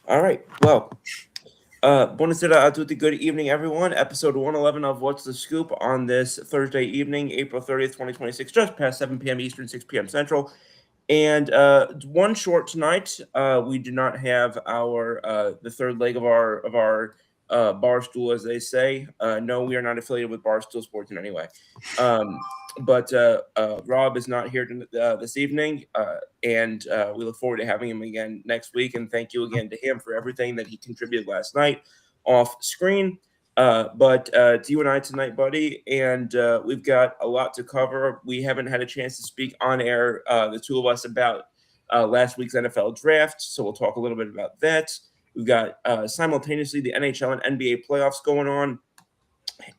All right. Well, buonasera a tutti. Good evening, everyone. Episode 111 of What's the Scoop on this Thursday evening, April 30th, 2026, just past 7 p.m. Eastern, 6 p.m. Central. And one short tonight. We do not have our the third leg of our Barstool, as they say. No, we are not affiliated with Barstool Sports in any way. Um, but Rob is not here this evening, and we look forward to having him again next week. And thank you again to him for everything that he contributed last night off screen. But to you and I tonight, buddy, and we've got a lot to cover. We haven't had a chance to speak on air, the two of us, about last week's NFL draft, so we'll talk a little bit about that. We've got simultaneously the NHL and NBA playoffs going on,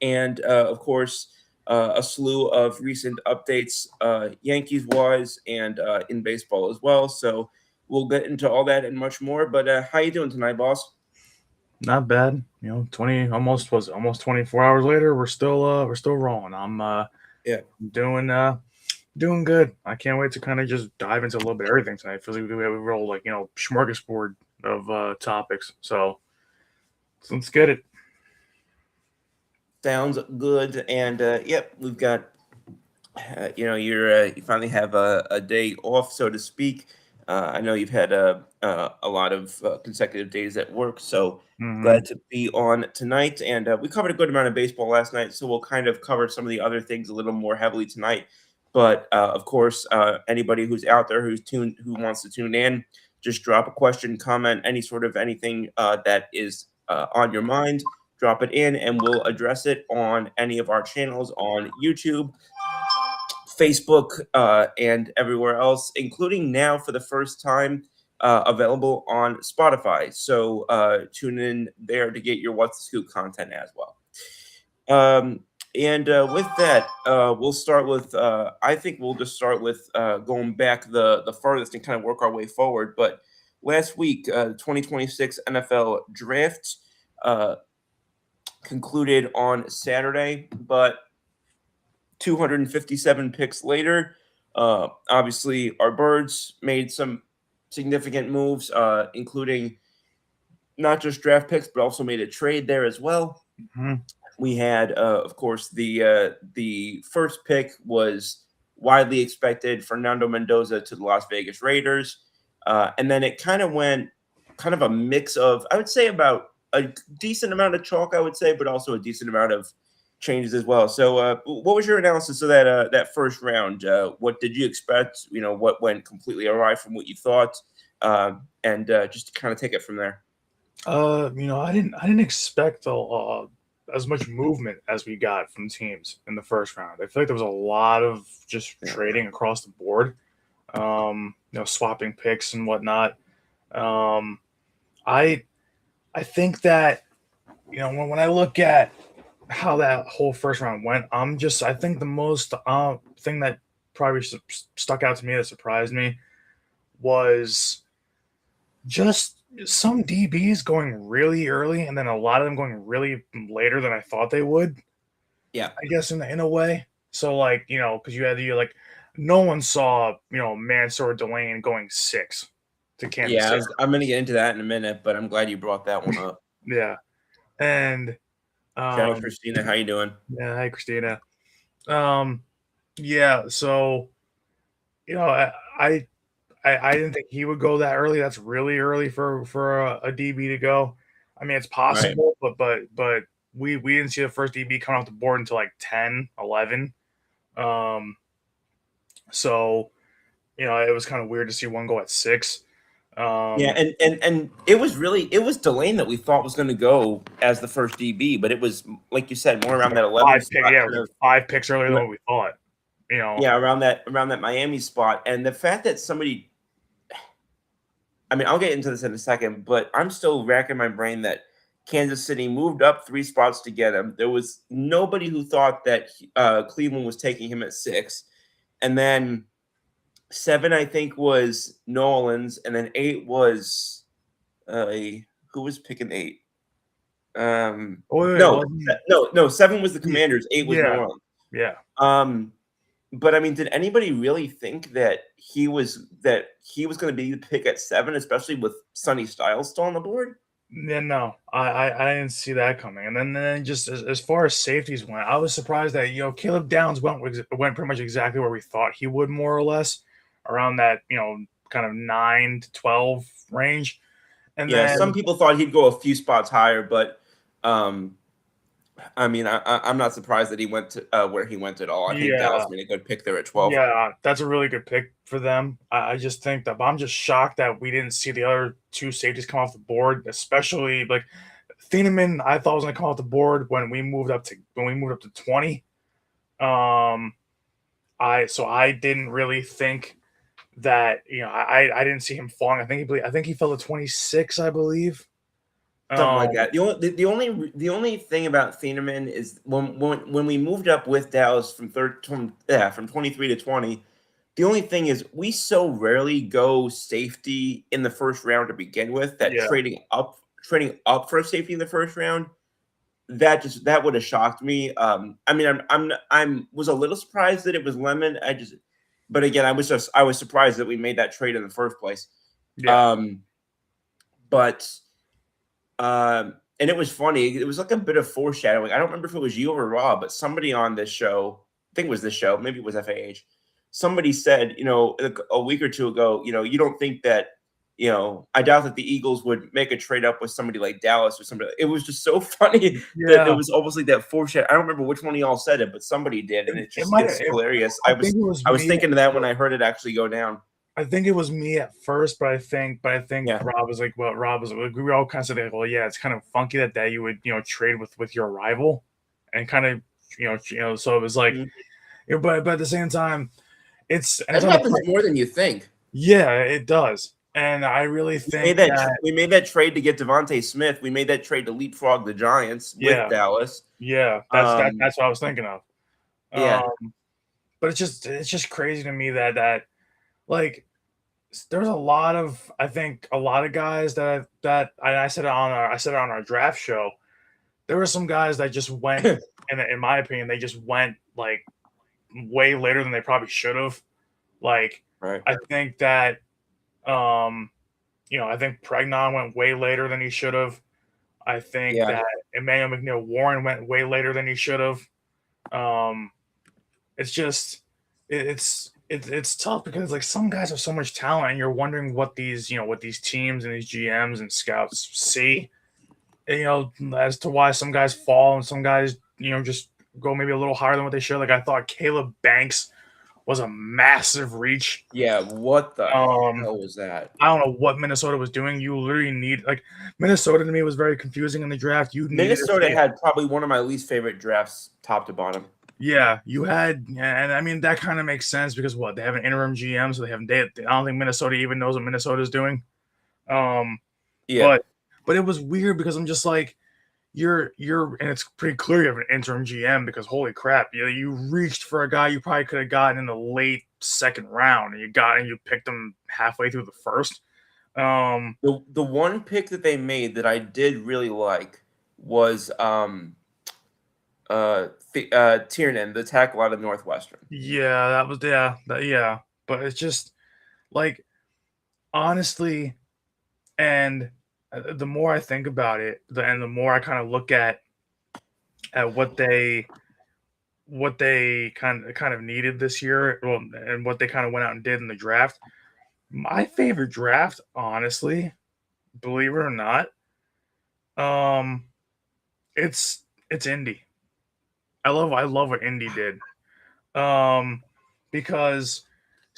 and of course, a slew of recent updates, Yankees wise, and in baseball as well. So we'll get into all that and much more. But how you doing tonight, boss? Not bad. 20 almost 24 hours later, we're still rolling. I'm Yeah. doing doing good. I can't wait to kind of just dive into a little bit of everything tonight. I feel like we have a real smorgasbord of topics. So let's get it. Sounds good. And yep, we've got you finally have a day off, so to speak. I know you've had a lot of consecutive days at work, so Hmm. glad to be on tonight. And we covered a good amount of baseball last night, so we'll kind of cover some of the other things a little more heavily tonight. But of course, anybody who's out there who wants to tune in, just drop a question, comment, any sort of anything that is on your mind. Drop it in, and we'll address it on any of our channels on YouTube, Facebook, and everywhere else, including now for the first time available on Spotify. So tune in there to get your What's the Scoop content as well. And with that, we'll start with. I think we'll just start with going back the furthest and kind of work our way forward. But last week, 2026 NFL draft uh, concluded on Saturday, but 257 picks later, obviously our birds made some significant moves, including not just draft picks, but also made a trade there as well. Hmm. We had, of course, the first pick was widely expected, Fernando Mendoza to the Las Vegas Raiders, and then it kind of went kind of a mix of, I would say, about a decent amount of chalk, I would say, but also a decent amount of changes as well. So, what was your analysis of that first round? What did you expect? What went completely awry from what you thought, and just to kind of take it from there. I didn't expect as much movement as we got from teams in the first round. I feel like there was a lot of just Yeah. trading across the board. Swapping picks and whatnot. Um, I I think that when I look at how that whole first round went, I think the most thing that probably stuck out to me that surprised me was just some DBs going really early and then a lot of them going really later than I thought they would. Yeah. I guess in a way. So like because you like no one saw Mansour Delane going 6 to Kansas Yeah, City. I'm going to get into that in a minute, but I'm glad you brought that one up. Yeah, and Shout out um Christina, how you doing? yeah, hi Christina. Um, yeah, so I I didn't think he would go that early. That's really early for a DB to go. I mean, it's Right. possible, but we didn't see the first DB come off the board until like 10, 11. Um, so it was kind of weird to see one go at 6. Yeah, Um, and it was Delane that we thought was going to go as the first DB, but it was, like you said, more around like that 11 spot, yeah, it kind was of. 5 picks earlier than what we thought. You know, Yeah, around that Miami spot, and the fact that somebody, I mean, I'll get into this in a second, but I'm still racking my brain that Kansas City moved up 3 spots to get him. There was nobody who thought that Cleveland was taking him at 6, and then 7, I think, was Nolan's, and then 8 was uh, who was picking 8? oh wait, No, wasn't no, 7 was the Commanders, 8 was New yeah, Orleans. yeah. Um, but I mean, did anybody really think that he was going to be the pick at 7, especially with Sonny Styles still on the board? Yeah, no, I didn't see that coming. And then just as far as safeties went, I was surprised that Caleb Downs went pretty much exactly where we thought he would, more or less, around that kind of 9 to 12 range. And Yeah, then some people thought he'd go a few spots higher, but I mean, I'm not surprised that he went to where he went at all. I think yeah, Dallas made a good pick there at 12. yeah, that's a really good pick for them. I just think that, but I'm just shocked that we didn't see the other two safeties come off the board, especially like Thieneman. I thought was going to come off the board when we moved up to 20. Um, I didn't really think that I didn't see him falling. I think he fell to 26, I believe. Something like Um, that. The only thing about Thieneman is when we moved up with Dallas from 23 to 20. The only thing is we so rarely go safety in the first round to begin with that yeah, trading up for a safety in the first round, that would have shocked me. I mean, I'm was a little surprised that it was Lemon. But again, I was surprised that we made that trade in the first place. yeah, Um, but and it was funny. It was like a bit of foreshadowing. I don't remember if it was you or Rob, but somebody on this show, I think it was this show, maybe it was FAH. Somebody said, a week or two ago, you don't think that, I doubt that the Eagles would make a trade up with somebody like Dallas or somebody. It was just so funny that it yeah. was almost like that foreshadow. I don't remember which one of y'all said it, but somebody did, and It might. it's hilarious. I think it was I was me. thinking of that when I heard it actually go down. I think it was me at first, but I think Yeah. Rob was like, well, Rob was like, we were all kind of saying, well, yeah, it's kind of funky that you would trade with your rival, and kind of so it was like, Mhm. but at the same time, and That it's on the happens more than you think. yeah, it does, and I really think that We made that trade to get Devontae Smith. We made that trade to leapfrog the Giants with yeah, Dallas. yeah, Um, that's what I was thinking of. yeah, But it's just crazy to me that like there's a lot of I think a lot of guys I said it on our draft show. There were some guys that just went in my opinion they just went like way later than they probably should have. Like right. I think that um I think Pregnon went way later than he should have. I think Yeah, that Emmanuel McNeil Warren went way later than he should have. Um it's just it's tough because like some guys have so much talent and you're wondering what these teams and these GMs and scouts see, as to why some guys fall and some guys just go maybe a little higher than what they should. Like I thought Caleb Banks was a massive reach. yeah. What the um hell was that? I don't know what Minnesota was doing. You literally need like Minnesota to me was very confusing in the draft. You needed to Minnesota see had probably one of my least favorite drafts, top to bottom. Yeah, you had, and I mean that kind of makes sense because what they have an interim GM, so I don't think Minnesota even knows what Minnesota's doing. Um, Yeah, but it was weird because I'm just like, and it's pretty clear you have an interim GM because holy crap, you reached for a guy you probably could have gotten in the late second round, and you picked him halfway through the first. the one pick that they made that I did really like was Tiernan, the tackle out of Northwestern. Yeah, that was yeah, but it's just like honestly. And the more I think about it, the more I kind of look at what they kind of needed this year, well, and what they kind of went out and did in the draft. My favorite draft, honestly, believe it or not, um, it's Indy. I love what Indy did, um, because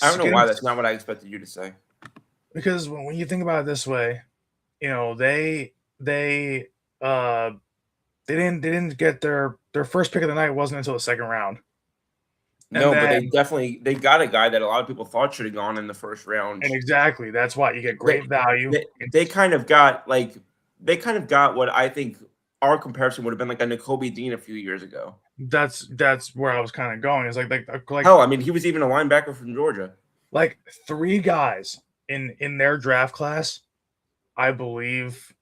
I don't know why Skins that's not what I expected you to say. because when you think about it this way, they uh they didn't get their first pick of the night wasn't until the second round. And No, but then they got a guy that a lot of people thought should have gone in the first round. and exactly that's why you get They great value. they kind of got what I think our comparison would have been like a Nakobe Dean a few years ago. That's where I was kind of going. It's like Hell, I mean, he was even a linebacker from Georgia. like three guys in their draft class, I believe,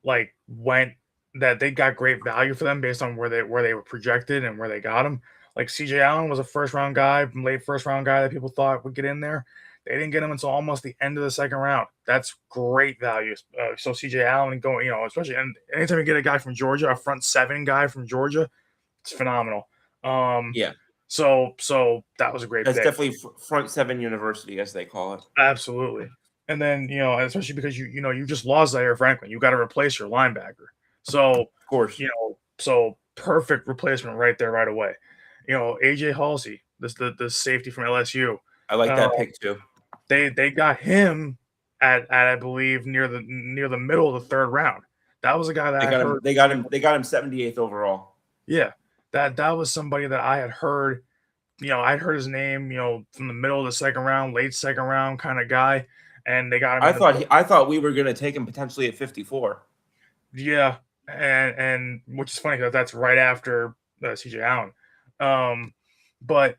went that they got great value for them based on where they were projected and where they got them. Like CJ Allen was a first round guy, late first round guy that people thought would get in there. They didn't get him until almost the end of the second round. That's great value. So CJ Allen going, especially and anytime you get a guy from Georgia, a front seven guy from Georgia, it's phenomenal. Yeah, So that was a great that's pick. definitely front seven university, as they call it. Absolutely. And then, especially because you just lost Zaire Franklin. You got to replace your linebacker. So, Of course, so perfect replacement right there right away. AJ Halsey, the safety from LSU. I like that pick too. They got him at I believe near the middle of the third round. That was a guy that They got him 78th overall. Yeah. That was somebody that I had heard, I'd heard his name, from the middle of the second round, late second round kind of guy. And they got him. I thought we were going to take him potentially at 54. Yeah, and which is funny because that's right after CJ Allen. But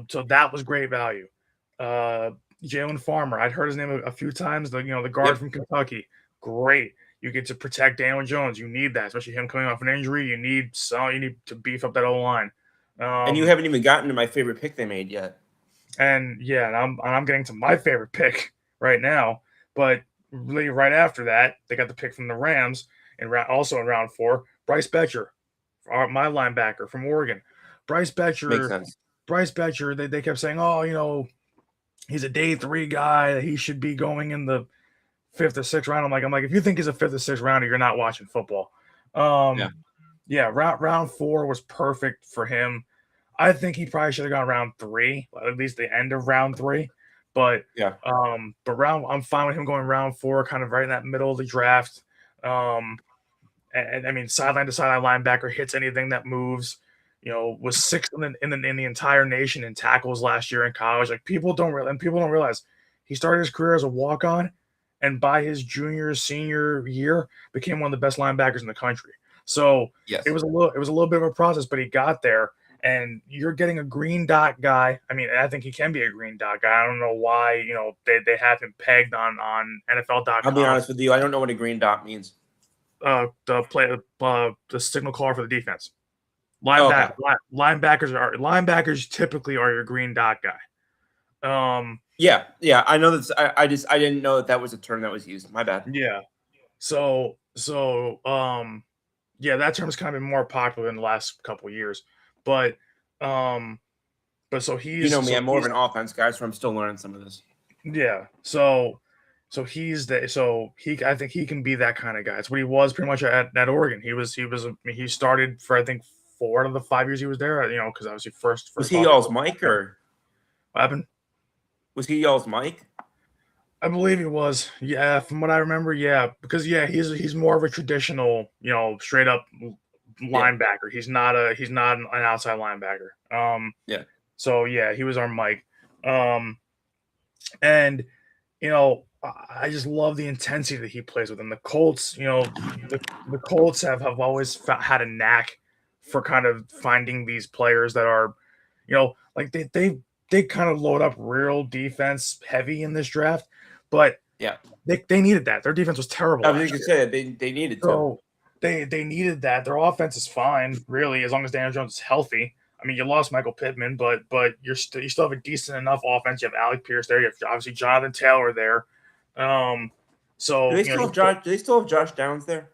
so that was great value. Jalen Farmer, I'd heard his name a few times. The guard from Kentucky, great. You get to protect Daniel Jones. You need that, especially him coming off an injury. You need to beef up that O line. And you haven't even gotten to my favorite pick they made yet. And I'm getting to my favorite pick right now. But really, right after that, they got the pick from the Rams, and also in round 4, Bryce Betcher, my linebacker from Oregon. Bryce Betcher makes sense. Bryce Betcher. They kept saying, oh, he's a day 3 guy, that he should be going in the 5th or 6th round. I'm like, if you think he's a 5th or 6th rounder, you're not watching football. Round 4 was perfect for him. I think he probably should have gone round 3, at least the end of round 3. But I'm fine with him going round 4, kind of right in that middle of the draft. And I mean, sideline to sideline linebacker, hits anything that moves. Was 6th in the entire nation in tackles last year in college. Like people don't realize he started his career as a walk-on, and by his senior year became one of the best linebackers in the country. So it was a little bit of a process, but he got there. And you're getting a green dot guy. I mean, I think he can be a green dot guy. I don't know why, they have him pegged on NFL.com. I'll be honest with you. I don't know what a green dot means. The signal caller for the defense. Linebackers typically are your green dot guy. Yeah. I know that's. I didn't know that was a term that was used. My bad. Yeah. So that term's kind of been more popular in the last couple of years. But so he's. Me, I'm more of an offense guy, so I'm still learning some of this. Yeah. So I think he can be that kind of guy. It's what he was pretty much at Oregon. He started for I think 4 out of the 5 years he was there. Because obviously first. Was he y'all's Mike or? What happened? Was he y'all's Mike? I believe he was. Yeah, from what I remember, yeah. Because he's more of a traditional, straight up linebacker. He's not an outside linebacker. So he was our Mike. And I just love the intensity that he plays with. And the Colts, the Colts have always had a knack for kind of finding these players that are, like they kind of load up real defense heavy in this draft, but they needed that. Their defense was terrible. I was going to say they needed to. They needed that. Their offense is fine, really, as long as Daniel Jones is healthy. I mean, you lost Michael Pittman, but you still have a decent enough offense. You have Alec Pierce there. You have obviously Jonathan Taylor there. So do they still have Josh Downs there?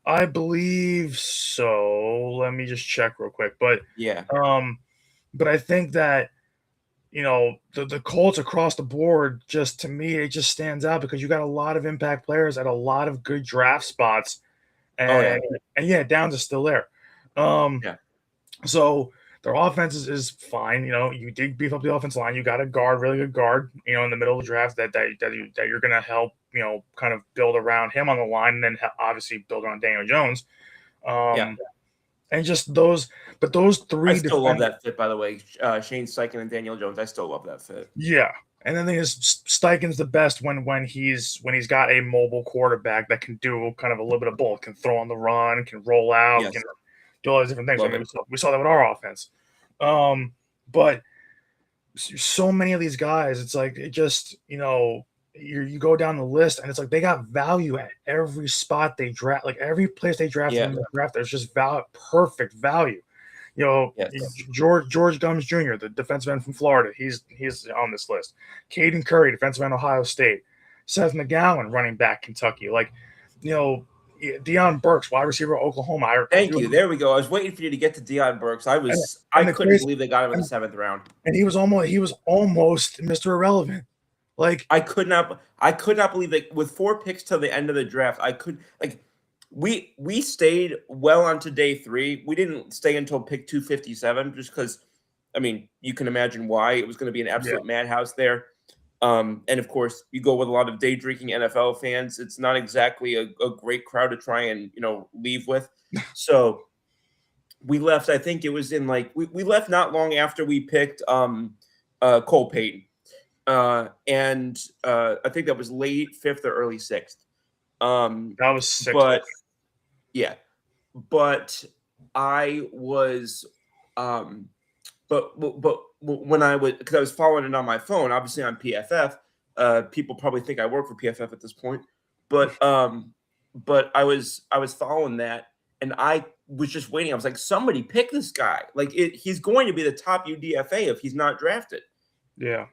I believe so. Let me just check real quick. But but I think that the Colts across the board, just to me, it just stands out because you got a lot of impact players at a lot of good draft spots. And Downs is still there. So their offense is fine. You did beef up the offensive line. You got a really good guard, in the middle of the draft that you're going to help, kind of build around him on the line, and then obviously build on Daniel Jones. And just those 3. I still love that fit, by the way. Shane Steichen and Daniel Jones. I still love that fit. Yeah. And the thing is, Steichen's the best when he's got a mobile quarterback that can do kind of a little bit of both, can throw on the run, can roll out, can do all these different things. We saw that with our offense. But so many of these guys, it's like it just you go down the list and it's like they got value at every spot they draft. Like every place they draft in the draft, there's just perfect value. Yes. George Gums Jr., the defensive end from Florida, he's on this list. Caden Curry, defensive end Ohio State. Seth McGowan, running back Kentucky. Like, Deion Burks, wide receiver Oklahoma. Thank you. There we go. I was waiting for you to get to Deion Burks. I couldn't believe they got him in the 7th round. And he was almost Mr. Irrelevant. Like, I could not believe that with 4 picks till the end of the draft. We stayed well onto day 3. We didn't stay until pick 257 just because, I mean, you can imagine why. It was going to be an absolute madhouse there. And of course, you go with a lot of day drinking NFL fans. It's not exactly a great crowd to try and leave with. So we left. I think it was in we left not long after we picked Cole Payton, and I think that was late 5th or early 6th. That was 6th. But yeah, but I was but when because I was following it on my phone, obviously on PFF, people probably think I work for PFF at this point, but I was following that, and I was just waiting. I was like, somebody pick this guy. Like he's going to be the top UDFA if he's not drafted. Yeah,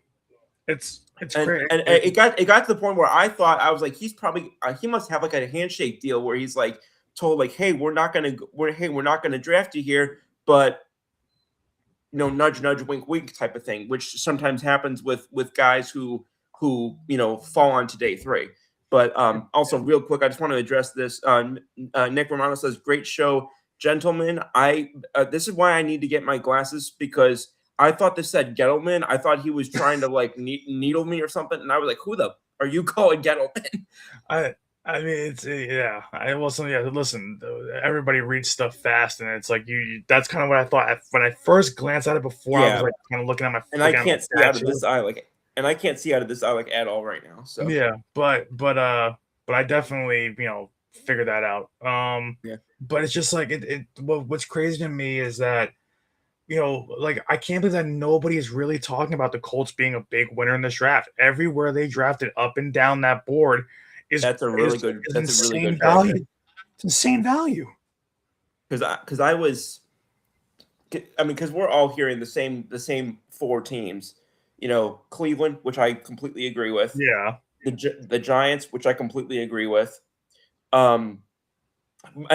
it's great. And it got to the point where I thought, I was like, he's probably he must have like a handshake deal where he's like told like, hey, we're not gonna draft you here, but nudge, nudge, wink, wink type of thing, which sometimes happens with guys who fall on to day 3. But also, real quick, I just want to address this. Nick Romano says, "Great show, gentlemen." This is why I need to get my glasses, because I thought this said Gettleman. I thought he was trying to like needle me or something, and I was like, "Who the are you calling Gettleman?" I mean, it's listen, everybody reads stuff fast, and it's like that's kind of what I thought when I first glanced at it before. I was like kind of looking at my and I can't see out of this eye at all right now. So yeah, but I definitely figured that out. But it's just like what's crazy to me is that like I can't believe that nobody is really talking about the Colts being a big winner in this draft. Everywhere they drafted up and down that board. That's a really good value. It's insane value. Because we're all hearing the same 4 teams. Cleveland, which I completely agree with. Yeah. The Giants, which I completely agree with. I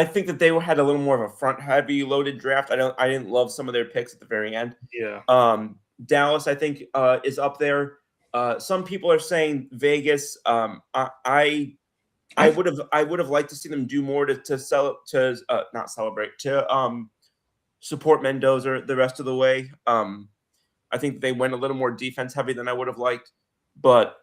think that they had a little more of a front heavy loaded draft. I didn't love some of their picks at the very end. Yeah. Dallas, I think, is up there. Some people are saying Vegas. I would have liked to see them do more to support Mendoza the rest of the way. I think they went a little more defense heavy than I would have liked, but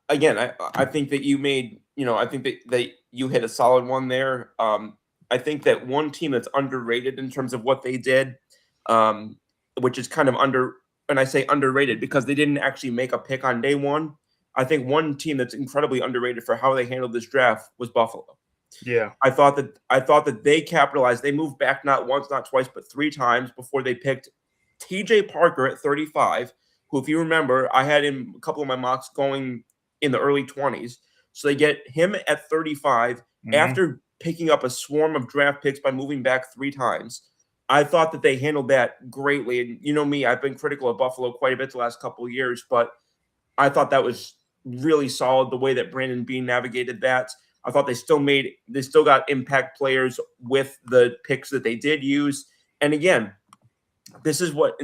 again, I think that you made I think that you hit a solid one there. I think that one team that's underrated in terms of what they did, which is kind of and I say underrated because they didn't actually make a pick on day 1. I think one team that's incredibly underrated for how they handled this draft was Buffalo. Yeah. I thought that they capitalized. They moved back not once, not twice, but 3 times before they picked TJ Parker at 35, who, if you remember, I had him a couple of my mocks going in the early 20s. So they get him at 35 after picking up a swarm of draft picks by moving back 3 times. I thought that they handled that greatly. And you know me, I've been critical of Buffalo quite a bit the last couple of years, but I thought that was really solid the way that Brandon Beane navigated that. I thought they still got impact players with the picks that they did use. And again, this is what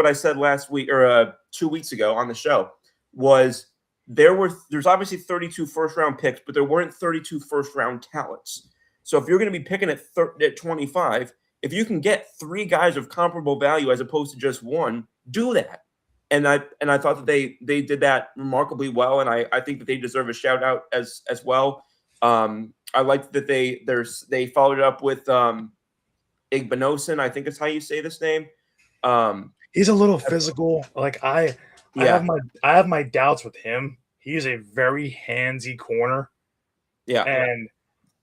I said last week or 2 weeks ago on the show was there's obviously 32 first round picks, but there weren't 32 first round talents. So if you're going to be picking at 25, if you can get 3 guys of comparable value as opposed to just 1, do that. And I thought that they did that remarkably well, and I think that they deserve a shout out as well. I liked that they followed it up with Igbinosun, I think is how you say this name. He's a little physical. Like I have my doubts with him. He's a very handsy corner. Yeah. And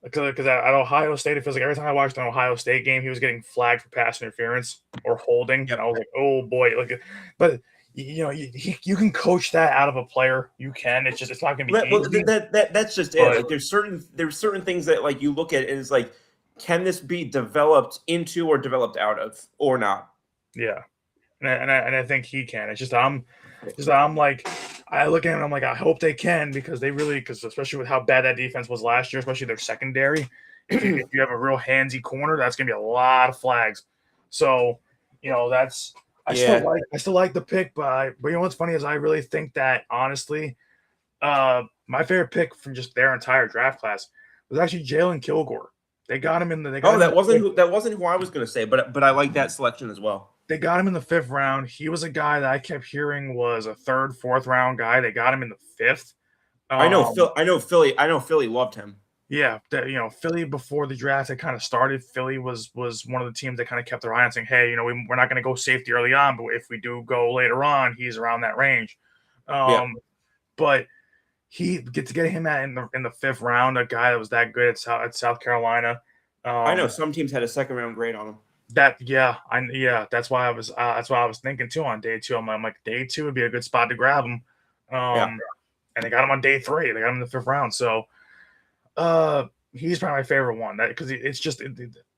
because at Ohio State, it feels like every time I watched an Ohio State game, he was getting flagged for pass interference or holding. And I was like, oh boy. But you can coach that out of a player. You can. It's not going to be Well, easy. that's just it. But Like there's certain things that like you look at and it's like, can this be developed into or developed out of or not? yeah, and I think he can. It's just I'm like, I look at him and I'm like, I hope they can because especially with how bad that defense was last year, especially their secondary. If you have a real handsy corner, that's gonna be a lot of flags. So, that's Yeah. I still like the pick, but you know what's funny is I really think that honestly, my favorite pick from just their entire draft class was actually Jalen Kilgore. They got him in the they got Oh, him in the fifth, that wasn't who I was going to say, but I like that selection as well. they got him in the fifth round. He was a guy that I kept hearing was a third, fourth round guy. They got him in the fifth. I know Um, I know Philly loved him. yeah, Philly before the draft had kind of started. Philly was one of the teams that kind of kept their eye on saying, hey, we're not going to go safety early on, but if we do go later on, he's around that range. Yeah. But he get to get him in the fifth round, a guy that was that good at South Carolina. I know Um, some teams had a second round grade on him. that's why I was thinking too on day two. I'm like day two would be a good spot to grab him. Yeah. And they got him on day three. They got him in the fifth round. So he's probably my favorite one. That because it's just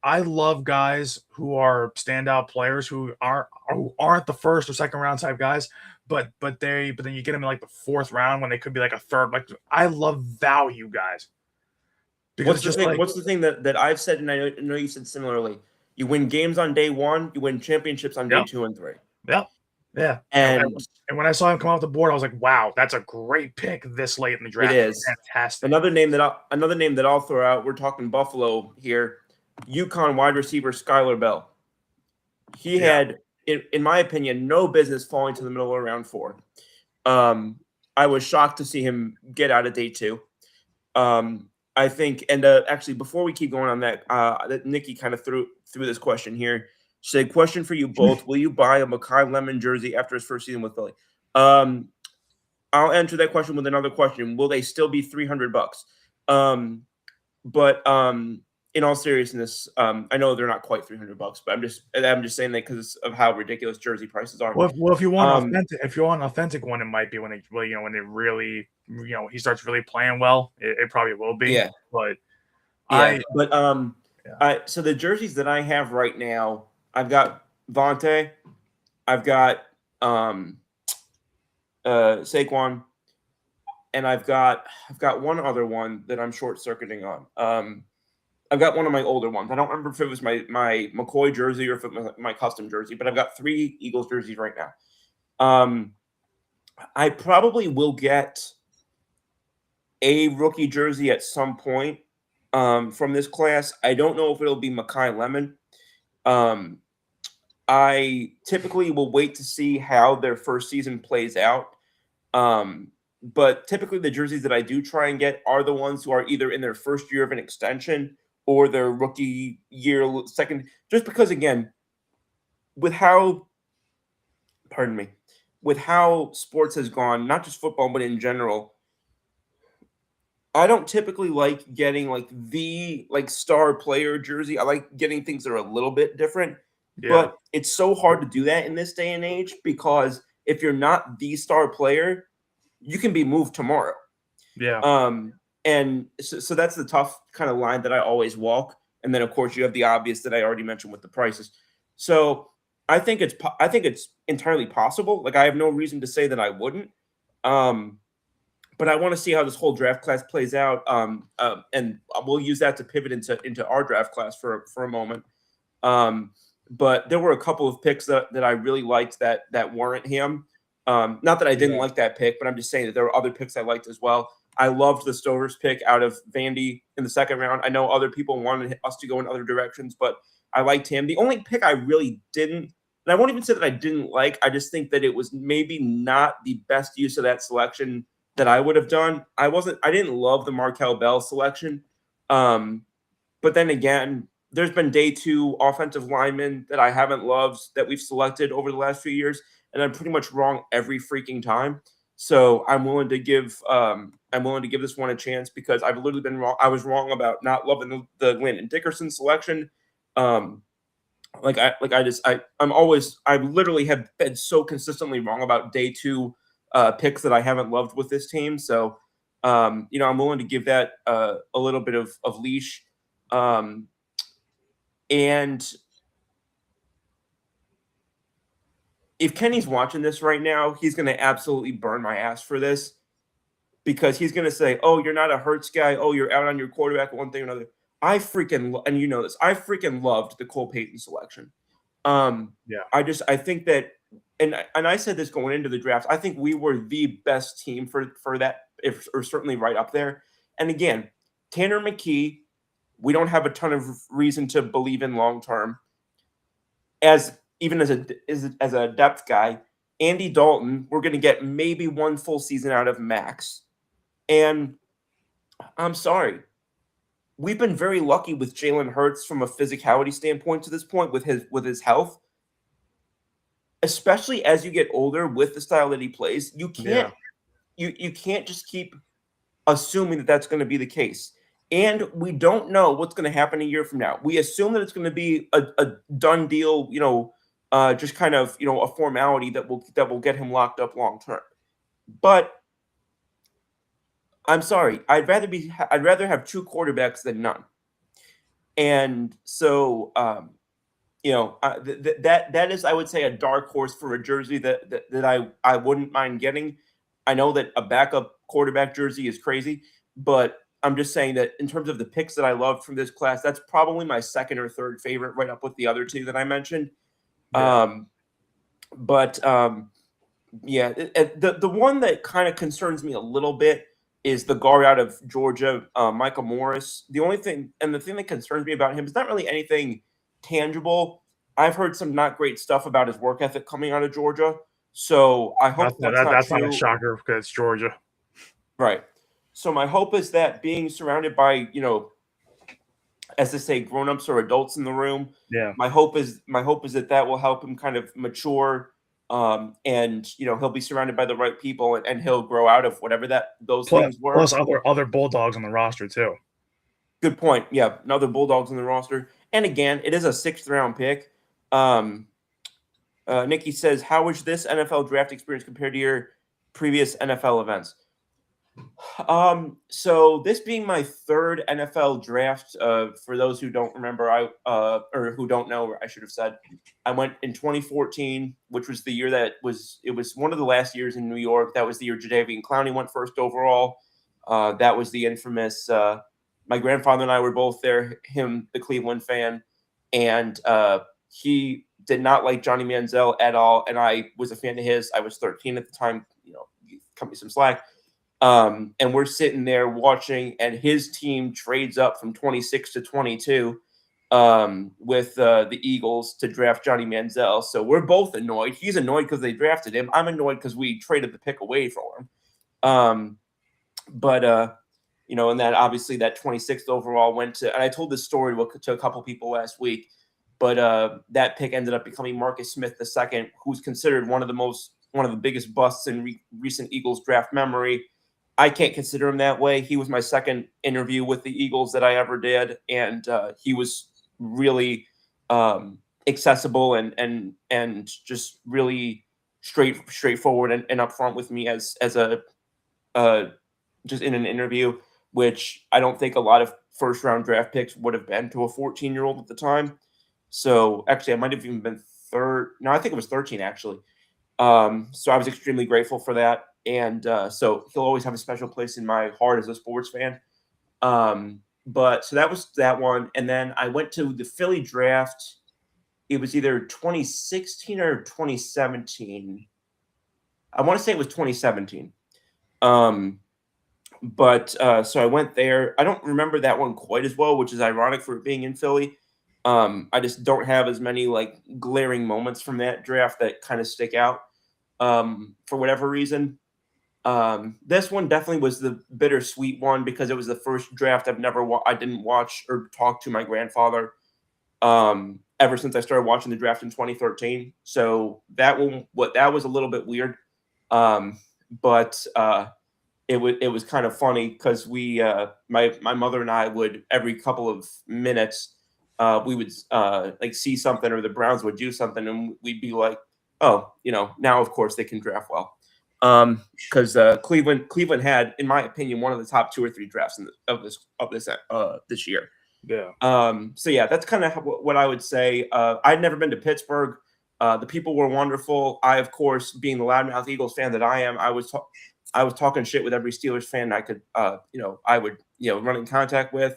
I love guys who are standout players who aren't the first or second round type guys, but then you get them in like the fourth round when they could be like a third. Like I love value guys because What's it's the just thing? like What's the thing that I've said, and I know you said similarly. You win games on day one. You win championships on day yep, 2 and 3. yep, yeah. And And when I saw him come off the board, I was like, wow, that's a great pick this late in the it draft. is Fantastic. another name that I'll throw out. We're talking Buffalo here. UConn wide receiver Skylar Bell. He Yeah. had, in my opinion, no business falling to the middle of round 4. I was shocked to see him get out of day 2. I think, and actually, before we keep going on that Nikki kind of threw this question here. She said, "Question for you both: will you buy a Makai Lemon jersey after his first season with Philly?" I'll answer that question with another question: will they still be $300? But in all seriousness, I know they're not quite $300, but I'm just saying that because of how ridiculous jersey prices are. Well, if you want an authentic one, it might be when when they really, he starts really playing well. It probably will be. Yeah. But Yeah, but Yeah. so the jerseys that I have right now, I've got Vontae, I've got Saquon, and I've got one other one that I'm short circuiting on. I've got one of my older ones. I don't remember if it was my McCoy jersey or if it was my custom jersey, but I've got 3 Eagles jerseys right now. I probably will get a rookie jersey at some point from this class. I don't know if it'll be Makai Lemon. I typically will wait to see how their first season plays out. But typically the jerseys that I do try and get are the ones who are either in their first year of an extension or their rookie year second, just because again, with how sports has gone, not just football, but in general, I don't typically like getting like the star player jersey. I like getting things that are a little bit different, yeah, but it's so hard to do that in this day and age because if you're not the star player, you can be moved tomorrow. yeah, And so that's the tough kind of line that I always walk. And then of course you have the obvious that I already mentioned with the prices. So I think it's entirely possible. Like I have no reason to say that I wouldn't. But I want to see how this whole draft class plays out. And we'll use that to pivot into our draft class for a moment. But there were a couple of picks that I really liked that weren't him. Not that I didn't like that pick, but I'm just saying that there were other picks I liked as well. I loved the Stovers pick out of Vandy in the second round. I know other people wanted us to go in other directions, but I liked him. The only pick I really didn't, and I won't even say that I didn't like, I just think that it was maybe not the best use of that selection that I would have done. I didn't love the Markel Bell selection. But then again, there's been day 2 offensive linemen that I haven't loved that we've selected over the last few years, and I'm pretty much wrong every freaking time. So I'm willing to give this one a chance because I've literally been wrong. I was wrong about not loving the Landon Dickerson selection. I literally have been so consistently wrong about day two picks that I haven't loved with this team. So, I'm willing to give that a little bit of leash. Um, and if Kenny's watching this right now, he's going to absolutely burn my ass for this because he's going to say, "Oh, you're not a Hurts guy. Oh, you're out on your quarterback. One thing or another." And you know this. I freaking loved the Cole Payton selection. Yeah. I think that, and I said this going into the draft. I think we were the best team for that, if or certainly right up there. And again, Tanner McKee, we don't have a ton of reason to believe in long term. As even as a depth guy, Andy Dalton, we're going to get maybe one full season out of max. And I'm sorry, we've been very lucky with Jalen Hurts from a physicality standpoint to this point with his health. Especially as you get older with the style that he plays, you can't you can't just keep assuming that that's going to be the case. And we don't know what's going to happen a year from now. We assume that it's going to be a done deal, just kind of a formality that will get him locked up long term. But I'm sorry, I'd rather have two quarterbacks than none. And so that is, I would say, a dark horse for a jersey that I wouldn't mind getting. I know that a backup quarterback jersey is crazy, but I'm just saying that in terms of the picks that I loved from this class, that's probably my second or third favorite, right up with the other two that I mentioned. Yeah. The one that kind of concerns me a little bit is the guard out of Georgia, Michael Morris. The thing that concerns me about him is not really anything tangible. I've heard some not great stuff about his work ethic coming out of Georgia, so I hope that's not That's not a true. shocker because it's Georgia. Right. So my hope is that being surrounded by, as they say, grown-ups or adults in the room. Yeah. My hope is that will help him kind of mature, and he'll be surrounded by the right people, and he'll grow out of whatever those things were. Plus other Bulldogs on the roster too. Good point. Yeah, another Bulldogs in the roster. And again, it is a 6th-round pick. Nikki says, "How was this NFL draft experience compared to your previous NFL events?" So this being my third NFL draft, for those who don't remember, or who don't know, I should have said, I went in 2014, which was the year it was one of the last years in New York. That was the year Jadeveon Clowney went first overall. That was the infamous, my grandfather and I were both there, him, the Cleveland fan, and he did not like Johnny Manziel at all. And I was a fan of his. I was 13 at the time, cut me some slack. And we're sitting there watching, and his team trades up from 26 to 22 with the Eagles to draft Johnny Manziel. So we're both annoyed. He's annoyed because they drafted him. I'm annoyed because we traded the pick away for him. And then obviously that 26th overall went to, and I told this story to a couple people last week, but that pick ended up becoming Marcus Smith II, who's considered one of the biggest busts in recent Eagles draft memory. I can't consider him that way. He was my second interview with the Eagles that I ever did, and he was really accessible and just really straightforward and upfront with me as a just in an interview, which I don't think a lot of first-round draft picks would have been to a 14-year-old at the time. So actually, I might have even been third. No, I think it was 13 actually. So I was extremely grateful for that. And so he'll always have a special place in my heart as a sports fan. But so that was that one. And then I went to the Philly draft. It was either 2016 or 2017. I want to say it was 2017. So I went there. I don't remember that one quite as well, which is ironic for it being in Philly. I just don't have as many like glaring moments from that draft that kind of stick out for whatever reason. This one definitely was the bittersweet one because it was the first draft I didn't watch or talk to my grandfather ever since I started watching the draft in 2013. So that was a little bit weird. But it was kind of funny because we my mother and I would every couple of minutes we would like see something, or the Browns would do something, and we'd be like, oh, now of course they can draft well. Because Cleveland had, in my opinion, one of the top 2 or 3 drafts of this year. Yeah. So yeah, that's kind of what I would say. I'd never been to Pittsburgh. The people were wonderful. I, of course, being the loudmouth Eagles fan that I am, I was talking shit with every Steelers fan I could, I would, run in contact with.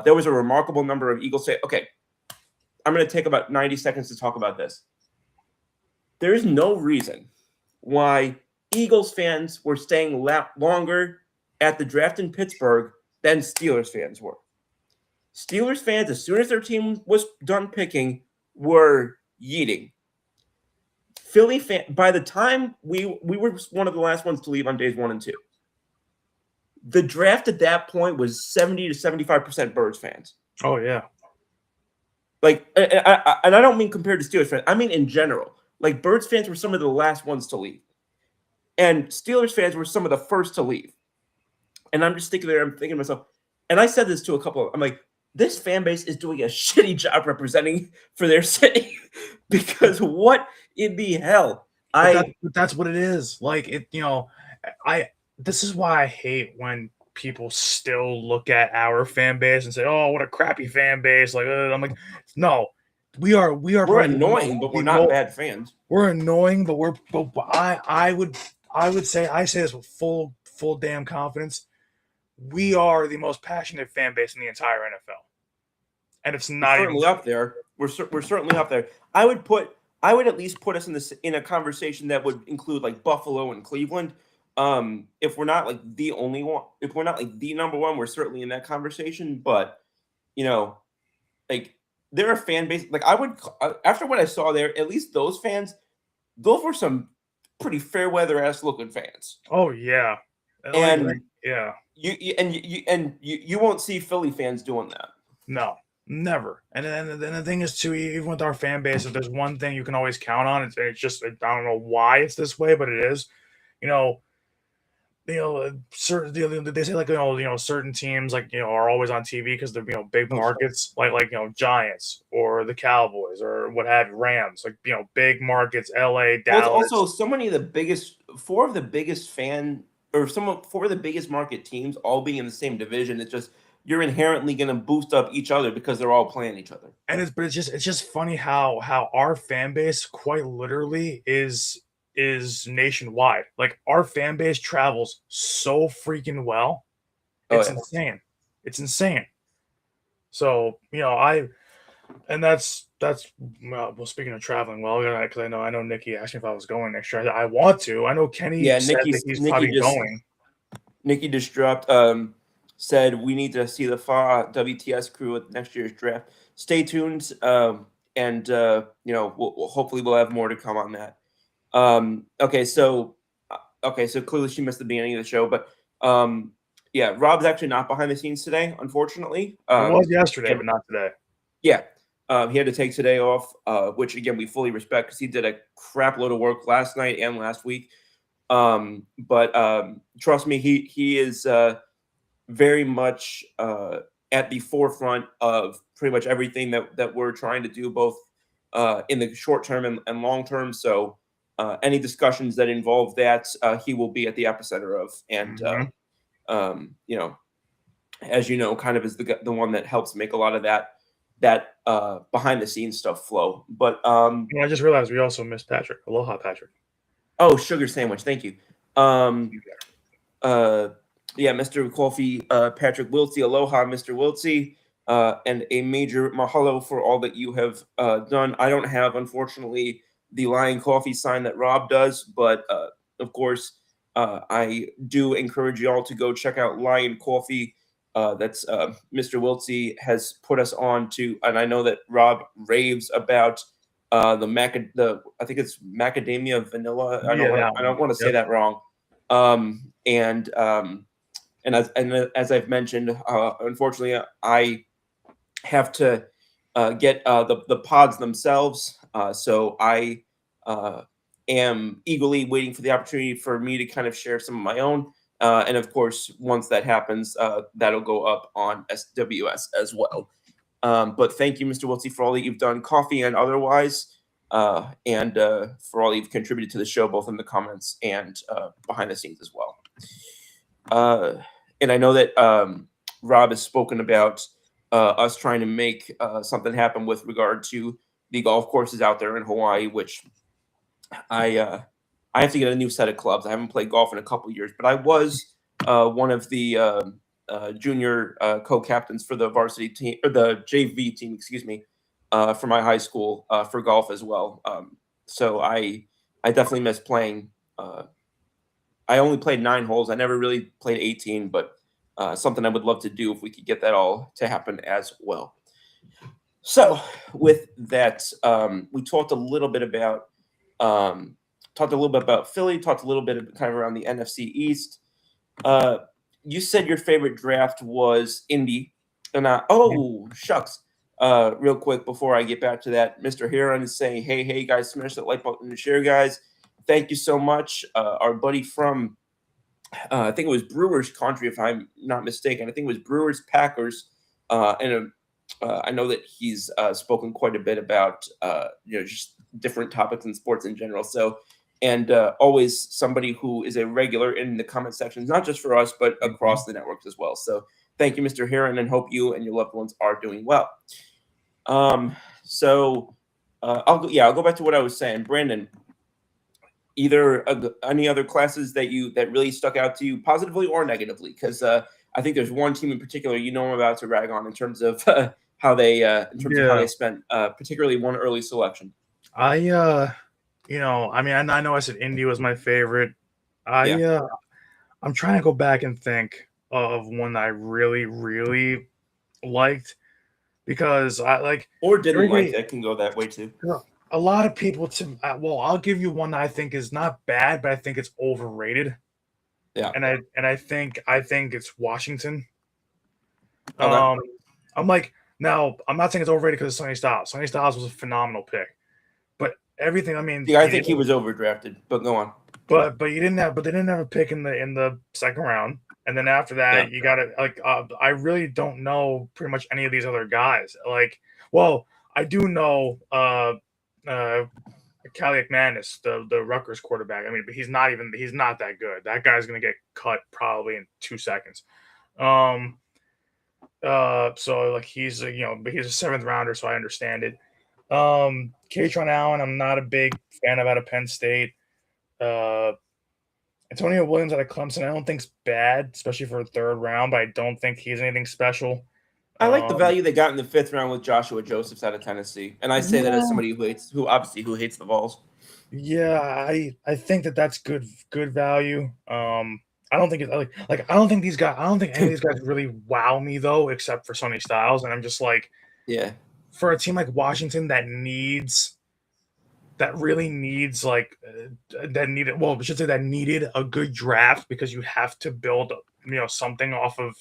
There was a remarkable number of Eagles fans. Okay, I'm going to take about 90 seconds to talk about this. There is no reason why Eagles fans were staying longer at the draft in Pittsburgh than Steelers fans were. Steelers fans, as soon as their team was done picking, were yeeting. Philly fan, by the time we were one of the last ones to leave on days 1 and 2, the draft at that point was 70 to 75% Birds fans. Oh yeah. Like, and I don't mean compared to Steelers fans. I mean in general. Like, Birds fans were some of the last ones to leave, and Steelers fans were some of the first to leave. And I'm just thinking there, I'm thinking to myself, and I said this to a couple. I'm like, this fan base is doing a shitty job representing for their city, because what in the hell? That's what it is. Like, it, this is why I hate when people still look at our fan base and say, "Oh, what a crappy fan base!" Like, I'm like, no, we're annoying, but we're not bad fans. We're annoying, but I would say, I say this with full damn confidence. We are the most passionate fan base in the entire NFL, and it's not certainly up there. We're certainly up there. I would at least put us in a conversation that would include like Buffalo and Cleveland. If we're not like the only one, if we're not like the number one, we're certainly in that conversation. But like, they're a fan base. Like, I would, after what I saw there, at least those fans, those were some pretty fair weather ass looking fans. Oh yeah, and yeah. You won't see Philly fans doing that. No, never. And then the thing is too, even with our fan base, if there's one thing you can always count on, it's just, I don't know why it's this way, but it is. Certain they say, like, certain teams, like, are always on TV because they're big markets, like Giants or the Cowboys or what have you, Rams, like big markets, LA, Dallas. Well, it's also so many of the biggest, 4 of the biggest four of the biggest market teams all being in the same division. It's just, you're inherently going to boost up each other because they're all playing each other. And it's just funny how our fan base quite literally is nationwide. Like, our fan base travels so freaking well. It's insane. It's insane. So, that's well, speaking of traveling well, because I know Nikki asked me if I was going next year. I want to. I know Kenny said that he's probably going. Nikki just dropped, said we need to see the FA WTS crew at next year's draft. Stay tuned, and hopefully we'll have more to come on that. Okay, so clearly she missed the beginning of the show, but yeah, Rob's actually not behind the scenes today, unfortunately. He was yesterday, but not today. Yeah, he had to take today off, which again we fully respect, because he did a crap load of work last night and last week. But trust me, he is very much at the forefront of pretty much everything that we're trying to do, both in the short term and long term. So any discussions that involve that, he will be at the epicenter of, and as you know, kind of is the one that helps make a lot of that behind the scenes stuff flow. But I just realized we also missed Patrick. Aloha, Patrick. Oh, sugar sandwich. Thank you. Yeah, Mr. Coffee, Patrick Wiltsey. Aloha, Mr. Wiltsey. And a major mahalo for all that you have done. I don't have, unfortunately, the Lion Coffee sign that Rob does, but of course, I do encourage you all to go check out Lion Coffee. That's Mr. Wiltsey has put us on to, and I know that Rob raves about I think it's macadamia vanilla. I don't want to say that wrong. And as I've mentioned, unfortunately, I have to get the pods themselves. So I am eagerly waiting for the opportunity for me to kind of share some of my own. And of course, once that happens, that'll go up on SWS as well. But thank you, Mr. Wiltsey, for all that you've done, coffee and otherwise, and for all you've contributed to the show, both in the comments and behind the scenes as well. And I know that Rob has spoken about us trying to make something happen with regard to the golf courses out there in Hawaii, which I have to get a new set of clubs. I haven't played golf in a couple of years, but I was one of the junior co-captains for the varsity team, or the JV team, excuse me, for my high school for golf as well. So I definitely miss playing. I only played 9 holes. I never really played 18, but something I would love to do if we could get that all to happen as well. So with that, we talked a little bit about Philly, talked a little bit kind of around the NFC East. You said your favorite draft was Indy, and shucks. Real quick before I get back to that, Mr. Heron is saying, hey guys, smash that like button and share, guys. Thank you so much. Our buddy from, I think it was Brewers country, if I'm not mistaken. I think it was Brewers Packers, and I know that he's spoken quite a bit about just different topics in sports in general. So, and always somebody who is a regular in the comment sections, not just for us, but across the networks as well. So thank you, Mr. Heron, and hope you and your loved ones are doing well. So I'll go back to what I was saying. Brandon, either any other classes that really stuck out to you positively or negatively? Because I think there's one team in particular I'm about to rag on in terms of how they spent, particularly one early selection. I know I said Indy was my favorite. I'm trying to go back and think of one that I really, really liked, because I like or didn't like. That can go that way too. A lot of people I'll give you one that I think is not bad, but I think it's overrated. Yeah. And I think it's Washington. Okay. I'm like, now I'm not saying it's overrated because of Sonny Styles. Sonny Styles was a phenomenal pick. But everything, I think he was overdrafted, but go on. But they didn't have a pick in the second round. And then after that, you got to I really don't know pretty much any of these other guys. I do know Callie McManus, the Rutgers quarterback. But he's not that good. That guy's gonna get cut probably in 2 seconds. So he's a 7th rounder, so I understand it. Katron Allen, I'm not a big fan of out of Penn State. Antonio Williams out of Clemson, I don't think's bad, especially for a 3rd round, but I don't think he's anything special. I like the value they got in the 5th round with Joshua Josephs out of Tennessee, and I say that as somebody who hates the Vols. Yeah, I think that's good value. I don't think I don't think any of these guys really wow me though, except for Sonny Styles, and I'm just like, yeah, for a team like Washington that needed a good draft, because you have to build something off of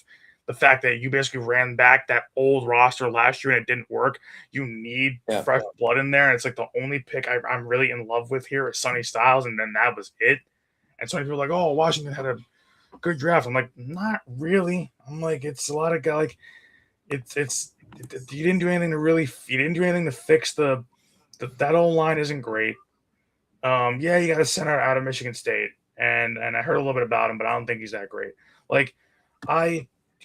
the fact that you basically ran back that old roster last year and it didn't work. You need fresh blood in there, and it's like the only pick I'm really in love with here is Sonny Styles, and then that was it. And so many people are like, oh, Washington had a good draft. I'm like, not really. I'm like, it's a lot of guys. Like, it's you didn't do anything to fix that old line isn't great. You got a center out of Michigan State, and I heard a little bit about him, but I don't think he's that great. Like,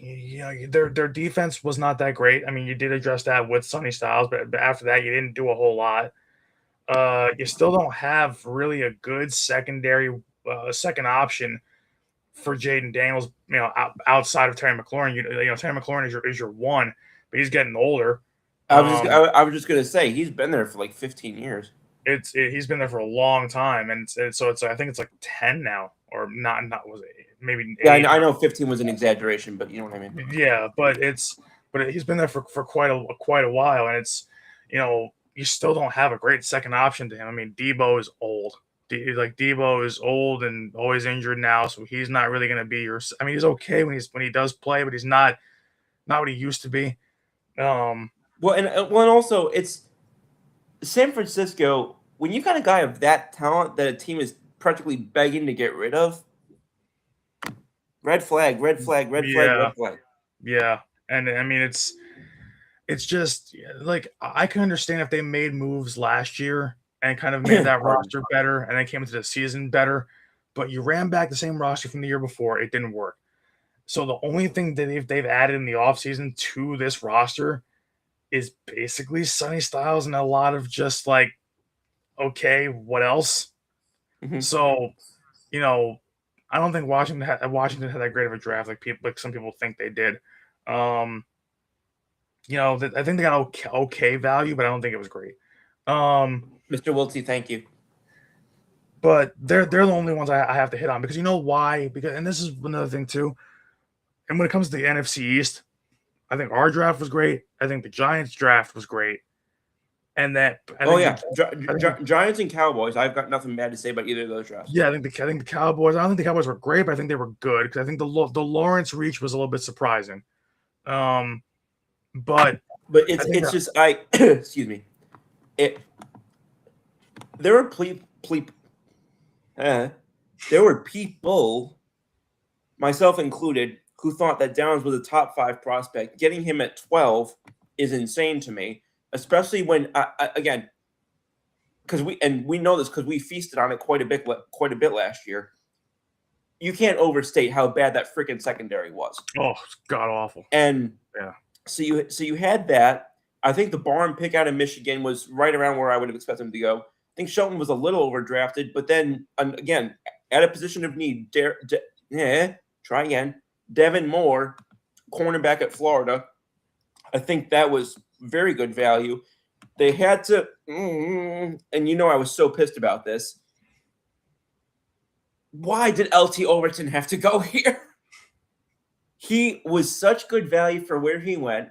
their defense was not that great. You did address that with Sonny Styles, but after that, you didn't do a whole lot. You still don't have really a good second option for Jaden Daniels. Outside of Terry McLaurin, Terry McLaurin is your one, but he's getting older. I was just gonna say he's been there for like 15 years. He's been there for a long time, and so I think it's like 10 now, or not was it maybe 8. I know 15 was an exaggeration, but you know what I mean. Yeah, but he's been there for quite a while, and it's you still don't have a great second option to him. Debo is old. Debo is old and always injured now, so he's not really going to be your. He's okay when he does play, but he's not what he used to be. And also it's San Francisco. When you've got a guy of that talent that a team is practically begging to get rid of, red flag. Yeah, and it's just like I can understand if they made moves last year and kind of made that roster better and then came into the season better, but you ran back the same roster from the year before, it didn't work. So the only thing that they've added in the offseason to this roster is basically Sonny Styles and a lot of just like, okay, what else? Mhm. So, you know, I don't think Washington had that great of a draft like some people think they did. I think they got okay value, but I don't think it was great. Mr. Wiltsey, thank you. But they're the only ones I have to hit on because you know why? And this is another thing too. And when it comes to the NFC East, I think our draft was great. I think the Giants draft was great. And Giants and Cowboys. I've got nothing bad to say about either of those drafts. Yeah, I think the Cowboys. I don't think the Cowboys were great, but I think they were good because I think the Lawrence reach was a little bit surprising. But it's just excuse me. There were people, myself included, who thought that Downs was a top 5 prospect. Getting him at 12 is insane to me, especially when again, because we know this because we feasted on it quite a bit last year. You can't overstate how bad that freaking secondary was. Oh, it's god awful. And yeah, so you had that. I think the Barham pick out of Michigan was right around where I would have expected him to go. I think Shelton was a little overdrafted, but then again, at a position of need, try again. Devin Moore, cornerback at Florida. I think that was very good value. They had to, and I was so pissed about this. Why did LT Overton have to go here? He was such good value for where he went.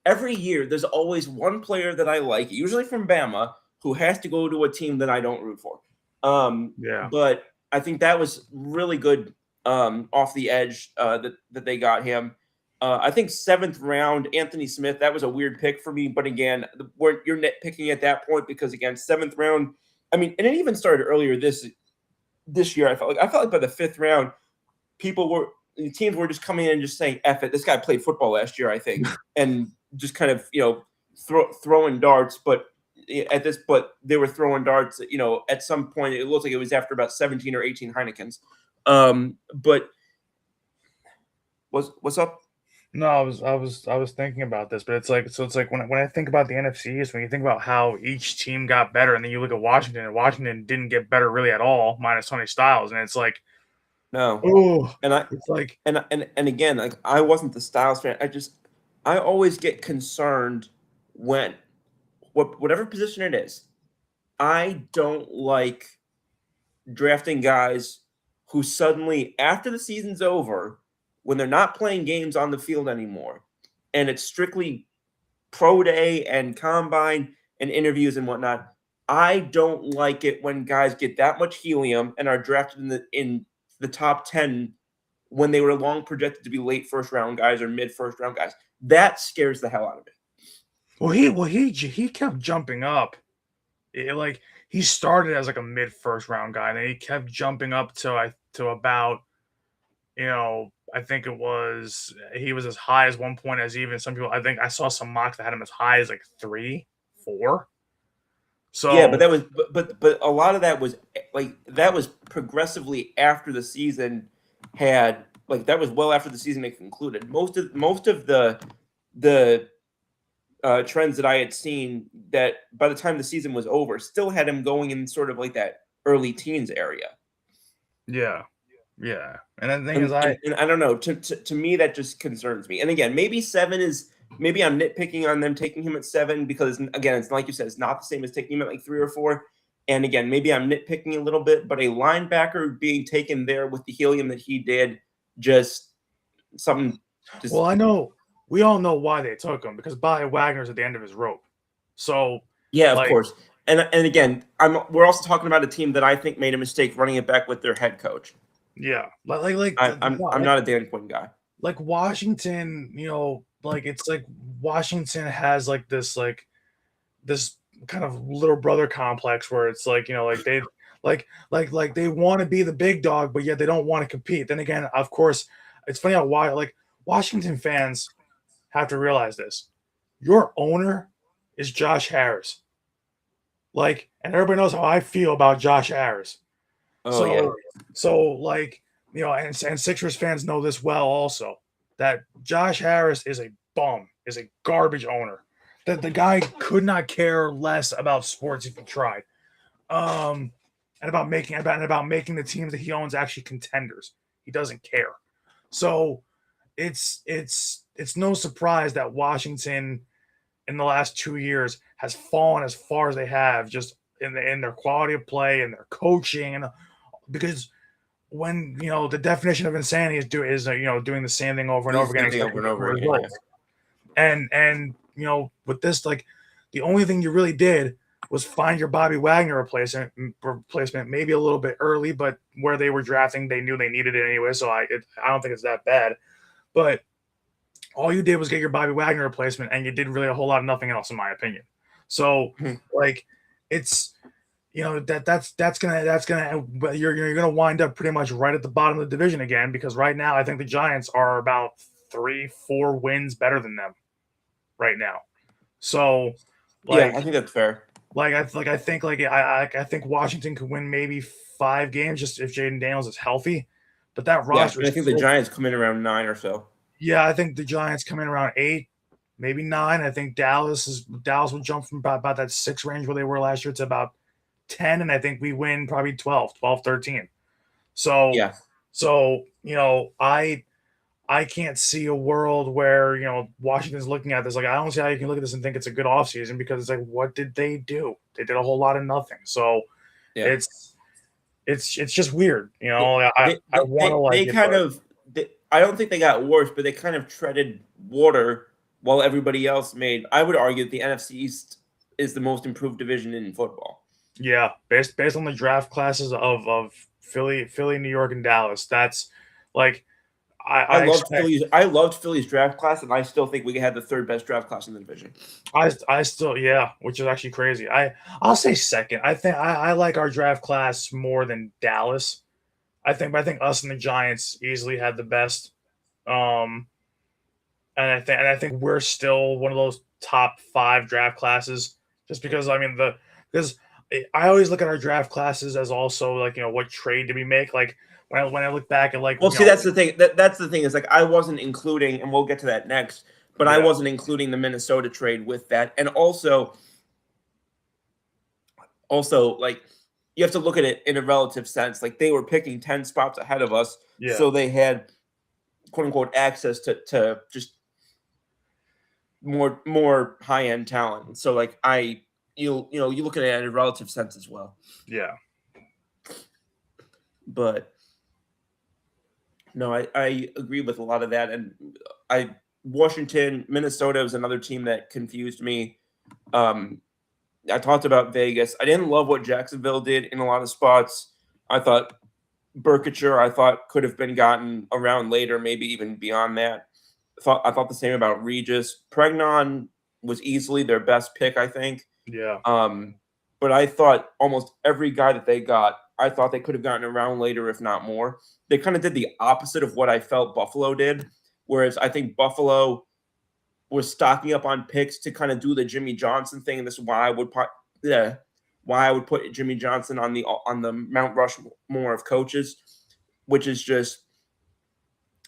Every year there's always one player that I like, usually from Bama, who has to go to a team that I don't root for. But I think that was really good off the edge that they got him. I think 7th round, Anthony Smith, that was a weird pick for me. But again, you're nitpicking at that point because, again, 7th round, I mean, and it even started earlier this year. I felt like by the 5th round, teams were just coming in and just saying, F it. This guy played football last year, I think, and just kind of, throwing darts. But they were throwing darts, at some point. It looked like it was after about 17 or 18 Heinekens. But what's up? No, I was thinking about this, but it's like when I think about the NFC East, when you think about how each team got better, and then you look at Washington, and Washington didn't get better really at all, minus Tony Styles, and it's like, no. Oh, it's like, and again, like I wasn't the Styles fan. I always get concerned when whatever position it is. I don't like drafting guys who suddenly, after the season's over, when they're not playing games on the field anymore, and it's strictly pro day and combine and interviews and whatnot, I don't like it when guys get that much helium and are drafted in the top 10 when they were long projected to be late first round guys or mid first round guys. That scares the hell out of me. Well, he kept jumping up. He started as like a mid first round guy, and then he kept jumping up to about, I think he was as high as one point as even some people. I think I saw some mocks that had him as high as like 3, 4. So yeah, but that was but a lot of that was progressively after the season had that was well after the season had concluded. Most of the trends that I had seen that by the time the season was over still had him going in sort of like that early teens area. Yeah. And the thing is, I don't know. To me, that just concerns me. And again, maybe 7 is. Maybe I'm nitpicking on them taking him at 7 because, again, it's like you said, it's not the same as taking him at like 3 or 4. And again, maybe I'm nitpicking a little bit, but a linebacker being taken there with the helium that he did, just something. Well, I know we all know why they took him because Bobby Wagner's at the end of his rope. So yeah, of course. And again, we're also talking about a team that I think made a mistake running it back with their head coach. Yeah, I'm not a Dan Quinn guy. Like Washington, it's like Washington has this kind of little brother complex where it's like, they they want to be the big dog, but yet they don't want to compete. Then again, of course, it's funny how Washington fans have to realize this. Your owner is Josh Harris. Like, and everybody knows how I feel about Josh Harris. Oh yeah. So like, and Sixers fans know this well also, that Josh Harris is a bum, is a garbage owner. That the guy could not care less about sports if he tried. And about making the teams that he owns actually contenders. He doesn't care. So it's no surprise that Washington in the last 2 years has fallen as far as they have, just in their quality of play and their coaching, and because when the definition of insanity is doing the same thing over and over again, Over and over again. results. And with this, like, the only thing you really did was find your Bobby Wagner replacement, maybe a little bit early, but where they were drafting, they knew they needed it anyway. So I don't think it's that bad. But all you did was get your Bobby Wagner replacement, and you did really a whole lot of nothing else, in my opinion. So like, it's that's gonna you're gonna wind up pretty much right at the bottom of the division again, because right now I think the Giants are about 3-4 wins better than them right now. So yeah, I think that's fair. I think Washington could win maybe 5 games just if Jaden Daniels is healthy. But that roster, I think the Giants come in around 9 or so. Yeah, I think the Giants come in around 8, maybe 9. I think Dallas will jump from about that 6 range where they were last year to about 10, and I think we win probably 12, 13. So yeah. So I can't see a world where Washington's looking at this like, I don't see how you can look at this and think it's a good offseason, because it's like, what did they do? They did a whole lot of nothing. So yeah. It's just weird. I want to like they kind of. I don't think they got worse, but they kind of treaded water while everybody else made. I would argue that the NFC East is the most improved division in football. Yeah, based on the draft classes of Philly, New York, and Dallas. That's like I loved Philly's draft class, and I still think we had the 3rd best draft class in the division. I still, which is actually crazy. I'll say second. I think I like our draft class more than Dallas. I think us and the Giants easily had the best. And I think we're still one of those top 5 draft classes, just because because I always look at our draft classes as also like, what trade did we make? Like when I look back at like, well, see, that's the thing. That's the thing is, like, I wasn't including, and we'll get to that next, but I wasn't including the Minnesota trade with that. And also like, you have to look at it in a relative sense. Like, they were picking 10 spots ahead of us. Yeah. So they had, quote unquote, access to just more high-end talent. So like, you look at it in a relative sense as well. Yeah. But no, I agree with a lot of that. And Washington, Minnesota was another team that confused me. I talked about Vegas. I didn't love what Jacksonville did in a lot of spots. I thought Burkitcher, could have been gotten around later, maybe even beyond that. I thought the same about Regis. Pregnon was easily their best pick, I think. Yeah. But I thought almost every guy that they got, I thought they could have gotten around later, if not more. They kind of did the opposite of what I felt Buffalo did, whereas I think Buffalo was stocking up on picks to kind of do the Jimmy Johnson thing. And this is why I would put Jimmy Johnson on the Mount Rushmore of coaches, which is just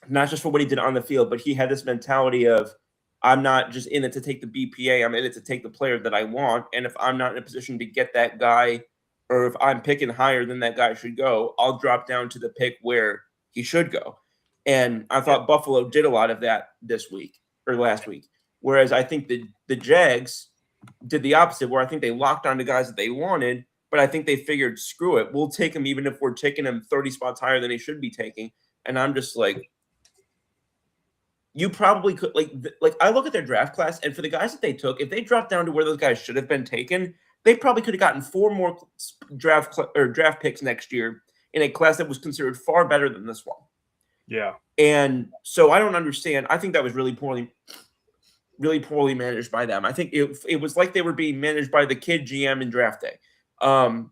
not just for what he did on the field, but he had this mentality of, I'm not just in it to take the BPA, I'm in it to take the player that I want. And if I'm not in a position to get that guy, or if I'm picking higher than that guy should go, I'll drop down to the pick where he should go. And I thought Buffalo did a lot of that this week or last week. Whereas I think the Jags did the opposite, where I think they locked on to guys that they wanted, but I think they figured, screw it, we'll take him even if we're taking him 30 spots higher than he should be taking. And I'm just like, you probably could, like I look at their draft class, and for the guys that they took, if they dropped down to where those guys should have been taken, they probably could have gotten 4 more draft picks next year in a class that was considered far better than this one. Yeah. And so I don't understand. I think that was really poorly managed by them. I think it was like they were being managed by the kid GM in draft day. And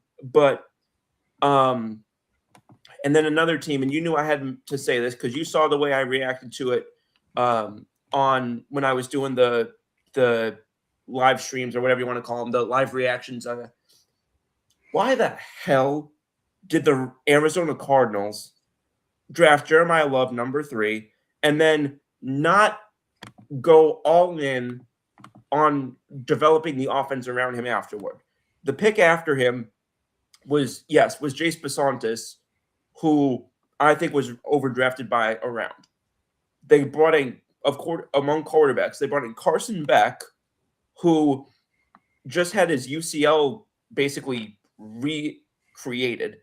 then another team, and you knew I had to say this because you saw the way I reacted to it on when I was doing the live streams or whatever you want to call them, the live reactions. Why the hell did the Arizona Cardinals draft Jeremiah Love number 3 and then not go all in on developing the offense around him afterward? The pick after him was Jace Basantis, who I think was overdrafted by a round. They brought in, among quarterbacks, they brought in Carson Beck, who just had his UCL basically recreated.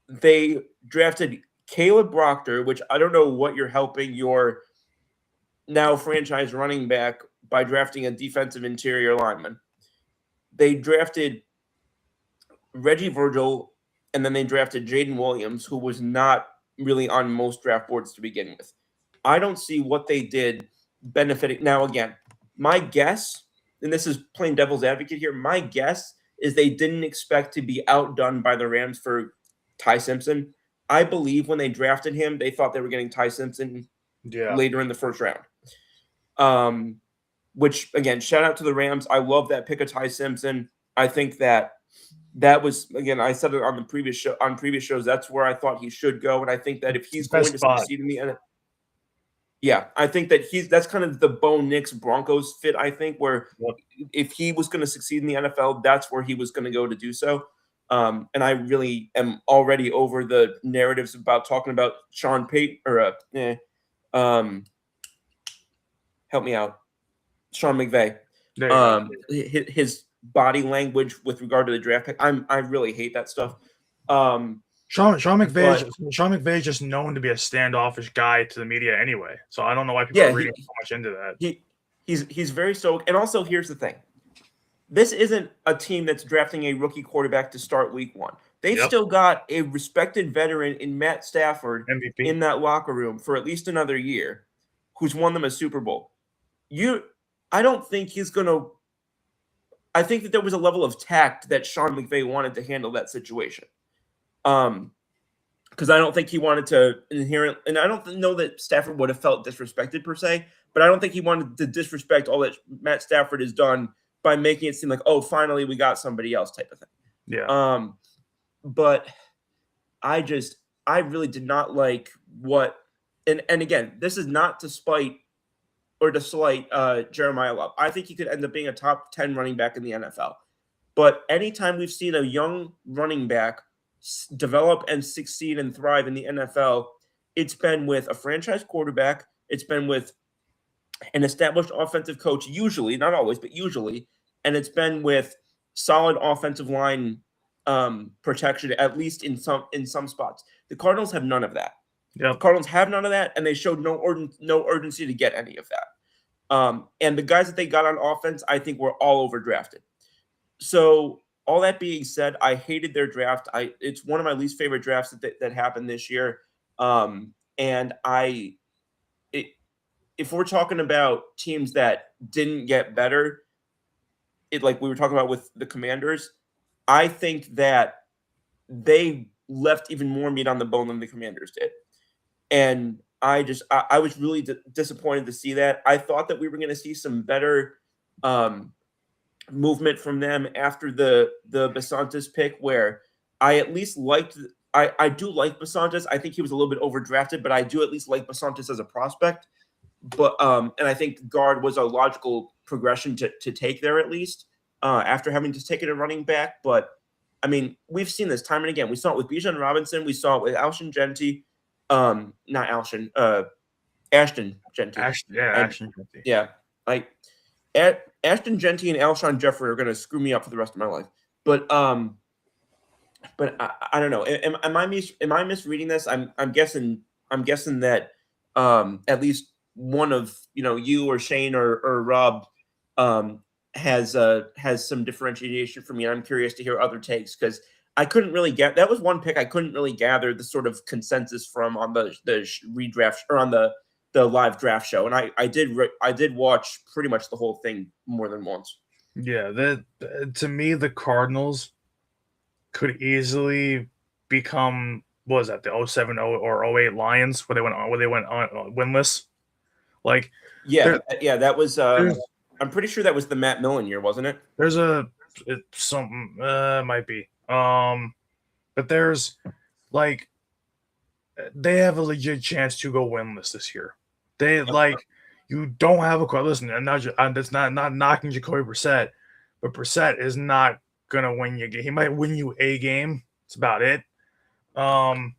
They drafted Caleb Proctor, which I don't know what you're helping your now franchise running back by drafting a defensive interior lineman. They drafted Reggie Virgil, and then they drafted Jaden Williams, who was not really on most draft boards to begin with. I don't see what they did benefiting. Now, again, my guess, and this is playing devil's advocate here, my guess is they didn't expect to be outdone by the Rams for Ty Simpson. I believe when they drafted him, they thought they were getting Ty Simpson later in the first round. Which, again, shout out to the Rams. I love that pick of Ty Simpson. I think that was, again, I said it on the previous shows, that's where I thought he should go. And I think that if he's going to succeed in the NFL, I think that that's kind of the Bo Nix Broncos fit, I think, where if he was going to succeed in the NFL, that's where he was going to go to do so. And I really am already over the narratives about talking about Sean Payton help me out. Sean McVay. His body language with regard to the draft pick. I really hate that stuff. Sean McVay is just known to be a standoffish guy to the media anyway. So I don't know why people are reading so much into that. He's very stoic. And also, here's the thing. This isn't a team that's drafting a rookie quarterback to start week 1. They've still got a respected veteran in Matt Stafford MVP in that locker room for at least another year, who's won them a Super Bowl. I don't think he's going to – I think that there was a level of tact that Sean McVay wanted to handle that situation. Because I don't think he wanted to inherit – and I don't know that Stafford would have felt disrespected per se, but I don't think he wanted to disrespect all that Matt Stafford has done by making it seem like, oh, finally we got somebody else type of thing. Yeah. But I really did not like what – and again, this is not to slight Jeremiah Love. I think he could end up being a top 10 running back in the NFL. But anytime we've seen a young running back develop and succeed and thrive in the NFL, it's been with a franchise quarterback. It's been with an established offensive coach, usually, not always, but usually. And it's been with solid offensive line protection, at least in some spots. The Cardinals have none of that. Yeah, the Cardinals have none of that, and they showed no urgency to get any of that. And the guys that they got on offense, I think, were all overdrafted. So all that being said, I hated their draft. It's one of my least favorite drafts that happened this year. And if we're talking about teams that didn't get better, like we were talking about with the Commanders, I think that they left even more meat on the bone than the Commanders did. And I was really disappointed to see that. I thought that we were going to see some better movement from them after the Basantis pick, where I at least liked. I do like Basantis. I think he was a little bit overdrafted, but I do at least like Basantis as a prospect. But and I think guard was a logical progression to take there at least after having to take it a running back. But I mean, we've seen this time and again. We saw it with Bijan Robinson. We saw it with Alshon Jeanty. Not Alshon. Ashton Jeanty. Ashton Jeanty. Yeah, like Ashton Jeanty and Alshon Jeffrey are going to screw me up for the rest of my life. But I don't know. Am I misreading this? I'm guessing that at least one of you or Shane or Rob has some differentiation for me. I'm curious to hear other takes because I couldn't really get that was one pick I couldn't really gather the sort of consensus from on the redraft or on the live draft show, and I did watch pretty much the whole thing more than once. Yeah, to me the Cardinals could easily become, what was that, the 07 or 08 Lions where they went on winless. Like Yeah, there, yeah, that was. there's I'm pretty sure that was the Matt Millen year, wasn't it? there's something might be but there's like they have a legit chance to go winless this year. They like you don't have a listen, and that's not knocking Jacoby Brissett, but Brissett is not gonna win you. He might win you a game. That's about it. Um,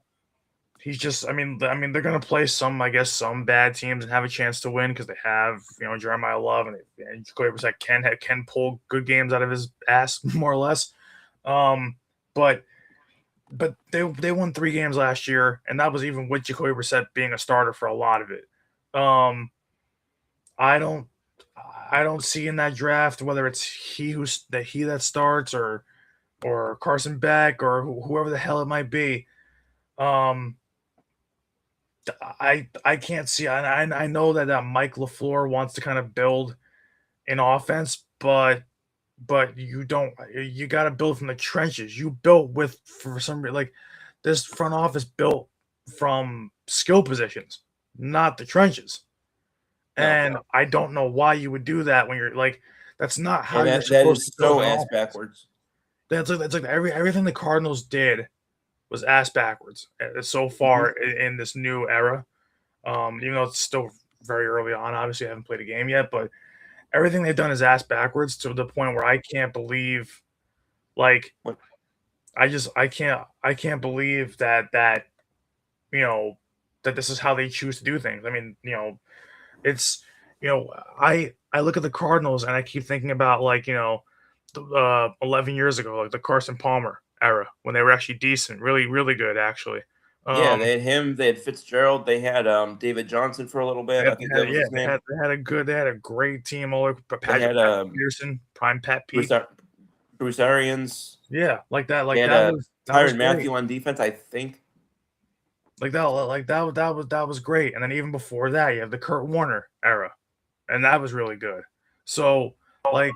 he's just. I mean, they're gonna play some, I guess, some bad teams and have a chance to win because they have, Jeremiah Love and Jacoby Brissett can pull good games out of his ass more or less. Um, but they won 3 games last year, and that was even with Jacoby Brissett being a starter for a lot of it. Um, I don't I don't see in that draft whether it's he that starts or Carson Beck or whoever the hell it might be. Um, I can't see. I know that Mike LaFleur wants to kind of build an offense, but you don't. You got to build from the trenches. You built with for some like this front office built from skill positions, not the trenches. No, And I don't know why you would do that when you're like that's not how and you're that supposed to is build so an ass offense. backwards. That's like everything the Cardinals did was ass backwards so far in this new era. Even though it's still very early on, obviously I haven't played a game yet, but everything they've done is ass backwards to the point where I can't believe, like, What? I can't believe that you know that this is how they choose to do things. I mean, it's I look at the Cardinals and I keep thinking about 11 years ago, like the Carson Palmer era when they were actually decent, really really good actually. Yeah, Um, they had him. They had Fitzgerald. They had David Johnson for a little bit. I think that was his name. they had a great team all over. They Patrick had Peterson, prime Pat Bruce, Peak, Bruce Arians. yeah, like that, They like had that was Tyrann great. Matthew on defense, I think. That was great. And then even before that, you have the Kurt Warner era, and that was really good. So like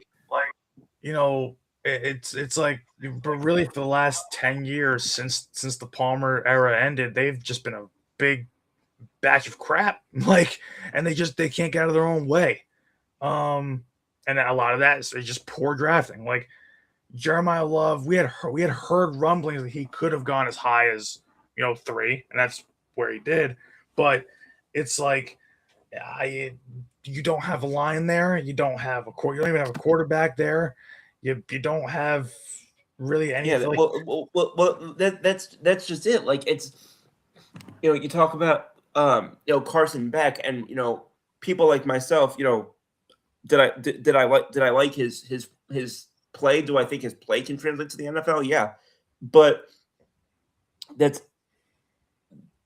you know, it's like, but really for the last 10 years since the Palmer era ended, they've just been a big batch of crap. Like, and they can't get out of their own way. And a lot of that is just poor drafting. Like Jeremiah Love, we had heard rumblings that he could have gone as high as 3, and that's where he did. But it's like I you don't have a line there. You don't have you don't even have a quarterback there. You don't have really Yeah, anything. Like, that's just it. Like it's you talk about Carson Beck and people like myself. Did I like his play? Do I think his play can translate to the NFL? Yeah, but that's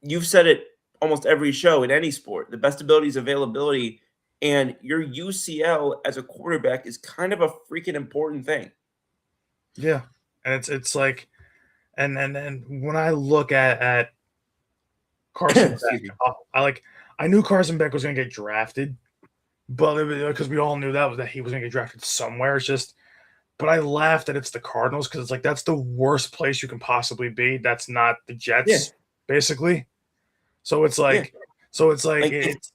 you've said it almost every show in any sport. The best ability is availability, and your UCL as a quarterback is kind of a freaking important thing. yeah, and it's like, and when I look at Carson Excuse me. Beck, I knew Carson Beck was going to get drafted, but because we all knew that he was going to get drafted somewhere. It's just, but I laughed that it's the Cardinals because it's like that's the worst place you can possibly be. That's not the Yeah, Jets, basically. So it's yeah. like, Like it's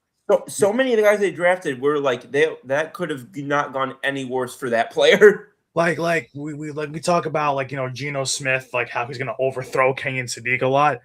so many of the guys they drafted were like that could have not gone any worse for that player. we talk about Geno Smith, like how he's going to overthrow Kenyon Sadiq a lot.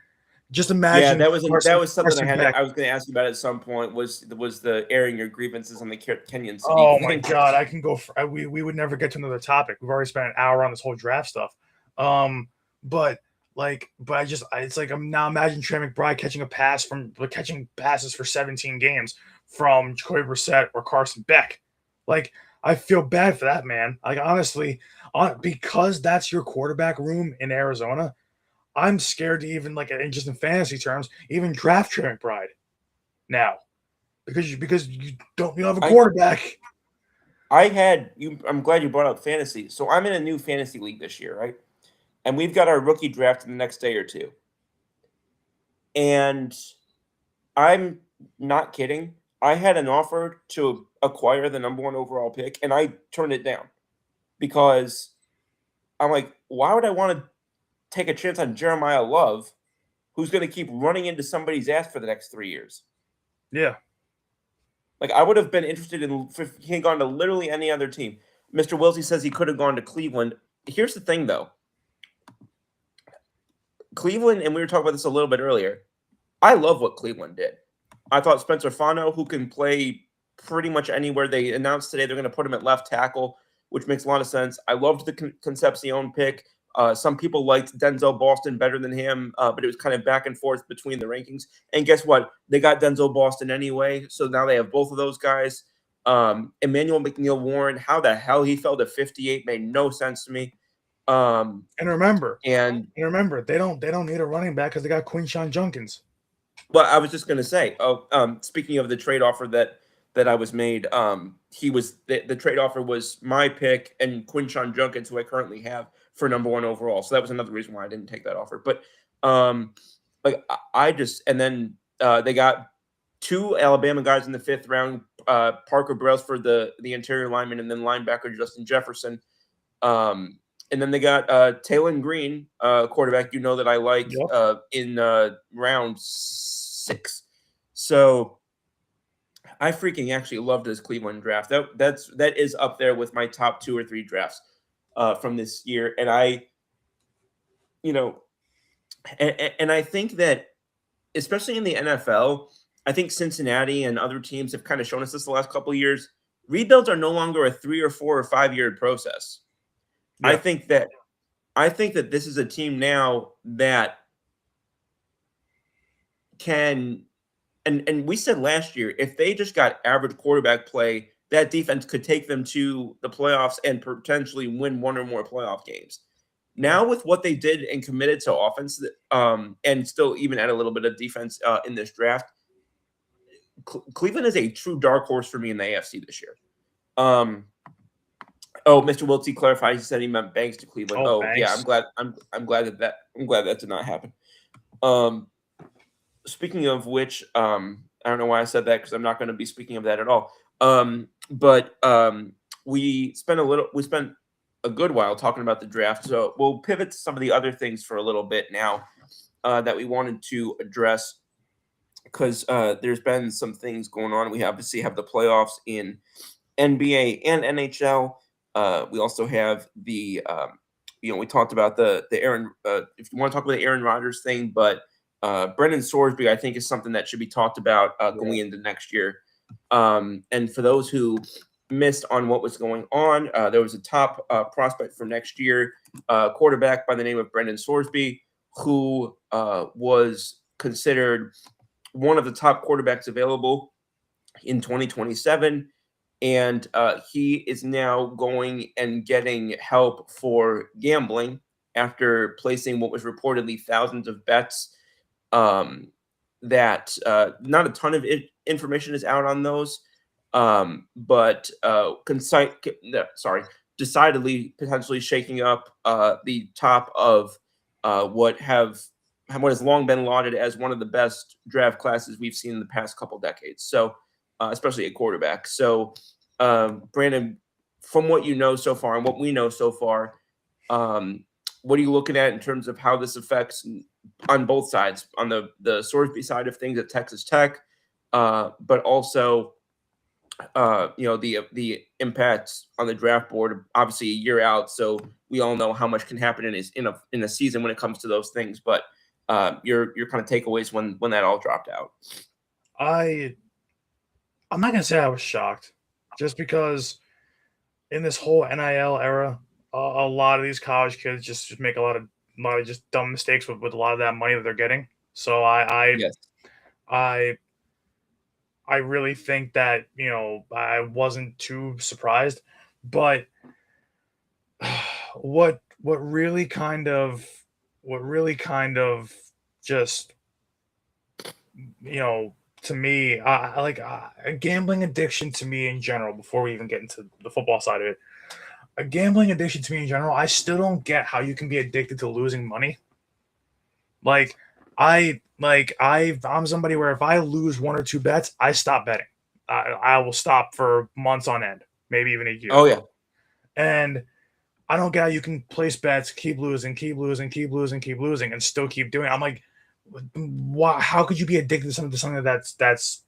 Just Yeah, imagine that was something Carson Beck. I was going to ask you about at some point was the airing your grievances on the Kenyon Sadiq Oh my thing. god, I can go. We would never get to another topic. We've already spent an hour on this whole draft stuff. But it's like I'm now imagine Trey McBride catching passes for 17 games from Jacoby Brissett or Carson Beck. Like I feel bad for that man. Like honestly, because that's your quarterback room in Arizona. I'm scared to even just in fantasy terms, even draft Trey McBride now because you don't have a I quarterback. I had you. I'm glad you brought up fantasy. So I'm in a new fantasy league this year, right? And we've got our rookie draft in the next day or two. And I'm not kidding. I had an offer to acquire the number 1 overall pick, and I turned it down because I'm like, why would I want to take a chance on Jeremiah Love, who's going to keep running into somebody's ass for the next 3 years? Yeah. Like, I would have been interested in if he had gone to literally any other team. Mr. Wilsey says he could have gone to Cleveland. Here's the thing, though. Cleveland, and we were talking about this a little bit earlier, I love what Cleveland did. I thought Spencer Fano, who can play pretty much anywhere, they announced today they're going to put him at left tackle, which makes a lot of sense. I loved the Concepcion pick. Some people liked Denzel Boston better than him, but it was kind of back and forth between the rankings. And guess what? They got Denzel Boston anyway, so now they have both of those guys. Emmanuel McNeil-Warren, how the hell he fell to 58 made no sense to me. And remember, they don't need a running back because they got Quinshon Judkins. Well, I was just going to say, speaking of the trade offer that I was made, he was the trade offer was my pick and Quinshon Judkins, who I currently have for number 1 overall. So that was another reason why I didn't take that offer. But they got 2 Alabama guys in the 5th round, Parker Brailsford, the interior lineman, and then linebacker Justin Jefferson. And then they got Taylon Green, quarterback that I like, in round 6. So I freaking actually loved this Cleveland draft. That is up there with my top 2 or 3 drafts from this year. And I think that, especially in the NFL, I think Cincinnati and other teams have kind of shown us this the last couple of years. Rebuilds are no longer a 3 or 4 or 5 year process. Yeah. I think that this is a team now that can, and we said last year, if they just got average quarterback play, that defense could take them to the playoffs and potentially win 1 or more playoff games. Now with what they did and committed to offense, and still even add a little bit of defense in this draft, Cleveland is a true dark horse for me in the AFC this year. Mr. Wiltsey clarified. He said he meant Banks to Cleveland. Banks. Yeah, I'm glad that did not happen. Speaking of which, I don't know why I said that because I'm not going to be speaking of that at all. But we spent a good while talking about the draft, so we'll pivot to some of the other things for a little bit now that we wanted to address, because there's been some things going on. We obviously have the playoffs in NBA and NHL. We also have the we talked about the Aaron. If you want to talk about the Aaron Rodgers thing, but Brendan Sorsby, I think, is something that should be talked about going into next year. And for those who missed on what was going on, there was a top prospect for next year, quarterback by the name of Brendan Sorsby, who was considered one of the top quarterbacks available in 2027. And he is now going and getting help for gambling after placing what was reportedly thousands of bets. That not a ton of information is out on those, but decidedly potentially shaking up the top of what has long been lauded as one of the best draft classes we've seen in the past couple decades. So, especially at quarterback. So, Brandon, from what you know so far and what we know so far, what are you looking at in terms of how this affects on both sides, on the Sorsby side of things at Texas Tech, but also, the impacts on the draft board, obviously a year out. So we all know how much can happen in a season when it comes to those things. But your kind of takeaways when that all dropped out. I'm not gonna say I was shocked, just because in this whole NIL era, a lot of these college kids just make a lot of just dumb mistakes with a lot of that money that they're getting. So I really think that, I wasn't too surprised, but what really kind of just, to me, a gambling addiction to me in general, before we even get into the football side of it, a gambling addiction to me in general, I still don't get how you can be addicted to losing money. I'm somebody where if I lose 1 or 2 bets, I stop betting. I will stop for months on end, maybe even a year. Oh, yeah. And I don't get how you can place bets, keep losing, and still keep doing it. I'm like, how could you be addicted to something that's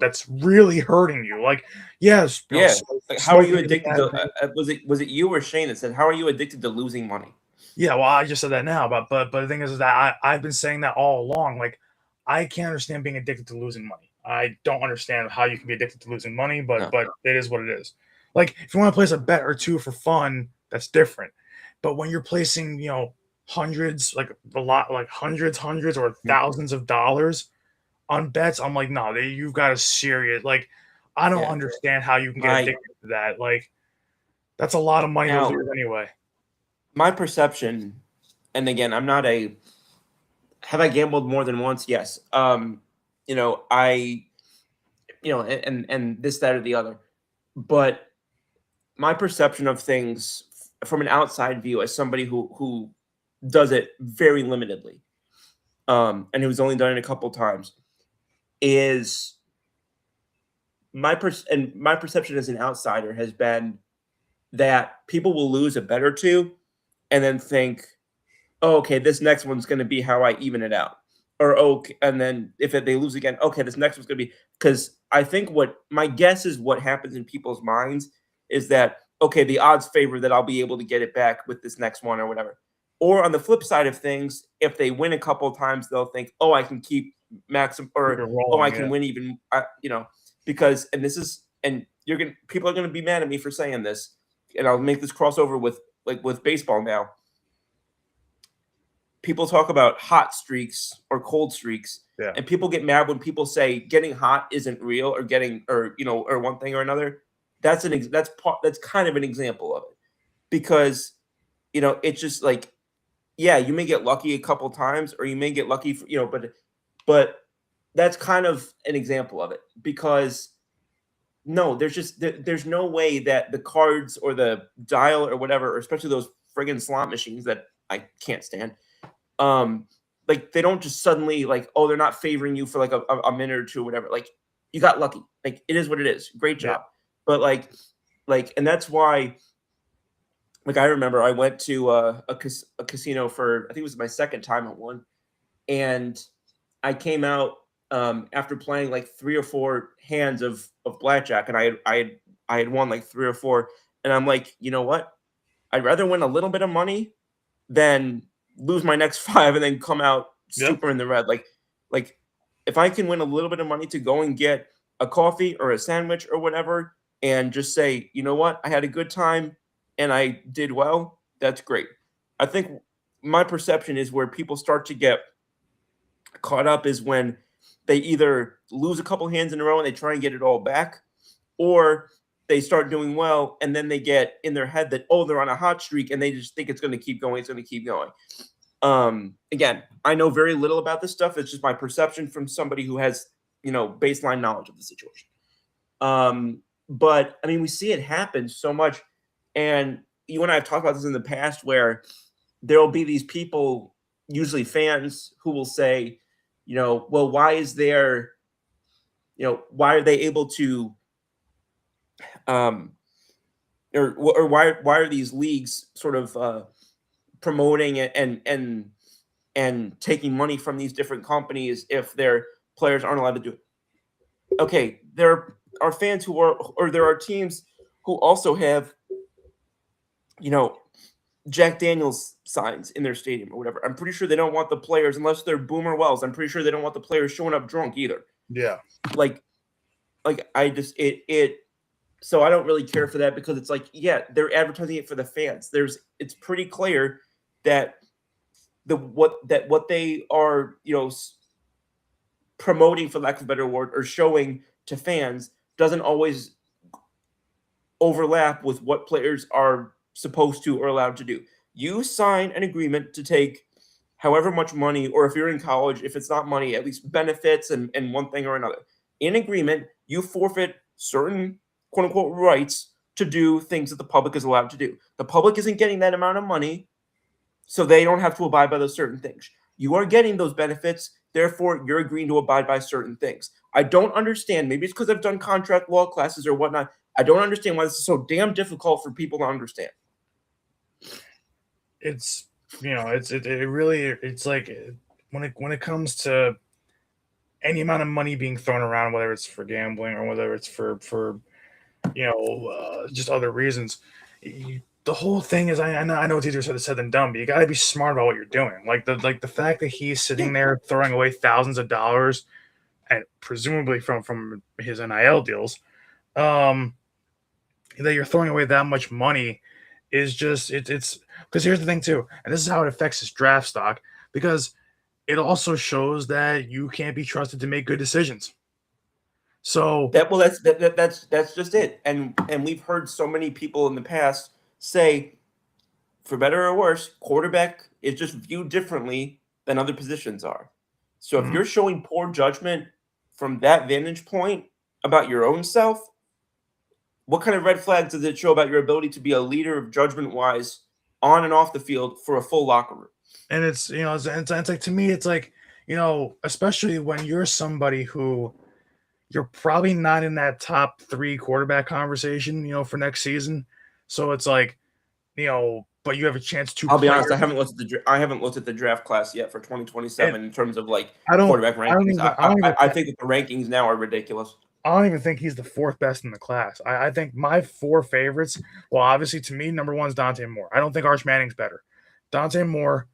that's really hurting you. Like, yes, Yeah. Like, how are you smoking is a addicted bad to? thing. Was it you or Shane that said, "How are you addicted to losing money"? Yeah, well, I just said that now, but the thing is that I've been saying that all along. Like, I can't understand being addicted to losing money. I don't understand how you can be addicted to losing money, but No. it is what it is. Like, if you want to place a bet or two for fun, that's different. But when you're placing, hundreds, like a lot, like hundreds or Mm. thousands of dollars on bets, I'm like, no, you've got a serious like. I don't Yeah. understand how you can get My addicted to that. Like, that's a lot of money to now lose anyway. my perception, and again, I'm not a. Have I gambled more than once? Yes. I and this, that, or the other. But my perception of things from an outside view, as somebody who does it very limitedly, and who's only done it a couple times, is my perception as an outsider has been that people will lose a bet or two, and then think, "Oh, okay, this next one's going to be how I even it out," or okay, and then they lose again, okay, this next one's going to be because I think what my guess is what happens in people's minds is that okay, the odds favor that I'll be able to get it back with this next one or whatever. Or on the flip side of things, if they win a couple of times, they'll think, oh, I can keep maximum, Keep it or oh, I rolling, yeah. can win even, because and this is and you're gonna people are gonna be mad at me for saying this, and I'll make this crossover with with baseball now. People talk about hot streaks or cold streaks, Yeah. and people get mad when people say getting hot isn't real or getting or one thing or another. That's kind of an example of it because it's just like yeah, you may get lucky a couple times or you may get lucky for, but that's kind of an example of it because no, there's no way that the cards or the dial or whatever, or especially those friggin' slot machines that I can't stand, um, like they don't just suddenly like, oh, they're not favoring you for like a minute or two or whatever. Like you got lucky. Like it is what it is. Great Yeah. job. But and that's why like I remember I went to a casino for I think it was my second time at one, and I came out after playing like three or four hands of blackjack, and I had won like three or four, and I'm like, you know what? I'd rather win a little bit of money than lose my next five and then come out Yeah. super in the red. Like if I can win a little bit of money to go and get a coffee or a sandwich or whatever, and just say, you know what, I had a good time and I did well. That's great. I think my perception is where people start to get caught up is when they either lose a couple hands in a row and they try and get it all back, or they start doing well and then they get in their head that oh they're on a hot streak and they just think it's going to keep going, it's going to keep going. Again, I know very little about this stuff. It's just my perception from somebody who has baseline knowledge of the situation. But I mean we see it happen so much, and you and I have talked about this in the past where there'll be these people, usually fans, who will say, well, why is there, why are they able to, um, or why are these leagues sort of promoting it and taking money from these different companies if their players aren't allowed to do it? Okay, there are fans who are, or there are teams who also have, Jack Daniels signs in their stadium or whatever. I'm pretty sure they don't want the players, unless they're Boomer Wells. I'm pretty sure they don't want the players showing up drunk either. Yeah. Like, I just it. So I don't really care for that because it's like, yeah, they're advertising it for the fans. It's pretty clear that what they are, promoting, for lack of a better word, or showing to fans doesn't always overlap with what players are supposed to or allowed to do. You sign an agreement to take however much money, or if you're in college, if it's not money, at least benefits and one thing or another. In agreement, you forfeit certain quote unquote rights to do things that the public is allowed to do. The public isn't getting that amount of money, so they don't have to abide by those certain things. You are getting those benefits, therefore you're agreeing to abide by certain things. I don't understand. Maybe it's because I've done contract law classes or whatnot. I don't understand why this is so damn difficult for people to understand. It's it really it's like when it comes to any amount of money being thrown around, whether it's for gambling or whether it's for just other reasons. The whole thing is, I know it's easier said than done, but you got to be smart about what you're doing. Like the fact that he's sitting there throwing away thousands of dollars, and presumably from his NIL deals, that you're throwing away that much money is just it's because here's the thing too, and this is how it affects his draft stock, because it also shows that you can't be trusted to make good decisions. So That's just it. And we've heard so many people in the past say, for better or worse, quarterback is just viewed differently than other positions are. So if you're showing poor judgment from that vantage point about your own self, what kind of red flags does it show about your ability to be a leader of judgment wise on and off the field for a full locker room? and it's like, to me, it's like, especially when you're somebody who you're probably not in that top 3 quarterback conversation, for next season. So it's like, but you have a chance to I'll be play honest, I haven't looked at the draft class yet for 2027 in terms of like I don't quarterback I don't rankings. even I don't even I think that the rankings now are ridiculous. I don't even think he's the 4th best in the class. I think my 4 favorites, well, obviously to me, number 1 is Dante Moore. I don't think Arch Manning's better. Dante Moore,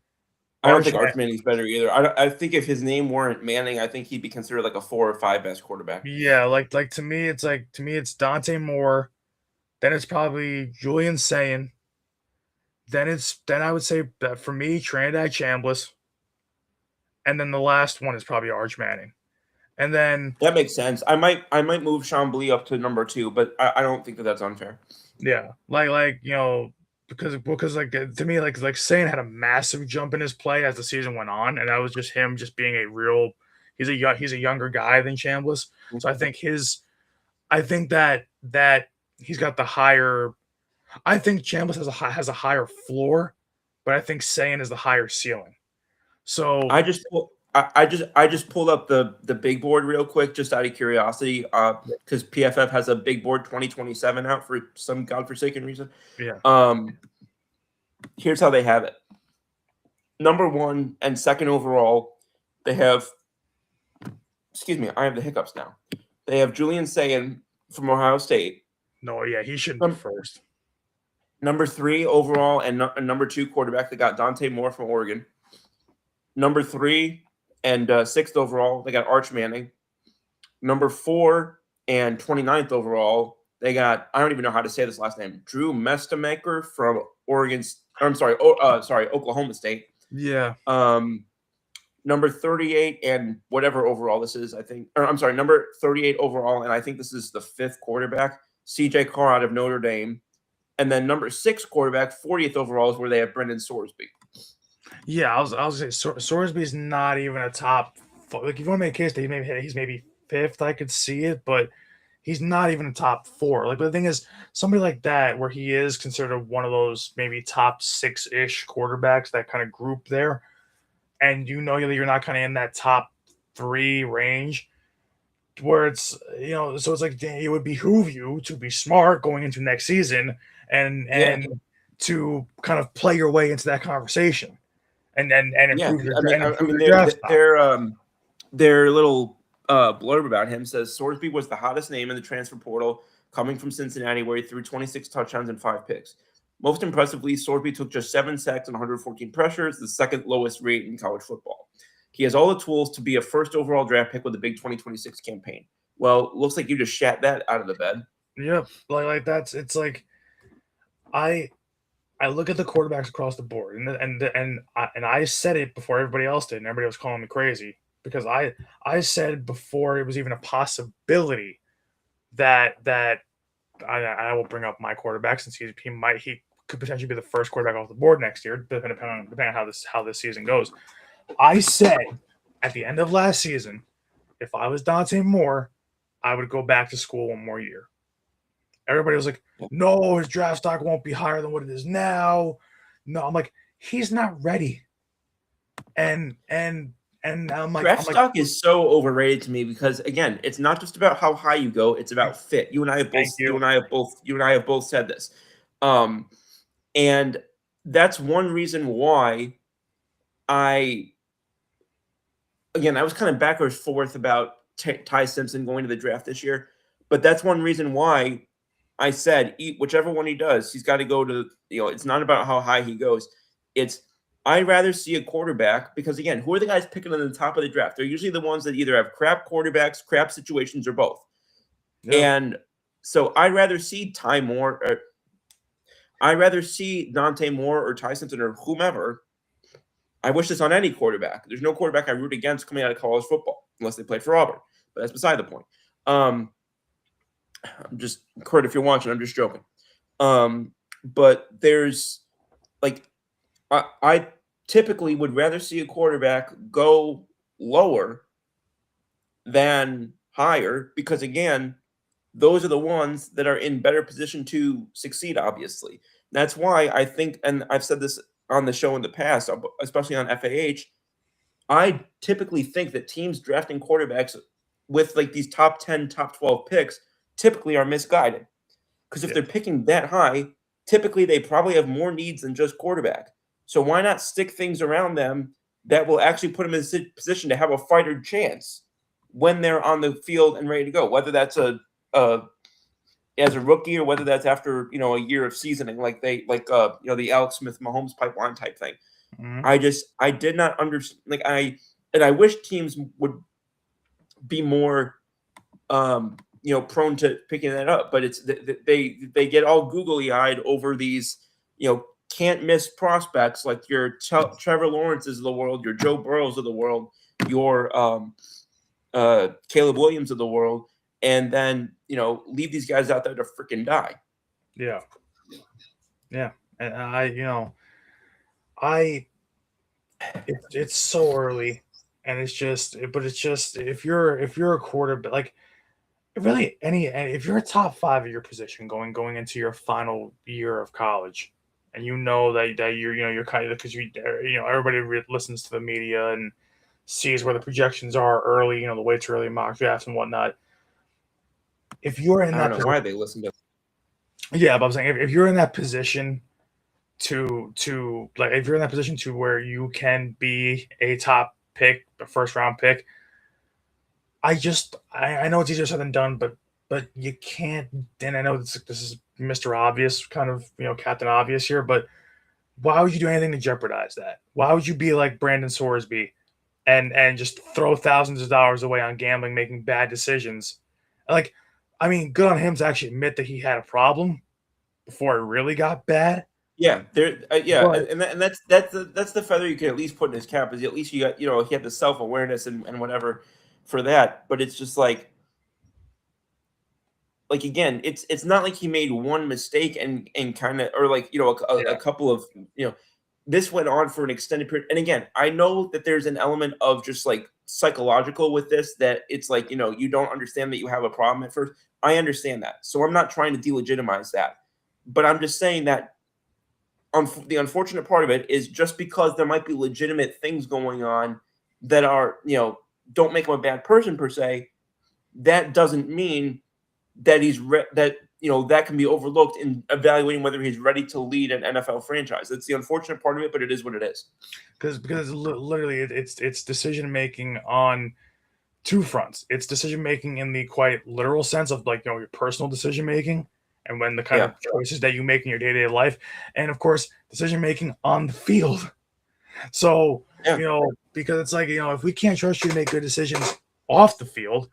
I don't Arch think Arch Man- Manning's better either. I think if his name weren't Manning, I think he'd be considered like a 4 or 5 best quarterback. yeah, like to me, it's Dante Moore. Then it's probably Julian Sayin. Then I would say that for me, Trinidad Chambliss. And then the last one is probably Arch Manning. And then That makes sense. I might move Chambly up to number 2, but I don't think that that's unfair. yeah, because like to me, like Sayin had a massive jump in his play as the season went on, and that was just him just being a real. He's a younger guy than Chambliss, so I think that he's got the higher. I think Chambliss has a higher floor, but I think Sayin is the higher ceiling. So I just pulled up the big board real quick just out of curiosity because PFF has a big board 2027 out for some godforsaken reason. yeah, Here's how they have it. Number 1 and 2nd overall, they have. Excuse me, I have the hiccups now. They have Julian Sayin from Ohio State. no, yeah, he shouldn't be first. Number 3 overall and number 2 quarterback, they got Dante Moore from Oregon. Number 3 and 6th overall, they got Arch Manning. Number 4 and 29th overall, they got, I don't even know how to say this last name, Drew Mestemaker from Oklahoma State. Yeah. Number 38 and whatever overall this is, I think, or I'm sorry, number 38 overall, and I think this is the 5th quarterback, CJ Carr out of Notre Dame. And then number 6 quarterback, 40th overall is where they have Brendan Sorsby. Yeah, I was saying Sorsby's not even a top. Like, if you want to make a case that he's maybe 5th, I could see it, but he's not even a top 4. Like, but the thing is, somebody like that, where he is considered one of those maybe top 6-ish quarterbacks, that kind of group there, and that you're not kind of in that top 3 range, where it's so it's like, it would behoove you to be smart going into next season and to kind of play your way into that conversation and improve their little blurb about him says Sorsby was the hottest name in the transfer portal coming from Cincinnati, where he threw 26 touchdowns and 5 picks. Most impressively, Sorsby took just 7 sacks and 114 pressures, the 2nd lowest rate in college football. He has all the tools to be a 1st overall draft pick with a big 2026 campaign. Well, looks like you just shat that out of the bed. Yep, it's like I look at the quarterbacks across the board, and I said it before everybody else did, and everybody was calling me crazy because I said before it was even a possibility that I will bring up my quarterback, since he could potentially be the first quarterback off the board next year, depending on how this season goes. I said at the end of last season, if I was Dante Moore, I would go back to school one more year. Everybody was like, no, his draft stock won't be higher than what it is now. No, I'm like, he's not ready. And I'm like, draft stock is so overrated to me because, again, it's not just about how high you go; it's about fit. You and I have both said this, and that's one reason why I again, I was kind of back or forth about Ty Simpson going to the draft this year, but that's one reason why I said whichever one he does, he's got to go to, it's not about how high he goes. It's, I'd rather see a quarterback because, again, who are the guys picking on the top of the draft? They're usually the ones that either have crap quarterbacks, crap situations, or both. Yeah. And so I'd rather see Ty Moore, or I'd rather see Dante Moore or Ty Simpson or whomever. I wish this on any quarterback. There's no quarterback I root against coming out of college football unless they played for Auburn, but that's beside the point. I'm just, Kurt, if you're watching, I'm just joking. But there's like, I typically would rather see a quarterback go lower than higher because, again, those are the ones that are in better position to succeed, obviously. That's why I think, and I've said this on the show in the past, especially on FAH, I typically think that teams drafting quarterbacks with like these top 10, top 12 picks typically are misguided. Because if they're picking that high, typically they probably have more needs than just quarterback. So why not stick things around them that will actually put them in a position to have a fighter chance when they're on the field and ready to go, whether that's as a rookie or whether that's after, a year of seasoning, like the Alex Smith Mahomes pipeline type thing. Mm-hmm. I did not understand, I wish teams would be more, prone to picking that up, but it's they get all googly eyed over these, can't miss prospects like your Trevor Lawrences of the world, your Joe Burrows of the world, your Caleb Williams of the world, and then leave these guys out there to freaking die. Yeah. And it's so early, and it's just if you're a quarterback, like really if you're a top 5 of your position going into your final year of college, and that you're kind of, because everybody listens to the media and sees where the projections are early, the way too early mock drafts and whatnot. If you're in that, I don't know why they listen to. Yeah, but I'm saying if you're in that position to like, if you're in that position to where you can be a top pick, a first round pick, I know it's easier said than done, but you can't. And I know this is Mr. Obvious, kind of, Captain Obvious here, but why would you do anything to jeopardize that? Why would you be like Brandon Sorsby and just throw thousands of dollars away on gambling, making bad decisions? Like, I mean, good on him to actually admit that he had a problem before it really got bad. Yeah, and that's the feather you can at least put in his cap, is at least you got, he had the self-awareness and whatever for that. But it's just like again, it's not like he made one mistake and kind of, or like, a couple of, this went on for an extended period. And again, I know that there's an element of just like psychological with this, that it's like, you don't understand that you have a problem at first. I understand that. So I'm not trying to delegitimize that, but I'm just saying that the unfortunate part of it is, just because there might be legitimate things going on that are, don't make him a bad person per se, that doesn't mean that he's that can be overlooked in evaluating whether he's ready to lead an NFL franchise. That's the unfortunate part of it, but it is what it is. Because literally it's decision making on two fronts. It's decision making in the quite literal sense of, like, your personal decision making, and when the kind of choices that you make in your day-to-day life, and of course decision making on the field. So because it's like, if we can't trust you to make good decisions off the field,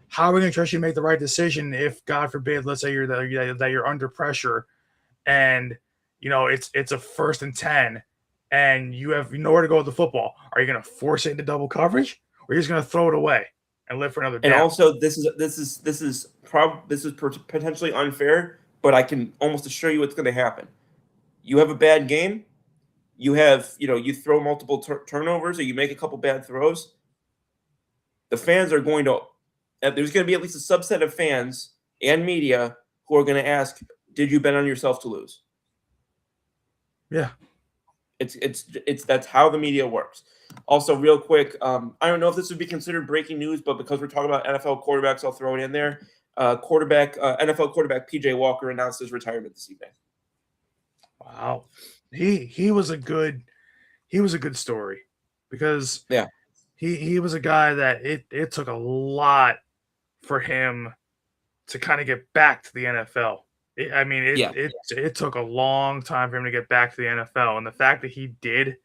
how are we going to trust you to make the right decision if, God forbid, let's say you're under pressure, and it's a 1st and 10, and you have nowhere to go with the football? Are you going to force it into double coverage, or are you just going to throw it away and live for another down? And also, this is potentially unfair, but I can almost assure you it's going to happen. You have a bad game, you throw multiple turnovers, or you make a couple bad throws. The fans are going to. There's going to be at least a subset of fans and media who are going to ask, "Did you bet on yourself to lose?" Yeah, that's how the media works. Also, real quick, I don't know if this would be considered breaking news, but because we're talking about NFL quarterbacks, I'll throw it in there. NFL quarterback PJ Walker announced his retirement this evening. Wow, he was a good story, because he was a guy that it took a lot for him to kind of get back to the NFL. I mean, Yeah. it took a long time for him to get back to the NFL, and the fact that he did,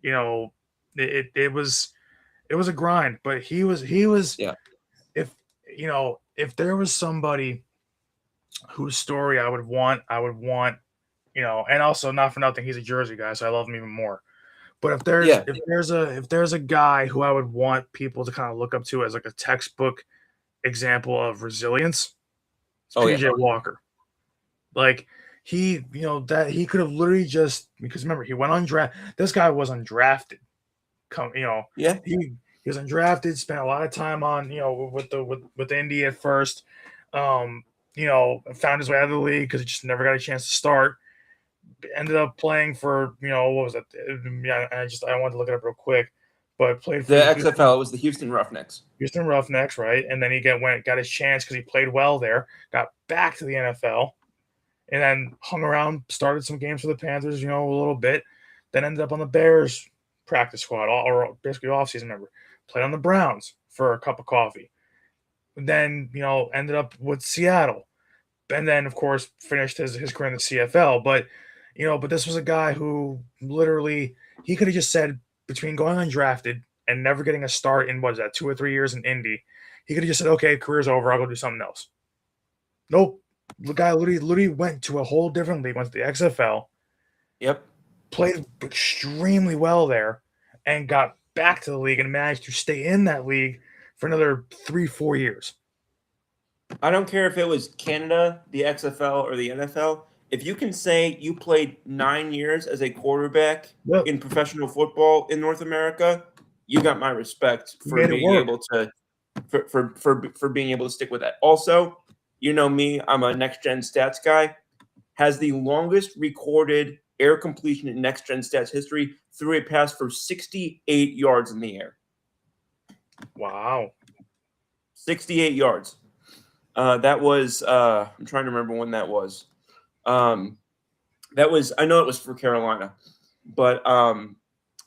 you know, it was a grind. But he was Yeah. if if there was somebody whose story I would want, and also not for nothing, he's a Jersey guy, so I love him even more. But Yeah. if there's a guy who I would want people to kind of look up to as like a textbook example of resilience, it's Oh, yeah. PJ Walker. Like that he could have literally just because remember he went undrafted. This guy was undrafted. Yeah. He was undrafted. Spent a lot of time on with Indy at first. Found his way out of the league because he just never got a chance to start. Ended up playing for what was it? Yeah, I wanted to look it up real quick, but played for The XFL was the Houston Roughnecks. Houston Roughnecks, right? And then he got his chance because he played well there. Got back to the NFL, and then hung around, started some games for the Panthers, a little bit. Then ended up on the Bears practice squad, or basically offseason member. Played on the Browns for a cup of coffee. Then ended up with Seattle, and then of course finished his career in the CFL. But this was a guy who literally he could have just said between going undrafted and never getting a start in what is that 2 or 3 years in Indy, he could have just said, "Okay, career's over. I'll go do something else." Nope. The guy literally went to a whole different league, went to the XFL, Yep. played extremely well there, and got back to the league and managed to stay in that league for another 3-4 years. I don't care if it was Canada, the XFL, or the NFL. If you can say you played 9 years as a quarterback Yep. in professional football in North America, you got my respect He for made it being work. able to for being able to stick with that. Also, you know me, I'm a next gen stats guy. Has the longest recorded air completion in next gen stats history through a pass for 68 yards in the air. Wow. 68 yards. That was I'm trying to remember when that was. That was I know it was for Carolina, but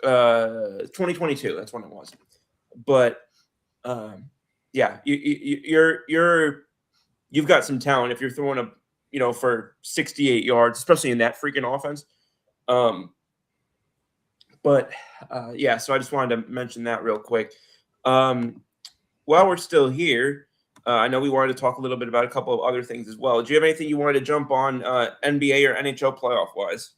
2022. That's when it was. But yeah, you've got some talent if you're throwing for 68 yards, especially in that freaking offense. But yeah, so I just wanted to mention that real quick. While we're still here, I know we wanted to talk a little bit about a couple of other things as well. Do you have anything you wanted to jump on NBA or NHL playoff wise?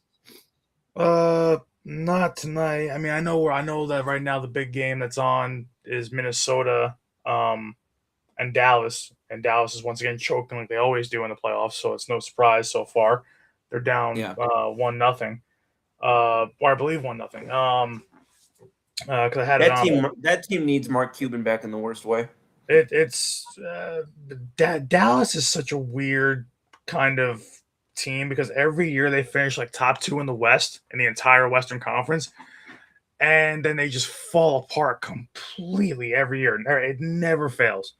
Not tonight. I mean, I know that right now the big game that's on is Minnesota, and Dallas. And Dallas is once again choking like they always do in the playoffs, so it's no surprise so far. They're down Yeah. 1-0. Or I believe 1-0. Because I had it on. That team needs Mark Cuban back in the worst way. Dallas is such a weird kind of team because every year they finish like top 2 in the West in the entire Western Conference, and then they just fall apart completely every year. It never fails.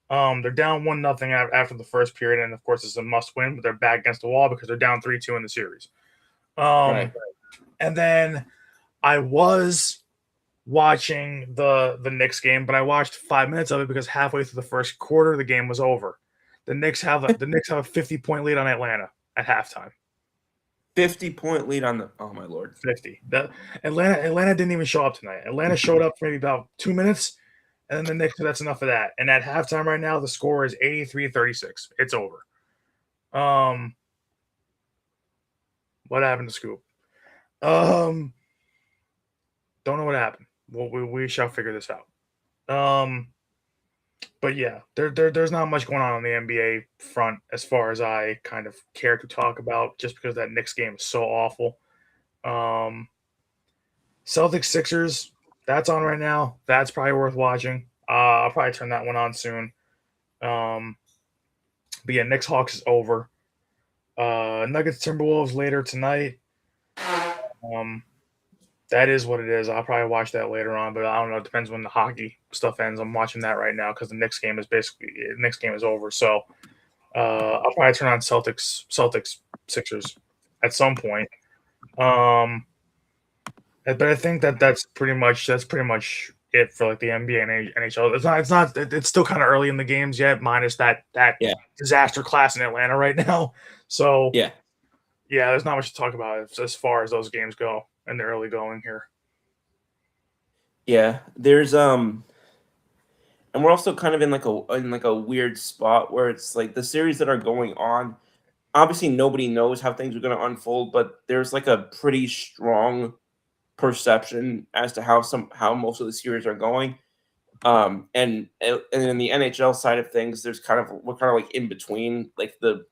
They're down 1-0 after the first period, and of course it's a must-win. But they're back against the wall because they're down 3-2 in the series. Right. And then I was watching the Knicks game, but I watched 5 minutes of it because halfway through the first quarter, the game was over. The Knicks have a 50-point lead on Atlanta at halftime. 50-point lead on the oh my lord. 50. Atlanta didn't even show up tonight. Atlanta showed up for maybe about 2 minutes, and then the Knicks, that's enough of that. And at halftime right now, the score is 83-36. It's over. What happened to Scoop? Don't know what happened. Well, we shall figure this out. But yeah, there's not much going on the NBA front as far as I kind of care to talk about, just because that Knicks game is so awful. Celtics Sixers, that's on right now. That's probably worth watching. I'll probably turn that one on soon. But yeah, Knicks Hawks is over. Nuggets Timberwolves later tonight. That is what it is. I'll probably watch that later on, but I don't know. It depends when the hockey stuff ends. I'm watching that right now because the Knicks game is over. So I'll probably turn on Celtics Sixers at some point. But I think that's pretty much it for like the NBA and NHL. It's still kind of early in the games yet, minus that Yeah. disaster class in Atlanta right now. So Yeah. yeah, there's not much to talk about as far as those games go in the early going here. Yeah. There's and we're also kind of in like a weird spot where it's like the series that are going on. Obviously, nobody knows how things are going to unfold, but there's like a pretty strong perception as to how most of the series are going. And in the NHL side of things, we're kind of like in between, like the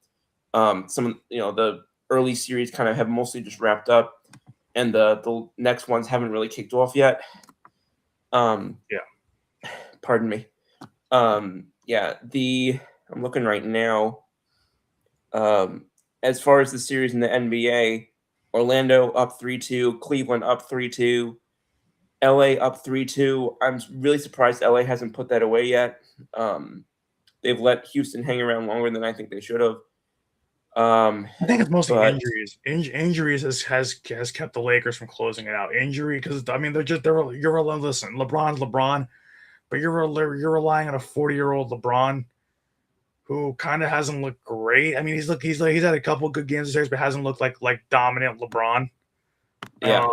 some the early series kind of have mostly just wrapped up, and the next ones haven't really kicked off yet. Yeah. Pardon me. Yeah, I'm looking right now. Um, as far as the series in the NBA, Orlando up 3-2, Cleveland up 3-2, LA up 3-2. I'm really surprised LA hasn't put that away yet. They've let Houston hang around longer than I think they should have. I think it's mostly But injuries. Injuries has kept the Lakers from closing it out. Injury, because I mean listen, LeBron's LeBron, but you're relying on a 40-year-old LeBron who kind of hasn't looked great. I mean, he's had a couple good games this year, but hasn't looked like dominant LeBron. yeah,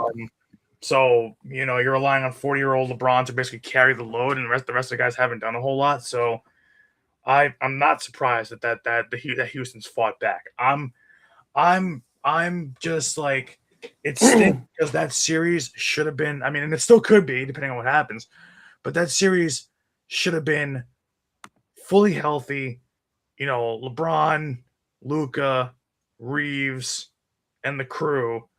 So you're relying on 40-year-old LeBron to basically carry the load, and the rest of the guys haven't done a whole lot. So I'm not surprised that Houston's fought back. I'm just like, it stinks because that series should have been. I mean, and it still could be depending on what happens, but that series should have been fully healthy. LeBron, Luka, Reeves, and the crew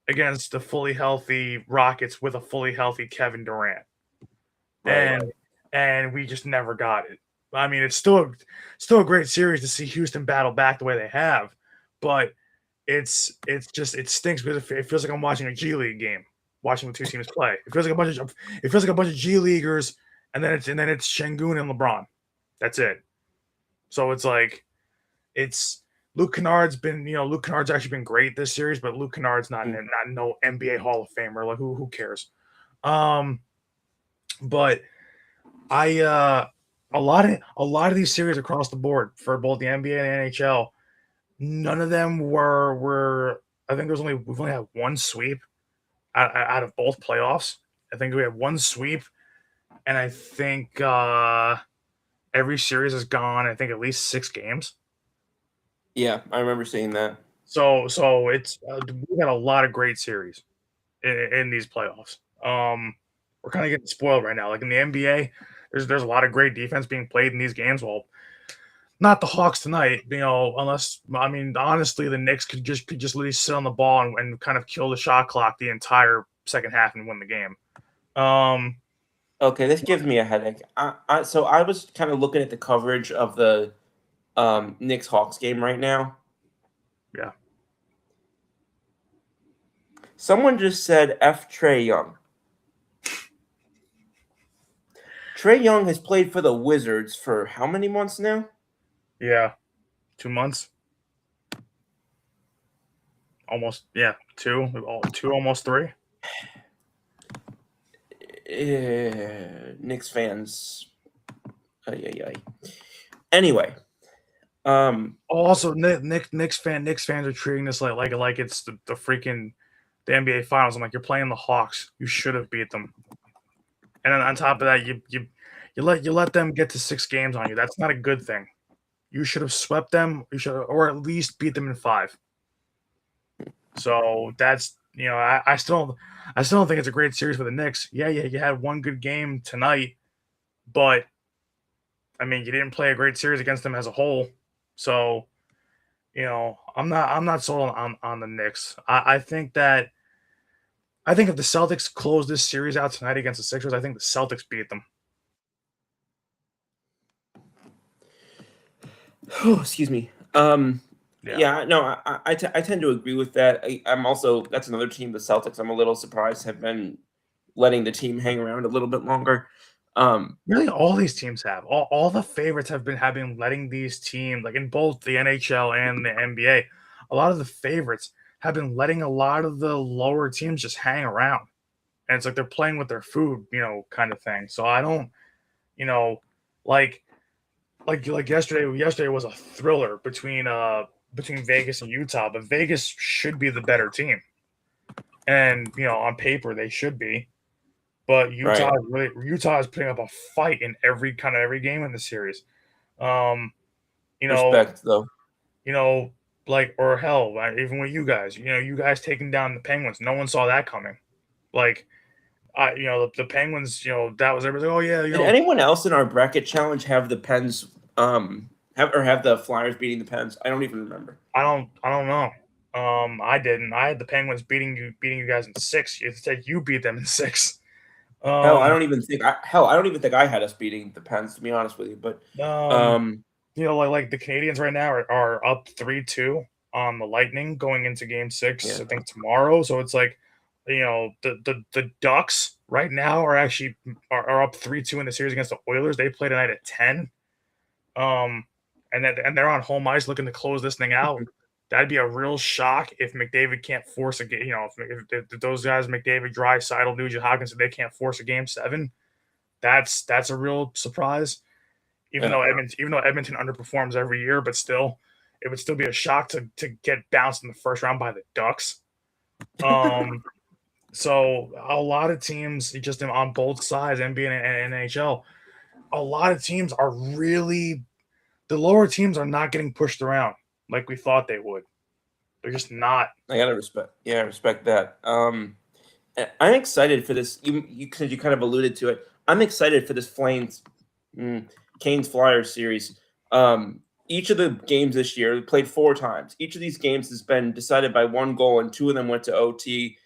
against the fully healthy Rockets with a fully healthy Kevin Durant, right. and we just never got it. I mean, it's still a great series to see Houston battle back the way they have, but it stinks because it feels like I'm watching a G League game, watching the two teams play. It feels like a bunch of G Leaguers, and then it's Şengün and LeBron. That's it. So it's like Luke Kennard's actually been great this series, but Luke Kennard's not no NBA Hall of Famer. Like who cares? But I a lot of these series across the board for both the NBA and NHL, none of them were. I think we've only had one sweep out of both playoffs. I think we had one sweep, and I think every series has gone, I think, at least 6 games. Yeah, I remember seeing that. So it's we've had a lot of great series in these playoffs. We're kind of getting spoiled right now. Like in the NBA, there's a lot of great defense being played in these games. Well, not the Hawks tonight, unless, I mean, honestly, the Knicks could just literally sit on the ball and kind of kill the shot clock the entire second half and win the game. Okay, this gives me a headache. So I was kind of looking at the coverage of the Knicks Hawks game right now. Yeah. Someone just said F Trae Young. Trae Young has played for the Wizards for how many months now? Yeah. 2 months. Almost, yeah, 2, almost 3. Knicks fans. Anyway, also Knicks fans are treating this like it's the freaking the NBA Finals. I'm like, you're playing the Hawks. You should have beat them. And then on top of that, you let them get to 6 games on you. That's not a good thing. You should have swept them. You should, or at least beat them in 5. So that's I still don't think it's a great series for the Knicks. Yeah, you had one good game tonight, but I mean, you didn't play a great series against them as a whole. So, I'm not sold on the Knicks. I think if the Celtics close this series out tonight against the Sixers, I think the Celtics beat them. Oh, excuse me. Yeah, no, I tend to agree with that. I'm also, that's another team, the Celtics. I'm a little surprised have been letting the team hang around a little bit longer. Really, all these teams have all the favorites have been letting these teams, like in both the NHL and the NBA. A lot of the favorites have been letting a lot of the lower teams just hang around, and it's like they're playing with their food, kind of thing. So I don't, you know, like yesterday. Yesterday was a thriller between Vegas and Utah, but Vegas should be the better team, and on paper they should be. But Right. Utah is putting up a fight in every game in the series. Um, you know, Respect, though. or hell, even with you guys taking down the Penguins, no one saw that coming. Like, the Penguins, that was everybody. Oh yeah, Did anyone else in our bracket challenge have the Pens have the Flyers beating the Pens? I don't even remember. I don't know. I didn't. I had the Penguins beating you guys in 6. You said you beat them in 6. Hell, I Um, don't even think I had us beating the Pens, to be honest with you. But um, um, like the Canadians right now are up 3-2 on the Lightning going into Game 6. yeah, I think tomorrow. So it's like, the Ducks right now are up 3-2 in the series against the Oilers. They play tonight at 10. And they're on home ice looking to close this thing out. That'd be a real shock if McDavid can't force a game. If those guys, McDavid, Draisaitl, Nugent Hopkins, if they can't force a Game 7, that's a real surprise. Even yeah. though Edmonton underperforms every year, but still, it would still be a shock to get bounced in the first round by the Ducks. So a lot of teams, just on both sides, NBA and NHL, a lot of teams are really, the lower teams are not getting pushed around like we thought they would. They're just not. I gotta respect that. I'm excited for this. You kind of alluded to it. I'm excited for this Canes Flyers series. Each of the games this year, we played 4 times. Each of these games has been decided by 1 goal, and 2 of them went to OT.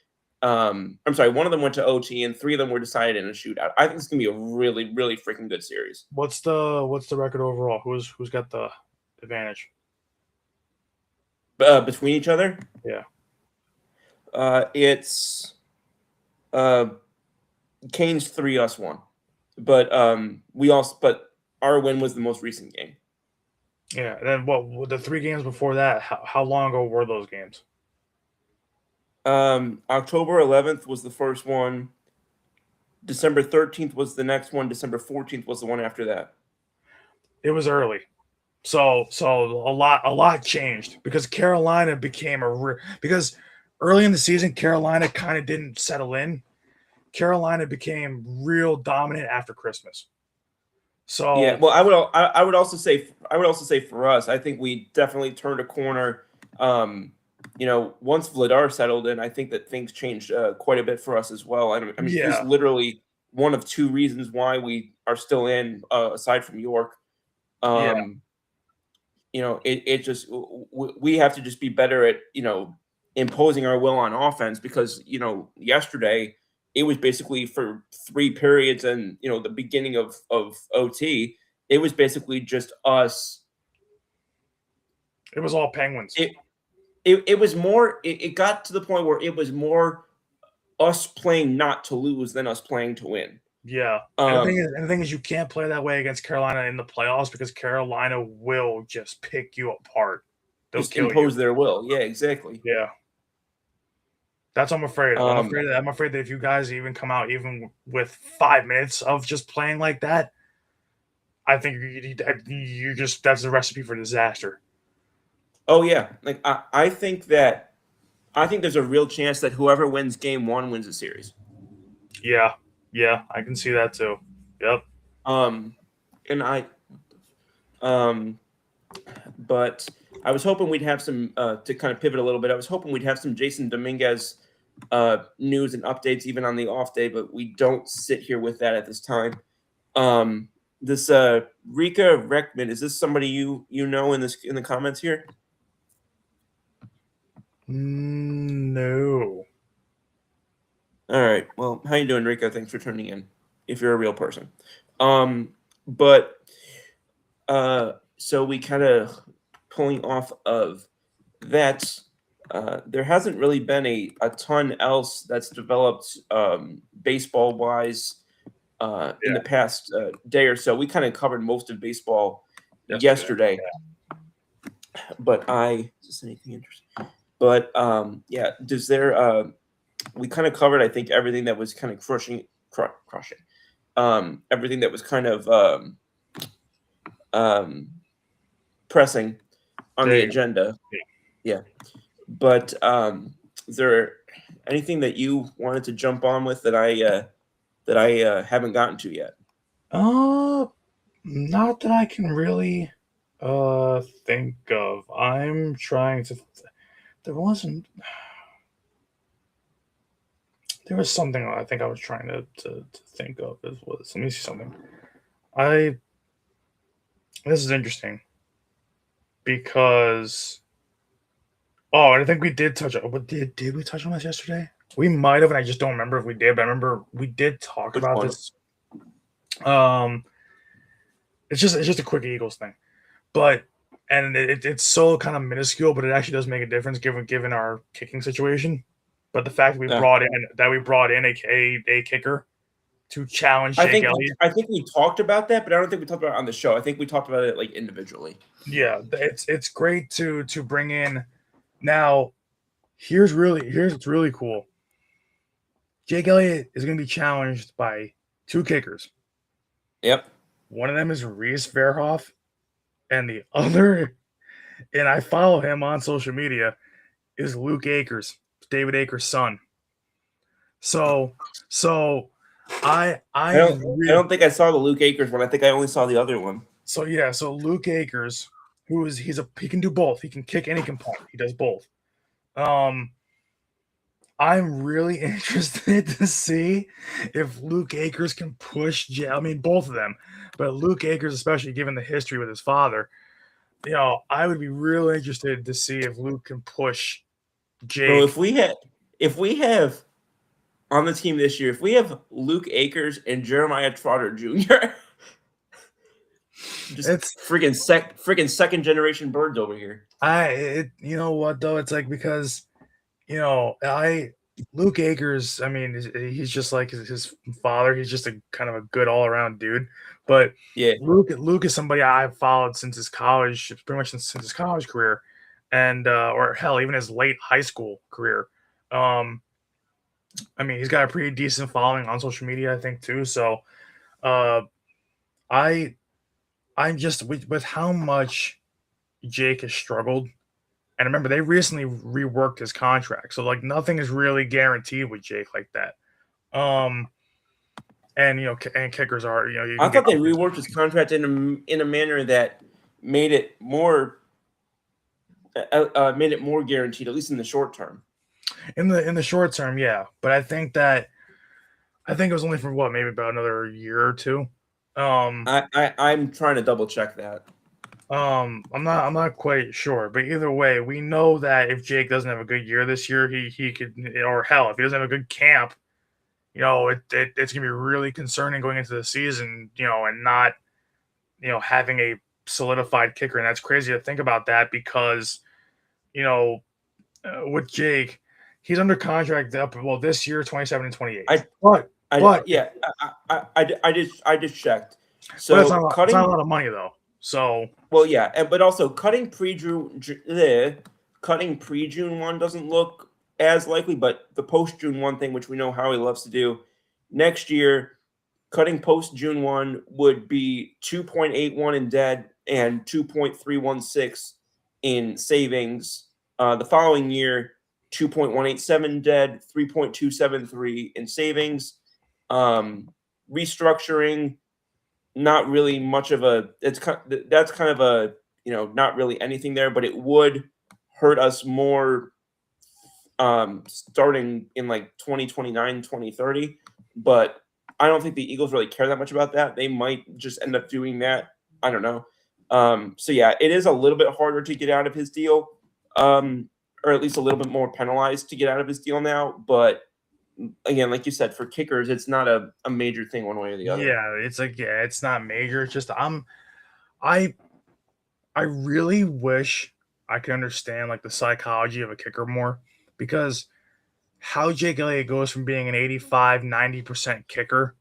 I'm sorry, 1 of them went to OT, and 3 of them were decided in a shootout. I think it's gonna be a really, really freaking good series. What's the record overall? Who's got the advantage? Between each other, Yeah. it's Canes 3, us 1. But our win was the most recent game. Yeah. And then what the 3 games before that, how long ago were those games? October 11th was the first one. December 13th was the next one. December 14th was the one after that. It was early. So a lot changed because Carolina became because early in the season Carolina kind of didn't settle in. Carolina became real dominant after Christmas. So yeah, well, I would also say for us, I think we definitely turned a corner. Once Vladar settled in, I think that things changed quite a bit for us as well. I mean, he's literally one of 2 reasons why we are still in, aside from York. It just we have to just be better at imposing our will on offense because yesterday it was basically for 3 periods and the beginning of OT, it was basically just us. It was all Penguins. It was more. It got to the point where it was more us playing not to lose than us playing to win. Yeah. And the thing is, you can't play that way against Carolina in the playoffs because Carolina will just pick you apart. They'll just impose their will. Yeah, exactly. Yeah. That's what I'm afraid of. I'm afraid that if you guys even come out even with 5 minutes of just playing like that, I think you just that's a recipe for disaster. Oh yeah, like I think there's a real chance that whoever wins Game 1 wins the series. Yeah, I can see that too. Yep. But I was hoping we'd have some to kind of pivot a little bit. I was hoping we'd have some Jason Dominguez news and updates even on the off day, but we don't sit here with that at this time. This Rika Reckman, is this somebody you know in the comments here? No. All right. Well, how you doing, Rika? Thanks for tuning in. If you're a real person. So we kind of pulling off of that. There hasn't really been a ton else that's developed baseball wise in the past day or so. We kind of covered most of baseball yesterday. But is this anything interesting? But does there we kind of covered, I think, everything that was kind of crushing. Everything that was kind of pressing on There the you go. agenda. Yeah. But is there anything that you wanted to jump on with that I haven't gotten to yet? Not that I can really think of. I'm trying to. There wasn't. There was something I think I was trying to think of. As was. Let me see something. I. This is interesting because. Oh, and I think we did touch on. What did we touch on this yesterday? We might have, and I just don't remember if we did. But I remember we did talk Which about one? this. Um, it's just a quick Eagles thing, but and it's so kind of minuscule, but it actually does make a difference given our kicking situation. But the fact that we Yeah. brought in a kicker to challenge Jake Elliott. I think we talked about that, but I don't think we talked about it on the show. I think we talked about it like individually. Yeah, it's great to bring in. Now, here's what's really cool. Jake Elliott is going to be challenged by two kickers. Yep. One of them is Reese Verhoff, and the other, and I follow him on social media, is Luke Akers, David Akers' son. So I don't think I saw the Luke Akers one. I think I only saw the other one. So Luke Akers, he can do both. He can kick and he can punt. He does both. I'm really interested to see if Luke Akers can push Jay. I mean, both of them, but Luke Akers, especially given the history with his father, I would be real interested to see if Luke can push Jake. Bro, if we have on the team this year, if we have Luke Akers and Jeremiah Trotter Jr., just freaking second generation birds over here. You know what though? It's like because Luke Akers, I mean, he's just like his father. He's just a kind of a good all around dude. But yeah, Luke is somebody I've followed since his college, pretty much since his college career, and or hell, even his late high school career. I mean, he's got a pretty decent following on social media, I think too. So, I'm just with how much Jake has struggled. And remember, they recently reworked his contract, so like nothing is really guaranteed with Jake like that. And and kickers are I thought they reworked his contract in a manner that made it more guaranteed, at least in the short term. In the short term, yeah, but I think it was only for maybe about another year or two. I'm trying to double check that. I'm not quite sure, but either way, we know that if Jake doesn't have a good year this year, he could, or hell, if he doesn't have a good camp, it's gonna be really concerning going into the season, and not, having a solidified kicker, and that's crazy to think about that because, with Jake, he's under contract up this year, 27 and 28. I just checked. So it's not a lot of money though. So well, yeah, but also cutting pre-June one doesn't look as likely, but the post-June 1 thing, which we know Howie loves to do, next year, cutting post-June 1 would be 2.81 in dead and 2.316 in savings. The following year, 2.187 dead, 3.273 in savings. Restructuring, not really much of a. That's kind of a not really anything there, but it would hurt us more starting in like 2029, 2030. But I don't think the Eagles really care that much about that. They might just end up doing that. I don't know. So yeah, it is a little bit harder to get out of his deal, or at least a little bit more penalized to get out of his deal now. But again, like you said, for kickers, it's not a major thing one way or the other. Yeah, it's not major. It's just I really wish I could understand like the psychology of a kicker more, because how Jake Elliott goes from being an 85, 90% kicker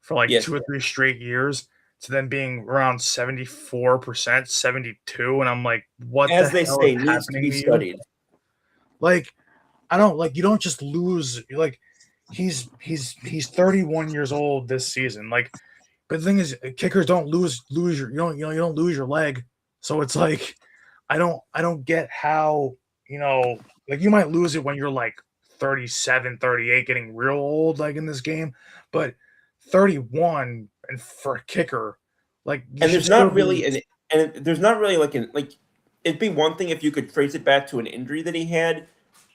for like 2 or 3 straight years to then being around 74%, 72, and I'm like, what? As they say, needs to be studied. Like, I don't like you don't just lose like he's 31 years old this season. Like, but the thing is, kickers don't lose your you don't lose your leg. So it's like I don't get how like you might lose it when you're like 37, 38, getting real old like in this game, but 31 and for a kicker, like you And should there's still not be. really there's not really like it'd be one thing if you could trace it back to an injury that he had.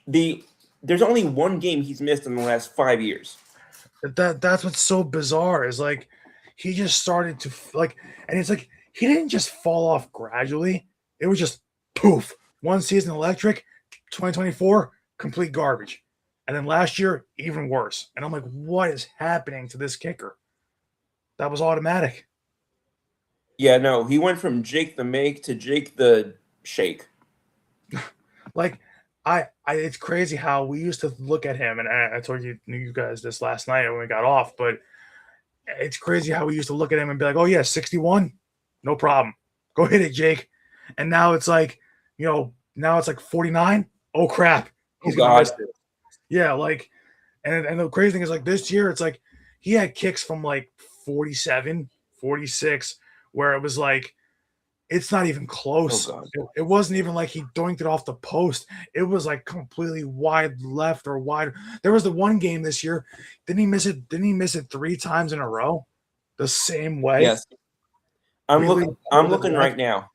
There's only one game he's missed in the last 5 years. That's what's so bizarre is like he just started to like, and it's like he didn't just fall off gradually. It was just poof. One season electric, 2024 complete garbage, and then last year even worse. And I'm like, what is happening to this kicker? That was automatic. Yeah, no, he went from Jake the Make to Jake the Shake. Like it's crazy how we used to look at him, and I told you guys this last night when we got off, but it's crazy how we used to look at him and be like, oh yeah, 61, no problem, go hit it, Jake. And now it's like, now it's like 49. Oh crap, Oh he's gonna miss God. it. Yeah, like, and the crazy thing is like this year, it's like he had kicks from like 47, 46, where it was like it's not even Oh close. God. It wasn't even like he doinked it off the post. It was like completely wide left or wide. There was the one game this year. Didn't he miss it? Didn't he miss it 3 times in a row? The same way. Yes. I'm Really looking right now.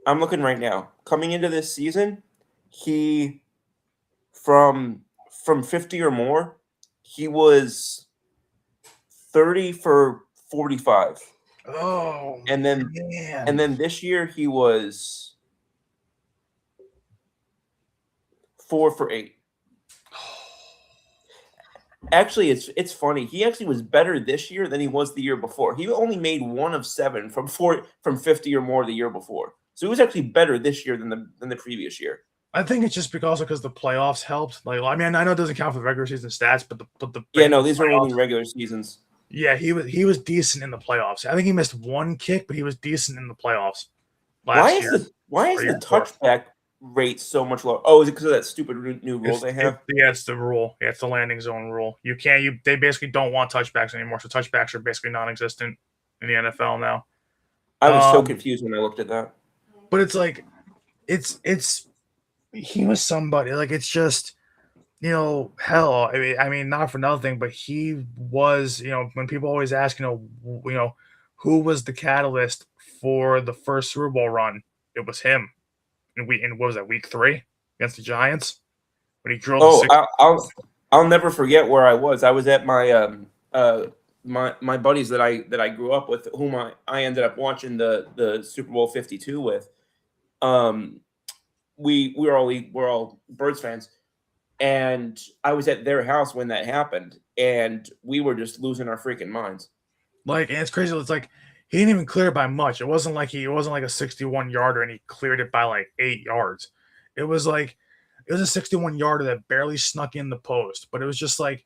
I'm looking right now. Coming into this season, he from 50 or more, he was 30 for 45. Oh And then man. this year he was 4 for 8. Actually, it's funny. He actually was better this year than he was the year before. He only made 1 of 7 from 50 or more the year before. So he was actually better this year than the previous year. I think it's just because the playoffs helped. Like, I mean, I know it doesn't count for the regular season stats, but the Yeah, no, these are playoffs, only regular seasons. yeah, he was decent in the playoffs. I think he missed one kick, but he was decent in the playoffs last year. Why is Or the year before. touchback rate so much lower? Oh, is it because of that stupid new rule they have? It's the rule. Yeah, it's the landing zone rule. They basically don't want touchbacks anymore. So touchbacks are basically non-existent in the NFL now. I was so confused when I looked at that. But it's like, it's he was somebody. Like, it's just, hell. I mean, not for nothing, but he was. When people always ask, who was the catalyst for the first Super Bowl run? It was him. And what was that, week 3 against the Giants? When he drilled. I'll never forget where I was. I was at my my buddies that I grew up with, whom I ended up watching the Super Bowl 52 with. We're all Birds fans, and I was at their house when that happened, and we were just losing our freaking minds. Like, and it's crazy. It's like he didn't even clear it by much. It wasn't like a 61-yarder and he cleared it by like 8 yards. It was like it was a 61-yarder that barely snuck in the post, but it was just like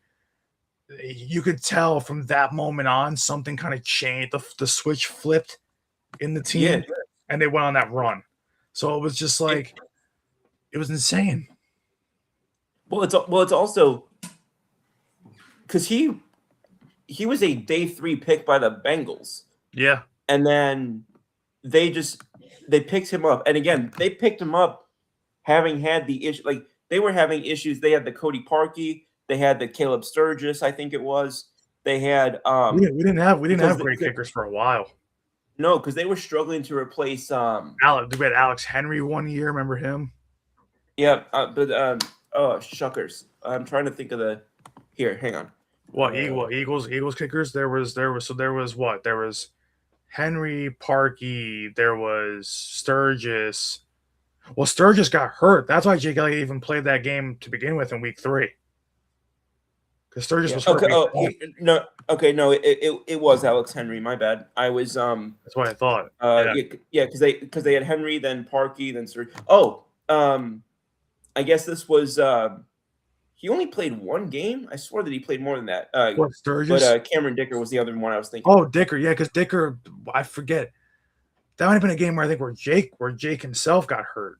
you could tell from that moment on something kind of changed. The switch flipped in the team, and they went on that run. So it was just like it was insane. Well, it's also because he was a day 3 pick by the Bengals. Yeah. And then they picked him up. And again, they picked him up having had the issue. Like, they were having issues. They had the Cody Parkey. They had the Caleb Sturgis, I think it was. They had we didn't have great kickers for a while. No, because they were struggling to replace we had Alex Henry one year. Remember him? Yeah, shuckers. I'm trying to think of the here. Hang on. What Eagles kickers? There was what? There was Henry, Parkey. There was Sturgis. Well, Sturgis got hurt. That's why Jake Elliott even played that game to begin with in week 3. Because Sturgis was hurt. No. It was Alex Henry. My bad. I was That's what I thought. Because they had Henry, then Parkey, then Sturgis. Oh, I guess this was. He only played one game. I swore that he played more than that. What, Sturgis? But Cameron Dicker was the other one I was thinking. Oh, Dicker, yeah, because Dicker, I forget. That might have been a game where Jake himself got hurt,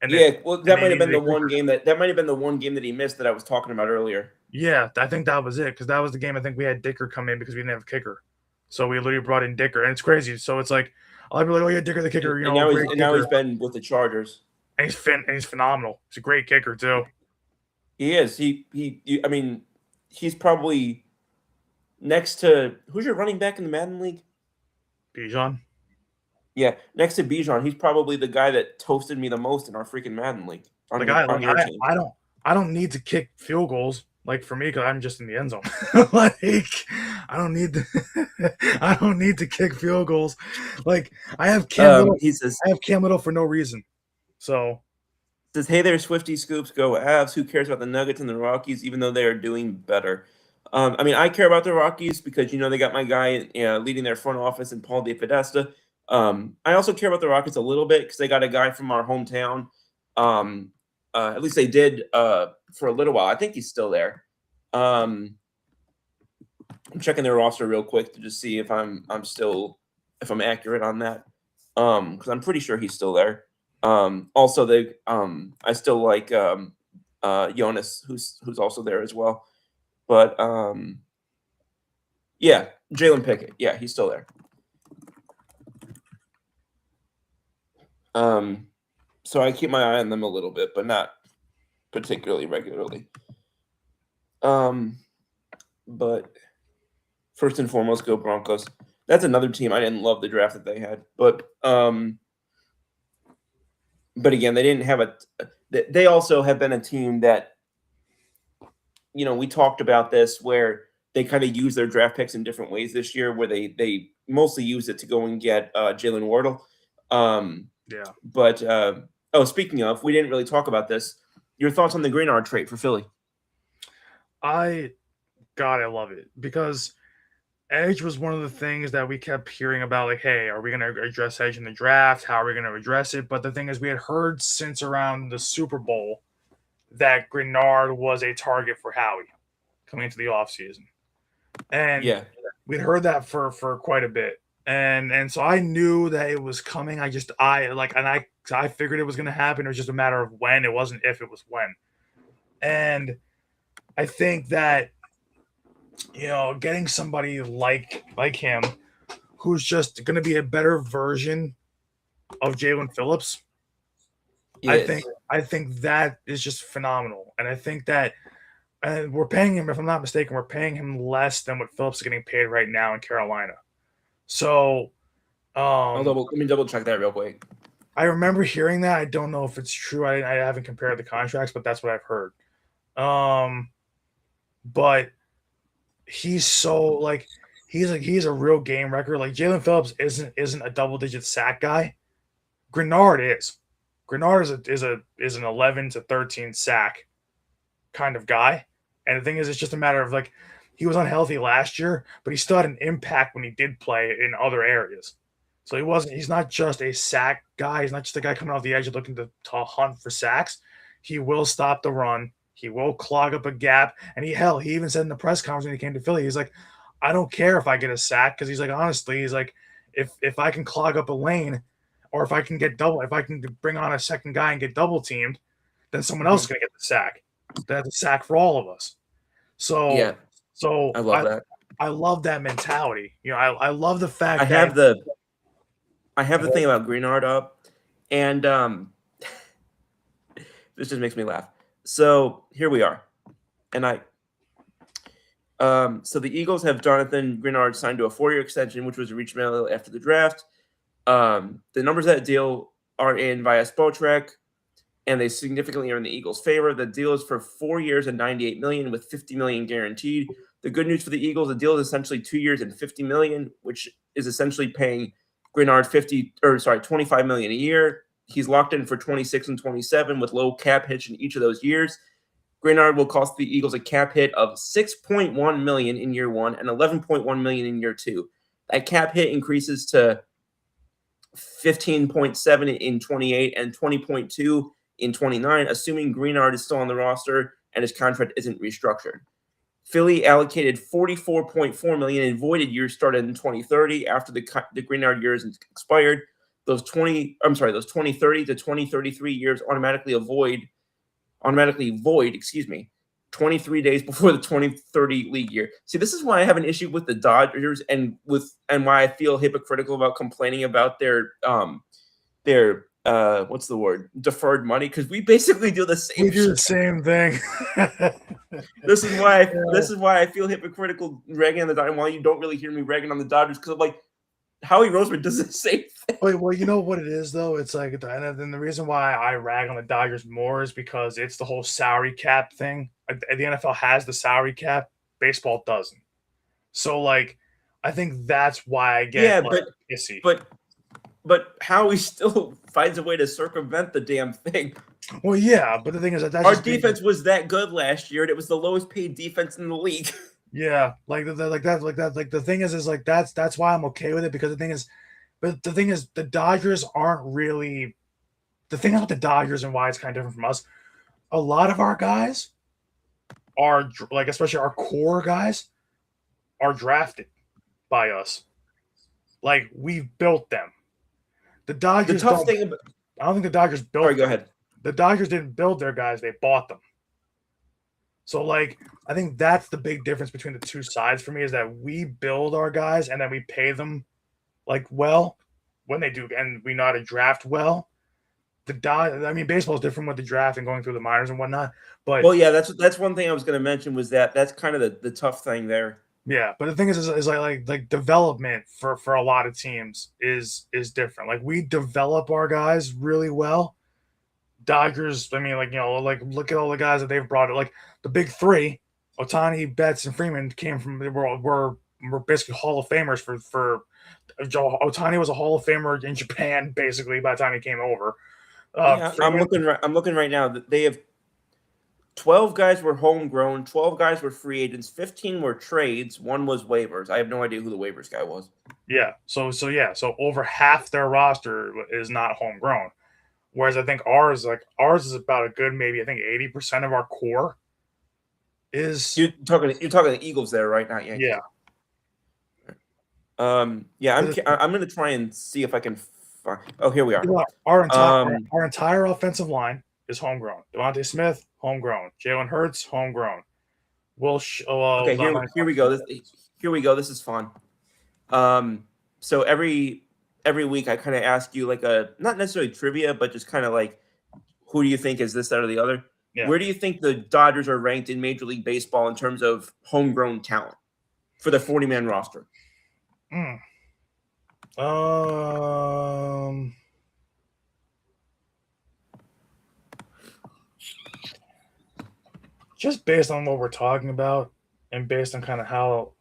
And Yeah, well, and that they might have been needed the a one kicker. game that might have been the one game that he missed that I was talking about earlier. Yeah, I think that was it because that was the game I think we had Dicker come in because we didn't have a kicker. So we literally brought in Dicker, and it's crazy. So it's like I'll be like, oh yeah, Dicker the kicker, And great now kicker, he's been with the Chargers. and he's phenomenal. He's a great kicker too. He is. I mean, he's probably next to who's your running back in the Madden League? Bijan. Yeah, next to Bijan, he's probably the guy that toasted me the most in our freaking Madden League Like I on like your team. I don't need to kick field goals like for me because I'm just in the end zone. Like I don't need I don't need to kick field goals. Like I have Cam Little. He says, I have Cam Little for no reason. So "Hey there, Swifty Scoops, go Avs. Who cares about the Nuggets and the Rockies, even though they are doing better?" I mean, I care about the Rockies because they got my guy leading their front office and Paul DePodesta. I also care about the Rockets a little bit because they got a guy from our hometown. At least they did for a little while. I think he's still there. I'm checking their roster real quick to just see if I'm accurate on that. Because I'm pretty sure he's still there. Also, I still like Jonas, who's also there as well. But yeah, Jalen Pickett. Yeah, he's still there. So I keep my eye on them a little bit, but not particularly regularly. But first and foremost, go Broncos. That's another team I didn't love the draft that they had, but again, they didn't have they also have been a team that, we talked about this where they kind of use their draft picks in different ways this year, where they mostly use it to go and get Jalen Wardle. yeah. But speaking of, we didn't really talk about this. Your thoughts on the Greenard trade for Philly? I love it because Edge was one of the things that we kept hearing about. Like, hey, are we going to address Edge in the draft? How are we going to address it? But the thing is, we had heard since around the Super Bowl that Greenard was a target for Howie coming into the offseason. And Yeah, we'd heard that for quite a bit. And so I knew that it was coming. I figured it was going to happen. It was just a matter of when. It wasn't if, it was when. And I think that, getting somebody like him who's just going to be a better version of Jalen Phillips, I think that is just phenomenal. And I think that we're paying him, if I'm not mistaken, we're paying him less than what Phillips is getting paid right now in Carolina. So let me double check that real quick. I remember hearing that. I don't know if it's true. I haven't compared the contracts, but that's what I've heard. But he's so he's a real game record. Like Jalen Phillips isn't a double digit sack guy. Greenard is. Greenard is an 11 to 13 sack kind of guy. And the thing is, it's just a matter of he was unhealthy last year, but he still had an impact when he did play in other areas. So he's not just a sack guy. He's not just a guy coming off the edge looking to hunt for sacks. He will stop the run. He will clog up a gap. And he even said in the press conference when he came to Philly, he's like, I don't care if I get a sack, because he's like, honestly, he's like, if I can clog up a lane, or if I can bring on a second guy and get double teamed, then someone else is going to get the sack. That's a sack for all of us. So yeah, so I love that. I love that mentality. I love the fact I have the thing about Greenard up, and this just makes me laugh. So here we are, and so the Eagles have Jonathan Greenard signed to a 4-year extension, which was reached after the draft. The numbers of that deal are in via Spotrac, and they significantly are in the Eagles' favor. The deal is for 4 years and $98 million, with $50 million guaranteed. The good news for the Eagles: the deal is essentially 2 years and $50 million, which is essentially paying Greenard $25 million a year. He's locked in for 26 and 27 with low cap hits in each of those years. Greenard will cost the Eagles a cap hit of $6.1 million in year 1 and $11.1 million in year 2. That cap hit increases to 15.7 in 28 and 20.2 in 29, assuming Greenard is still on the roster and his contract isn't restructured. Philly allocated $44.4 million in voided years started in 2030 after the Greenard years expired. those 2030 to 2033 years automatically void, 23 days before the 2030 league year. See, this is why I have an issue with the Dodgers and why I feel hypocritical about complaining about their what's the word? Deferred money, because we basically do the same We do the shit. same thing. This is why I feel hypocritical ragging on the Dodgers. Why you don't really hear me ragging on the Dodgers, because I'm like, Howie Roseman does the same thing. Well, you know what it is though. It's like, and then the reason why I rag on the Dodgers more is because it's the whole salary cap thing. The NFL has the salary cap, baseball doesn't. So like, I think that's why I get pissy. But Howie still finds a way to circumvent the damn thing. Well, yeah, but the thing is that our defense was that good last year, and it was the lowest paid defense in the league. Yeah, the thing is like that's why I'm okay with it, because the thing is the Dodgers aren't really the thing about the Dodgers, and why it's kind of different from us. A lot of our guys are like, especially our core guys, are drafted by us. Like, we've built them. The Dodgers. The tough thing about, I don't think the Dodgers built. Sorry, go ahead. The Dodgers didn't build their guys; they bought them. So, like, I think that's the big difference between the two sides for me, is that we build our guys and then we pay them, like, well, when they do, and we know how to draft well. Baseball is different with the draft and going through the minors and whatnot. But well, yeah, that's one thing I was going to mention, was that's kind of the tough thing there. Yeah, but the thing is like development for a lot of teams is different. Like, we develop our guys really well. Dodgers, I mean, like, you know, like, look at all the guys that they've brought. Like, the big three, Ohtani, Betts, and Freeman came from were basically Hall of Famers for Ohtani was a Hall of Famer in Japan basically by the time he came over. I'm looking right now that they have 12 guys were homegrown, 12 guys were free agents, 15 were trades, 1 was waivers. I have no idea who the waivers guy was. Yeah, so over half their roster is not homegrown. Whereas I think ours is about a good, maybe I think 80% of our core is. You're talking the Eagles there, right? Not Yankees. Yeah. Yeah. I'm going to try and see if I can. Oh, here we are. Our entire offensive line is homegrown. Devontae Smith, homegrown. Jalen Hurts, homegrown. Okay, here we go. Here we go. This is fun. So every week I kind of ask you, like, a not necessarily trivia, but just kind of like, who do you think is this, that, or the other? Yeah. Where do you think the Dodgers are ranked in Major League Baseball in terms of homegrown talent for the 40-man roster? Just based on what we're talking about, and based on kind of how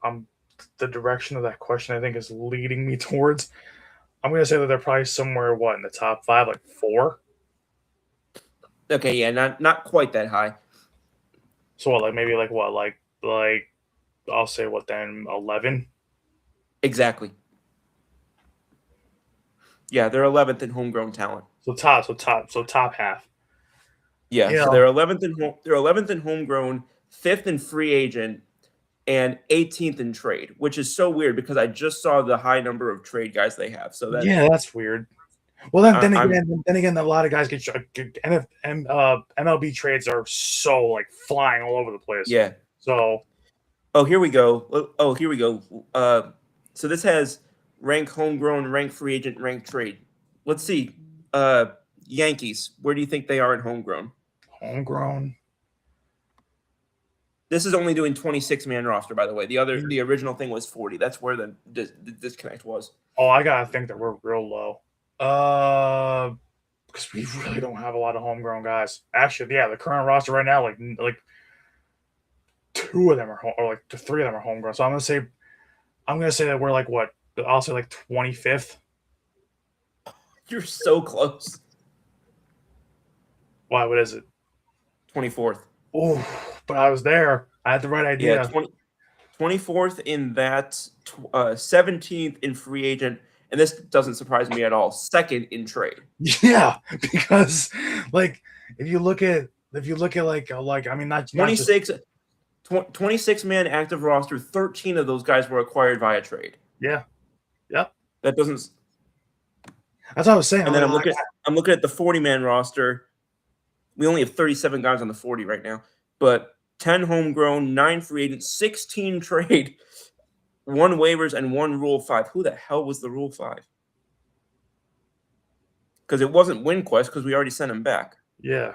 the direction of that question I think is leading me towards, I'm going to say that they're probably somewhere, in the top 5, like 4. Okay, yeah, not quite that high. So like I'll say then 11. Exactly. Yeah, they're 11th in homegrown talent. So top half. Yeah, so they're 11th in homegrown, 5th in free agent, and 18th in trade, which is so weird because I just saw the high number of trade guys they have. So that's weird. Well, then again, a lot of guys get MLB trades are so, like, flying all over the place. Yeah. So. Here we go. So this has rank homegrown, rank free agent, rank trade. Let's see. Yankees. Where do you think they are in homegrown? Homegrown. This is only doing 26-man roster, by the way. The original thing was 40. That's where the disconnect was. Oh, I gotta think that we're real low. Because we really don't have a lot of homegrown guys. Actually, yeah, the current roster right now, like 2 of them are or like 3 of them are homegrown. So I'm gonna say that we're like what? I'll say like 25th. You're so close. Why? What is it? 24th. Oh, but I was there. I had the right idea. Yeah, 24th in that, 17th in free agent, and this doesn't surprise me at all. 2nd in trade. Yeah, because like if you look at like I mean not 26-man active roster. 13 of those guys were acquired via trade. Yeah. Yep. That doesn't. That's what I was saying. And then I'm looking at the 40-man roster. We only have 37 guys on the 40 right now, but 10 homegrown, 9 free agents, 16 trade, 1 waivers, and 1 Rule 5. Who the hell was the Rule 5? Because it wasn't WinQuest because we already sent him back. Yeah.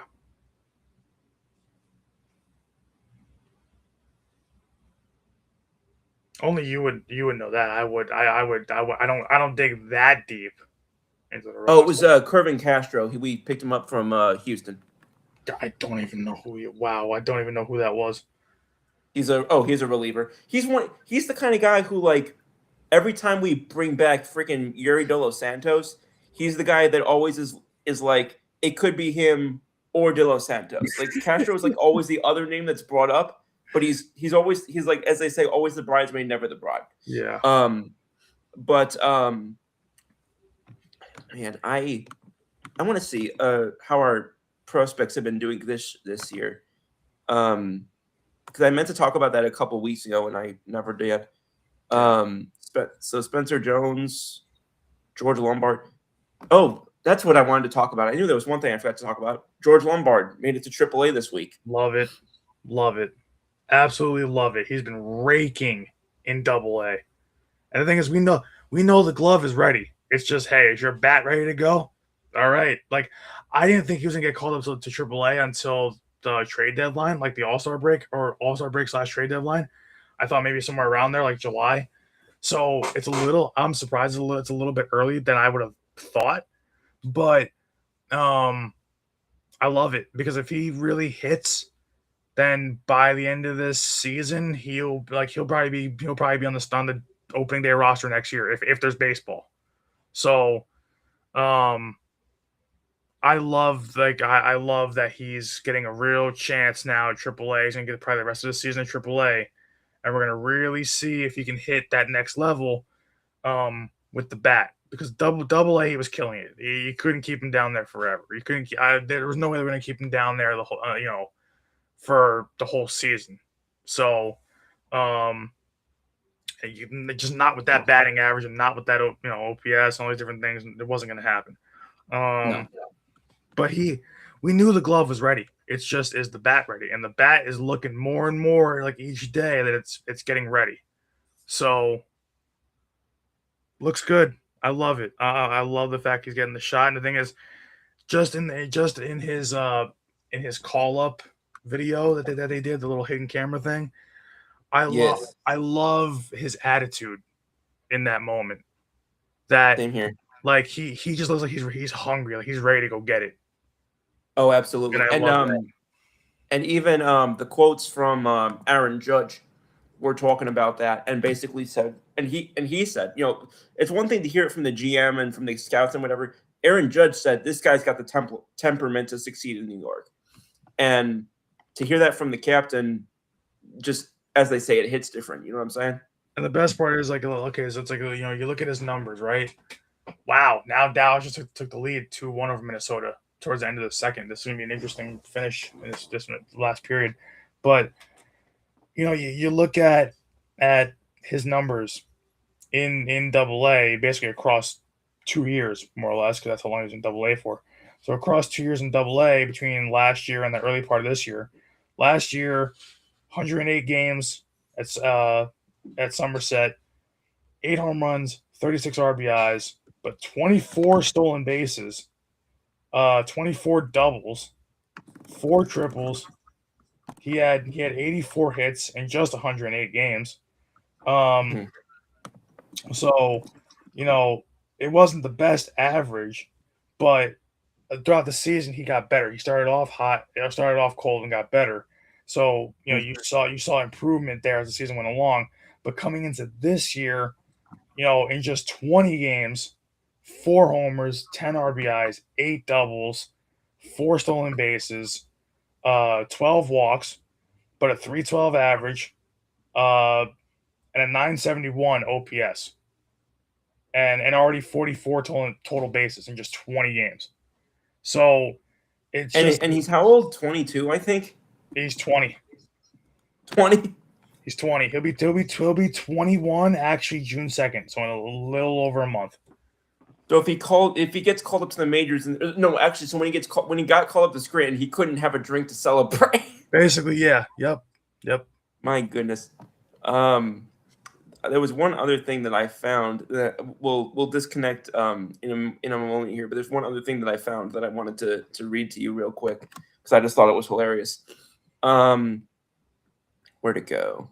Only you would know that. I don't dig that deep into the roster. Oh, it was Kervin Castro. We picked him up from Houston. I don't even know who. I don't even know who that was. He's a reliever. He's the kind of guy who, like, every time we bring back freaking Yuri De Los Santos, he's the guy that always is like, it could be him or De Los Santos. Like, Castro is like always the other name that's brought up, but he's like, as they say, always the bridesmaid, never the bride. Yeah. Man, I want to see how our prospects have been doing this year. Because I meant to talk about that a couple weeks ago and I never did. So Spencer Jones, George Lombard. Oh, that's what I wanted to talk about. I knew there was one thing I forgot to talk about. George Lombard made it to AAA this week. Love it. Absolutely love it. He's been raking in AA. And the thing is, we know the glove is ready. It's just, hey, is your bat ready to go? All right. Like, I didn't think he was gonna get called up to AAA until the trade deadline, like the All-Star break / trade deadline. I thought maybe somewhere around there, like July. So I'm surprised it's a little bit early than I would have thought. But I love it because if he really hits, then by the end of this season, he'll probably be on the opening day roster next year if there's baseball. So I love that he's getting a real chance now at AAA. He's gonna get probably the rest of the season at AAA, and we're gonna really see if he can hit that next level with the bat. Because double A, he was killing it. You couldn't keep him down there forever. There was no way they were gonna keep him down there the whole for the whole season. So just not with that batting average and not with that OPS and all these different things. It wasn't gonna happen. No. But we knew the glove was ready. It's just, is the bat ready? And the bat is looking more and more like each day that it's getting ready. So looks good. I love it. I love the fact he's getting the shot. And the thing is, just in his call up video that they did, the little hidden camera thing, I love his attitude in that moment. Same here. Like he just looks like he's hungry, like he's ready to go get it. Oh, absolutely. And even the quotes from Aaron Judge were talking about that, and basically said, and he said, it's one thing to hear it from the GM and from the scouts and whatever. Aaron Judge said this guy's got the temperament to succeed in New York, and to hear that from the captain, just as they say, it hits different. You know what I'm saying? And the best part is, like, okay, so it's like, you look at his numbers, right? Wow, now Dallas just took the lead 2-1 over Minnesota towards the end of the second. This is going to be an interesting finish in this last period. But, you look at his numbers in AA, basically across 2 years, more or less, because that's how long he was in AA for. So across 2 years in AA, between last year and the early part of this year, last year, 108 games at Somerset, 8 home runs, 36 RBIs, but 24 stolen bases, 24 doubles, 4 triples. He had 84 hits in just 108 games. So, it wasn't the best average, but throughout the season he got better. He started off hot, started off cold, and got better. So, you saw improvement there as the season went along. But coming into this year, in just 20 games, 4 homers, 10 RBIs, 8 doubles, 4 stolen bases, 12 walks, but a 312 average, and a 971 OPS, and already 44 total bases in just 20 games. So and he's how old? 22, I think. He's 20. 20. He's 20. He'll be 21 actually June 2nd, so in a little over a month. So if he gets called up to the majors, and no, actually, so when he got called up to Scranton, he couldn't have a drink to celebrate. Basically, yeah. Yep. My goodness. There was one other thing that I found that we'll disconnect in a moment here, but there's one other thing that I found that I wanted to read to you real quick because I just thought it was hilarious. Where'd it go?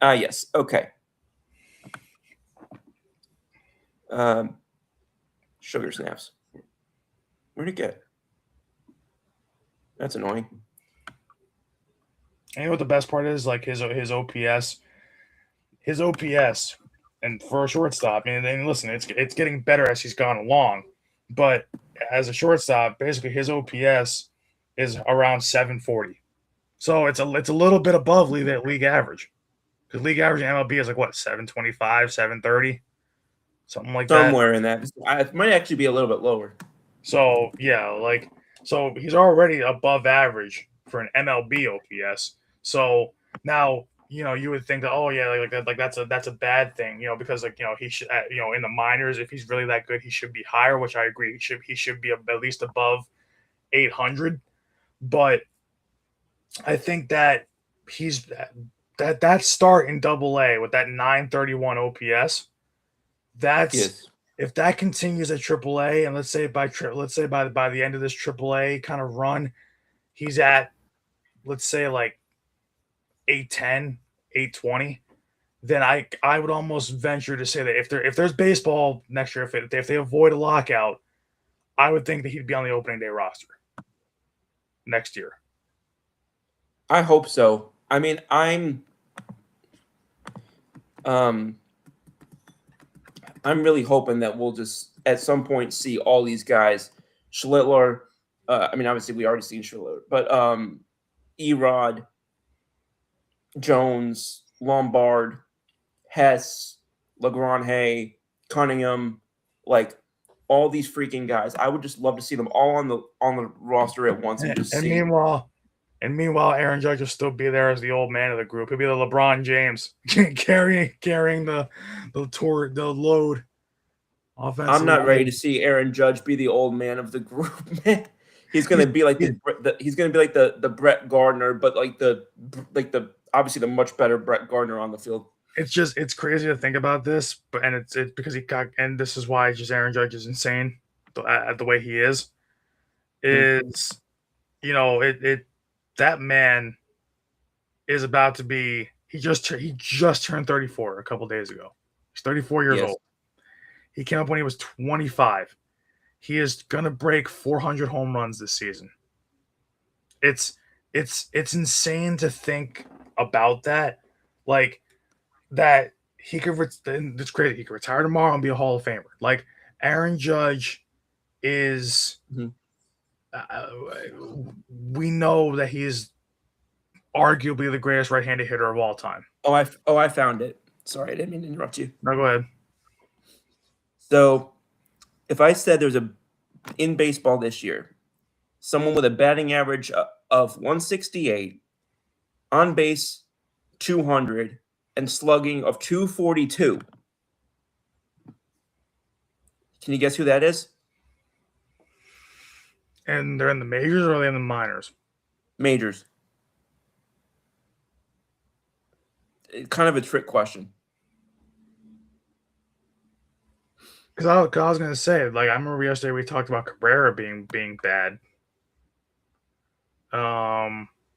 Yes. Okay. Sugar snaps. Where'd it get? That's annoying. And you know what the best part is? Like his OPS. His OPS, and for a shortstop, and listen, it's getting better as he's gone along. But as a shortstop, basically his OPS is around 740. So it's a little bit above league average. Because league average in MLB is like what, 725, 730? Something like that. Somewhere in that. It might actually be a little bit lower. So yeah, so he's already above average for an MLB OPS. So now, you would think that, oh yeah, like that's a bad thing, because he should, in the minors, if he's really that good, he should be higher, which I agree. He should be at least above 800. But I think that he's that start in AA with that 931 OPS, that's Yes. if that continues at AAA, and let's say by the end of this AAA kind of run, he's at, let's say, like 810, 820, then I would almost venture to say that if there's baseball next year, if they avoid a lockout, I would think that he'd be on the opening day roster next year. I hope so. I mean, I'm really hoping that we'll just at some point see all these guys, Schlittler. I mean, obviously we already seen Schlittler, but Erod, Jones, Lombard, Hess, LeGrand, Cunningham, like all these freaking guys. I would just love to see them all on the roster at once and just see. Meanwhile, Aaron Judge will still be there as the old man of the group. He'll be the LeBron James carrying the load. I'm not ready to see Aaron Judge be the old man of the group, man. He's gonna be like the Brett Gardner, but like the obviously the much better Brett Gardner on the field. It's crazy to think about this, but it's because and this is why just Aaron Judge is insane at the way he is. That man is about to be. He just turned 34 a couple days ago. He's 34 years old. He came up when he was 25. He is gonna break 400 home runs this season. It's insane to think about that. Like that he could. It's crazy. He could retire tomorrow and be a Hall of Famer. Like Aaron Judge is. Mm-hmm. We know that he's arguably the greatest right-handed hitter of all time. I found it. Sorry, I didn't mean to interrupt you. No, go ahead. So, if I said there's in baseball this year, someone with a batting average of 168, on base 200, and slugging of 242, can you guess who that is? And they're in the majors or are they in the minors? Majors. Kind of a trick question. Because I was going to say, like, I remember yesterday we talked about Cabrera being bad.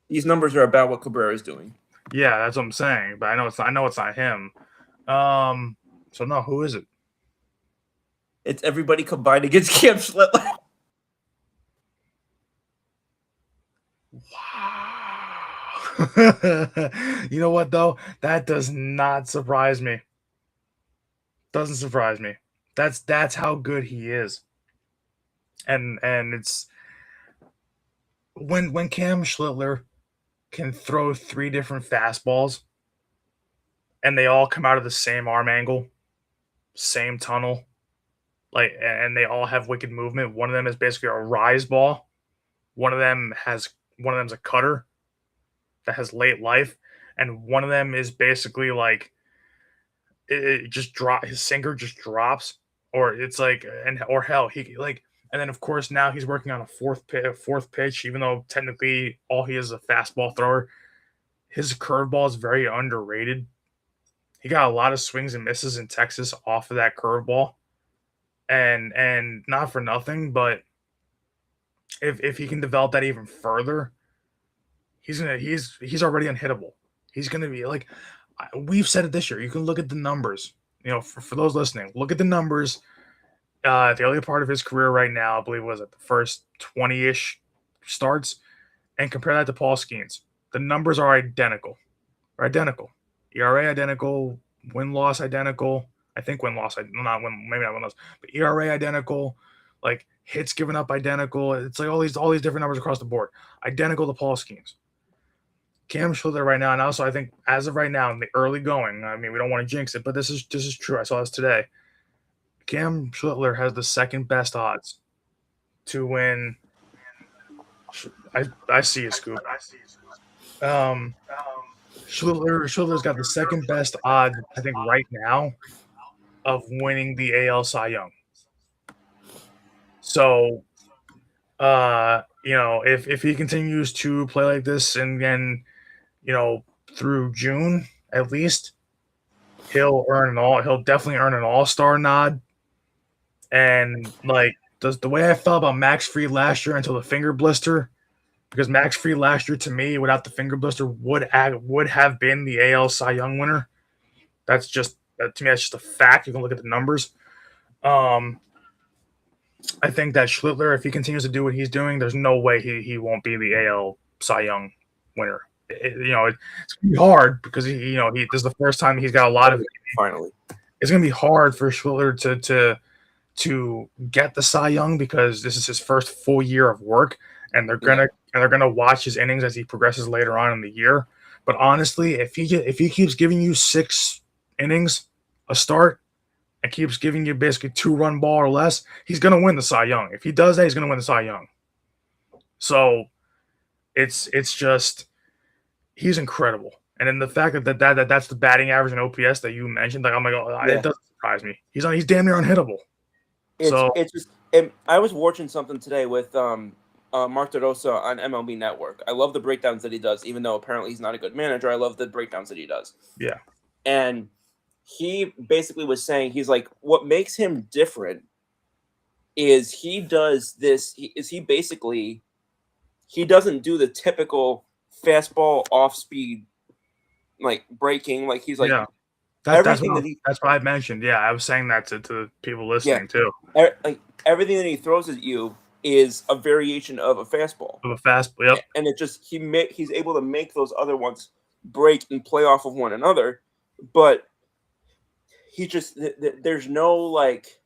These numbers are about what Cabrera is doing. Yeah, that's what I'm saying. But I know it's not him. So no, who is it? It's everybody combined against Cam Schlittler. Wow. You know what though? That does not surprise me. Doesn't surprise me. That's how good he is. And it's when Cam Schlittler can throw 3 different fastballs and they all come out of the same arm angle, same tunnel, and they all have wicked movement. One of them is basically a rise ball. One of them's a cutter that has late life, and one of them is basically like it just his sinker just drops. or it's like, or hell, he like, and then of course now he's working on a fourth pitch, even though technically all he is a fastball thrower. His curveball is very underrated. He got a lot of swings and misses in Texas off of that curveball, and not for nothing, but if he can develop that even further, he's already unhittable. He's gonna be like, we've said it this year. You can look at the numbers. For those listening, look at the numbers. The early part of his career right now, I believe, was at the first 20-ish starts, and compare that to Paul Skeens. The numbers are identical. ERA identical, win-loss identical. I think win-loss, maybe not win-loss, but ERA identical, like hits given up identical. It's like all these different numbers across the board, identical to Paul Skeens. Cam Schlittler right now, and also I think as of right now in the early going, I mean, we don't want to jinx it, but this is true. I saw this today. Cam Schlittler has the second best odds to win. I see you, Scoop. Schlittler's got the second best odds, I think, right now of winning the AL Cy Young. So, if he continues to play like this and then, through June at least, he'll definitely earn an all-star nod. And like the way I felt about Max Fried last year until the finger blister, because Max Fried last year to me without the finger blister would have been the AL Cy Young winner. That's just to me, that's just a fact. You can look at the numbers. I think that Schlittler, if he continues to do what he's doing, there's no way he won't be the AL Cy Young winner. It's gonna be hard because this is the first time he's got a lot of. Finally, it's gonna be hard for Schlittler to get the Cy Young because this is his first full year of work, and they're gonna watch his innings as he progresses later on in the year. But honestly, if he keeps giving you 6 innings a start and keeps giving you basically 2-run ball or less, he's gonna win the Cy Young. If he does that, he's gonna win the Cy Young. So it's just he's incredible. And then the fact that's the batting average and OPS that you mentioned, like, oh my god, it doesn't surprise me. He's damn near unhittable. I was watching something today with Mark DeRosa on MLB Network. I love the breakdowns that he does, even though apparently he's not a good manager. I love the breakdowns that he does. Yeah. And he basically was saying, he's like, what makes him different is he does this. He doesn't do the typical fastball off speed, like breaking. Like he's like, that's what I mentioned. Yeah, I was saying that to people listening too. Like everything that he throws at you is a variation of a fastball. Yep. And it just he's able to make those other ones break and play off of one another, but he just there's no like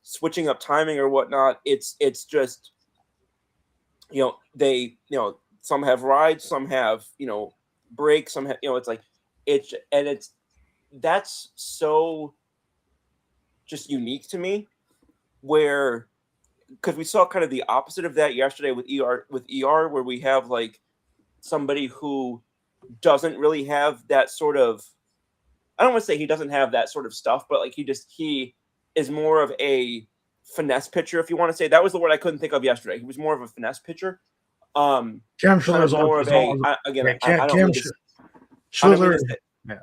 switching up timing or whatnot. It's just they some have rides, some have breaks, some have it's like that's so just unique to me, where because we saw kind of the opposite of that yesterday with ER, where we have like somebody who doesn't really have that sort of, I don't want to say he doesn't have that sort of stuff, but like he is more of a finesse pitcher, if you want to say. That was the word I couldn't think of yesterday. He was more of a finesse pitcher. Cam Schlitter is more of a Schlitter. Yeah.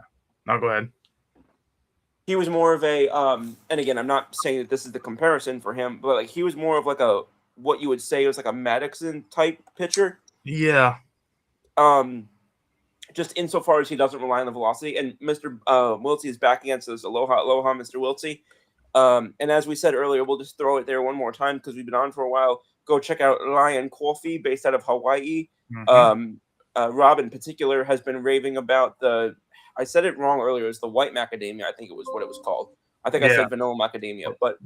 No, go ahead. He was more of a and again, I'm not saying that this is the comparison for him, but like he was more of like what you would say was like a Maddoxon type pitcher. Yeah. Just insofar as he doesn't rely on the velocity. And Mr. Wiltsey is back against us. Aloha, Mr. Wiltsey. And as we said earlier, we'll just throw it there one more time because we've been on for a while. Go check out Lion Coffee, based out of Hawaii. Mm-hmm. Rob in particular has been raving about I said it wrong earlier. It's the White Macadamia. I think it was what it was called. I think I said Vanilla Macadamia, but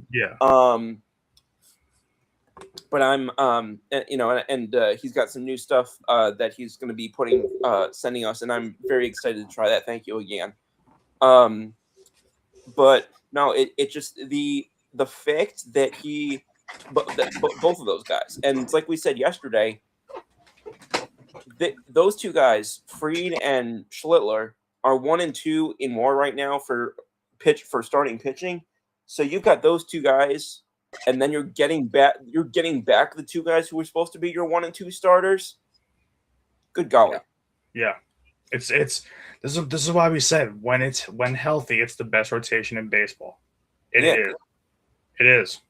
but I'm and he's got some new stuff that he's going to be sending us, and I'm very excited to try that. Thank you again. But no, it just the fact that both of those guys, and it's like we said yesterday, those two guys, Fried and Schlittler, are 1 and 2 in WAR right now for starting pitching, So you've got those two guys, and then you're getting back the two guys who were supposed to be your 1 and 2 starters. Good golly. Yeah. This is why we said when healthy, it's the best rotation in baseball. It is. It is.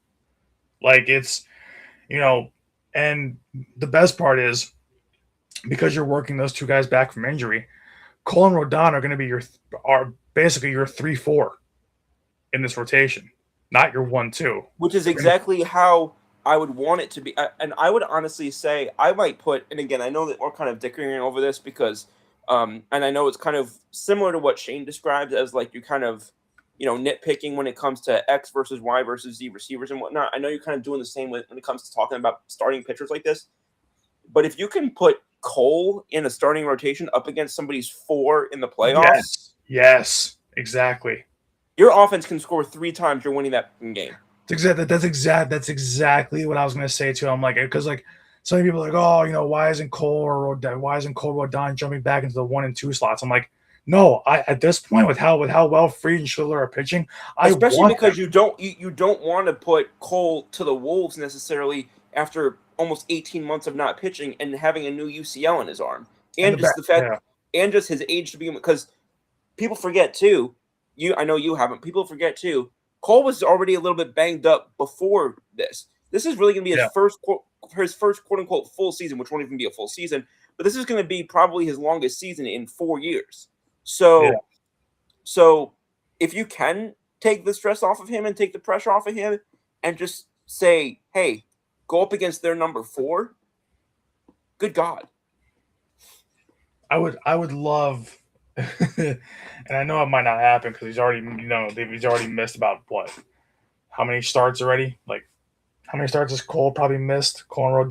Like it's, and the best part is because you're working those two guys back from injury, Cole and Rodon are going to be basically your 3-4 in this rotation, not your 1-2. Which is exactly how I would want it to be. And I would honestly say I might put, and again, I know that we're kind of dickering over this because, and I know it's kind of similar to what Shane described as like you kind of, nitpicking when it comes to X versus Y versus Z receivers and whatnot. I know you're kind of doing the same when it comes to talking about starting pitchers like this. But if you can put Cole in a starting rotation up against somebody's 4 in the playoffs. Yes, exactly. Your offense can score 3 times. You're winning that game. That's exactly what I was going to say too. I'm like, because like some people are like, oh, why isn't Cole Rodon jumping back into the 1 and 2 slots? I'm like, no, at this point with how well Fried and Schiller are pitching, especially because you don't want to put Cole to the wolves necessarily after almost 18 months of not pitching and having a new UCL in his arm, and just the fact and just his age to begin with. Because people forget too. I know you haven't. People forget too. Cole was already a little bit banged up before this. This is really going to be his first quote unquote full season, which won't even be a full season. But this is going to be probably his longest season in 4 years. So if you can take the stress off of him and take the pressure off of him, and just say, hey, go up against their number 4. Good God. I would love, and I know it might not happen because he's already missed about how many starts already? Like, how many starts has Cole probably missed? Cole and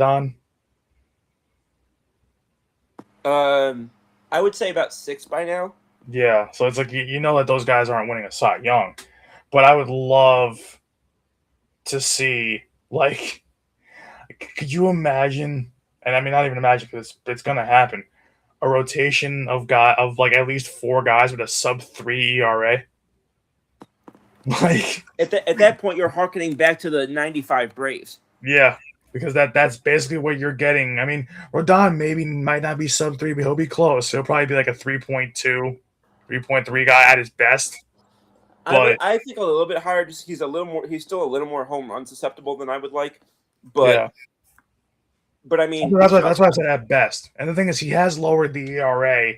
Rodon? I would say about 6 by now. Yeah, so it's like that those guys aren't winning a Cy Young, but I would love to see could you imagine? And I mean, not even imagine because it's going to happen. A rotation of at least 4 guys with a sub-3 ERA. Like at that point, you're hearkening back to the '95 Braves. Yeah, because that's basically what you're getting. I mean, Rodon might not be sub-3, but he'll be close. He'll probably be like a 3.2, 3.3 guy at his best. But I think a little bit higher. Just he's still a little more home run susceptible than I would like. But I mean, that's why I said at best. And the thing is, he has lowered the ERA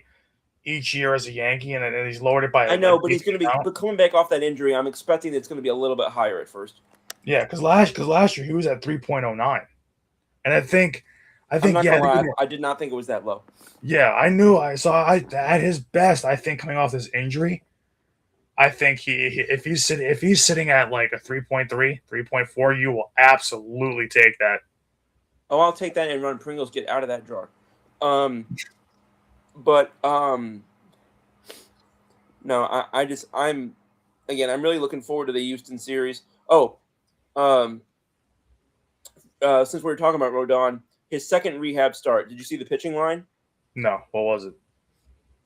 each year as a Yankee, and he's lowered it by. I know, but he's going to be. But coming back off that injury, I'm expecting it's going to be a little bit higher at first. Yeah, because last year he was at 3.09, and I think I did not think it was that low. Yeah, I knew. At his best. I think coming off this injury, I think if he's sitting at like a 3.3, 3.4, you will absolutely take that. Oh, I'll take that and run Pringles. Get out of that jar. No, I'm really looking forward to the Houston series. Since we were talking about Rodon, his second rehab start. Did you see the pitching line? No. What was it?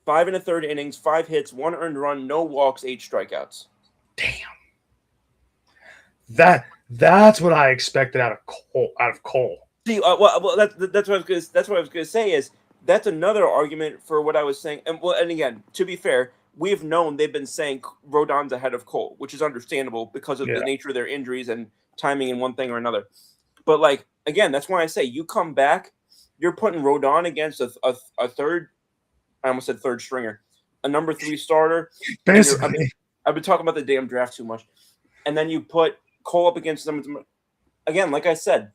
5 1/3 innings, 5 hits, 1 earned run, no walks, 8 strikeouts. Damn. That's what I expected out of Cole. See, that's what I was going to say is that's another argument for what I was saying. And again, to be fair, we've known they've been saying Rodon's ahead of Cole, which is understandable because of the nature of their injuries and timing in one thing or another. But again, that's why I say you come back, you're putting Rodon against a third. I almost said third stringer, a number 3 starter. Basically, I've been talking about the damn draft too much, and then you put Cole up against them again. Like I said,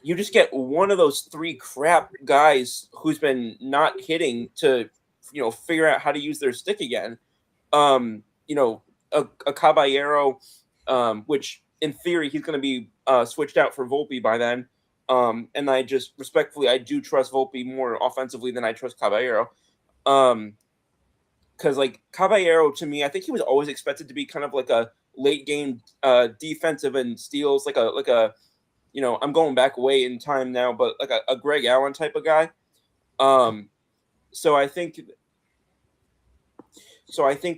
you just get one of those 3 crap guys who's been not hitting to, figure out how to use their stick again. A Caballero, which in theory he's going to be switched out for Volpe by then. And I do trust Volpe more offensively than I trust Caballero. Because Caballero, to me, I think he was always expected to be kind of like a late game defensive and steals, like a I'm going back way in time now, but like a Greg Allen type of guy. So I think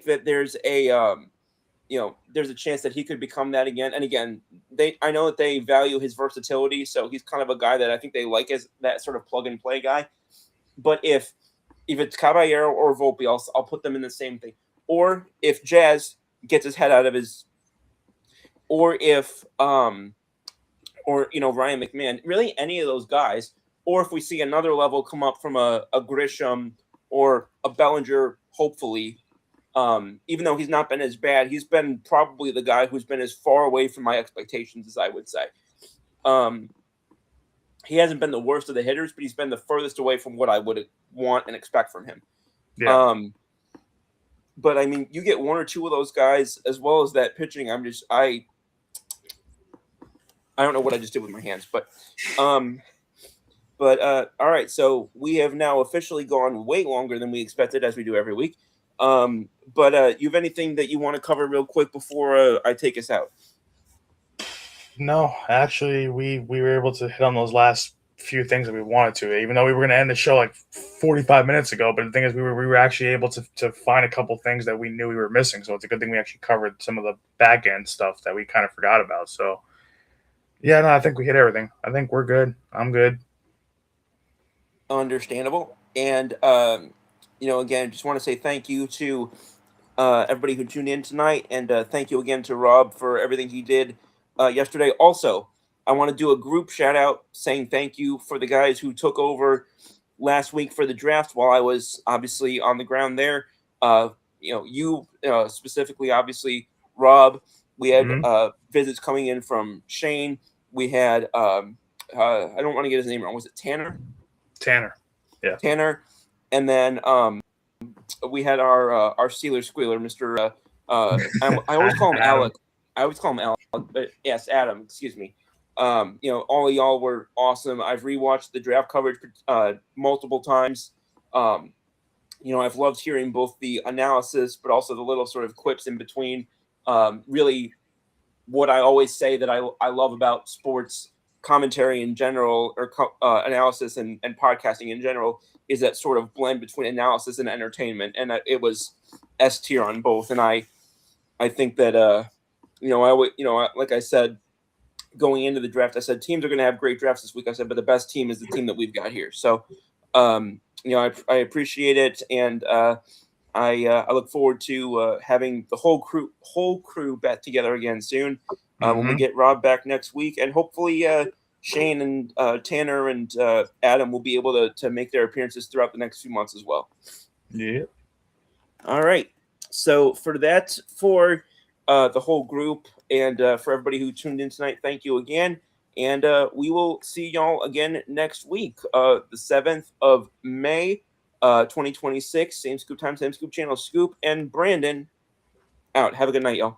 that there's a there's a chance that he could become that again. And again, I know that they value his versatility, so he's kind of a guy that I think they like as that sort of plug and play guy. But if it's Caballero or Volpe, I'll put them in the same thing. Or if Jazz gets his head out of his, or if Ryan McMahon, really any of those guys, or if we see another level come up from a Grisham or a Bellinger, hopefully. Even though he's not been as bad, he's been probably the guy who's been as far away from my expectations as I would say. He hasn't been the worst of the hitters, but he's been the furthest away from what I would want and expect from him. Yeah. But I mean, you get one or two of those guys as well as that pitching. I don't know what I just did with my hands, but all right. So we have now officially gone way longer than we expected, as we do every week. But you have anything that you want to cover real quick before I take us out? No, actually, we were able to hit on those last few things that we wanted to, even though we were going to end the show like 45 minutes ago. But the thing is, we were actually able to find a couple things that we knew we were missing. So it's a good thing we actually covered some of the back end stuff that we kind of forgot about. So yeah, no, I think we hit everything. I think we're good. I'm good. Understandable. And again, just want to say thank you to everybody who tuned in tonight, and thank you again to Rob for everything he did yesterday. Also, I want to do a group shout out saying thank you for the guys who took over last week for the draft while I was obviously on the ground there. You specifically, obviously, Rob. We had visits coming in from Shane. We had I don't want to get his name wrong. Was it Tanner? Tanner. Yeah. Tanner. And then we had our Steeler squealer, Mr. I always call him Alec. I always call him Alec, but yes, Adam. Excuse me. All of y'all were awesome. I've rewatched the draft coverage multiple times. I've loved hearing both the analysis, but also the little sort of clips in between. Really, what I always say that I love about sports commentary in general, or analysis and podcasting in general, is that sort of blend between analysis and entertainment. And it was S tier on both. And I think that, like I said, going into the draft, I said teams are going to have great drafts this week. I said, but the best team is the team that we've got here. So, I appreciate it, and I look forward to having the whole crew back together again soon when we get Rob back next week, and hopefully Shane and Tanner and Adam will be able to make their appearances throughout the next few months as well. Yeah. All right. So for the whole group and for everybody who tuned in tonight, thank you again. And we will see y'all again next week, the 7th of May, 2026. Same Scoop time, same Scoop channel, Scoop and Brandon out. Have a good night, y'all.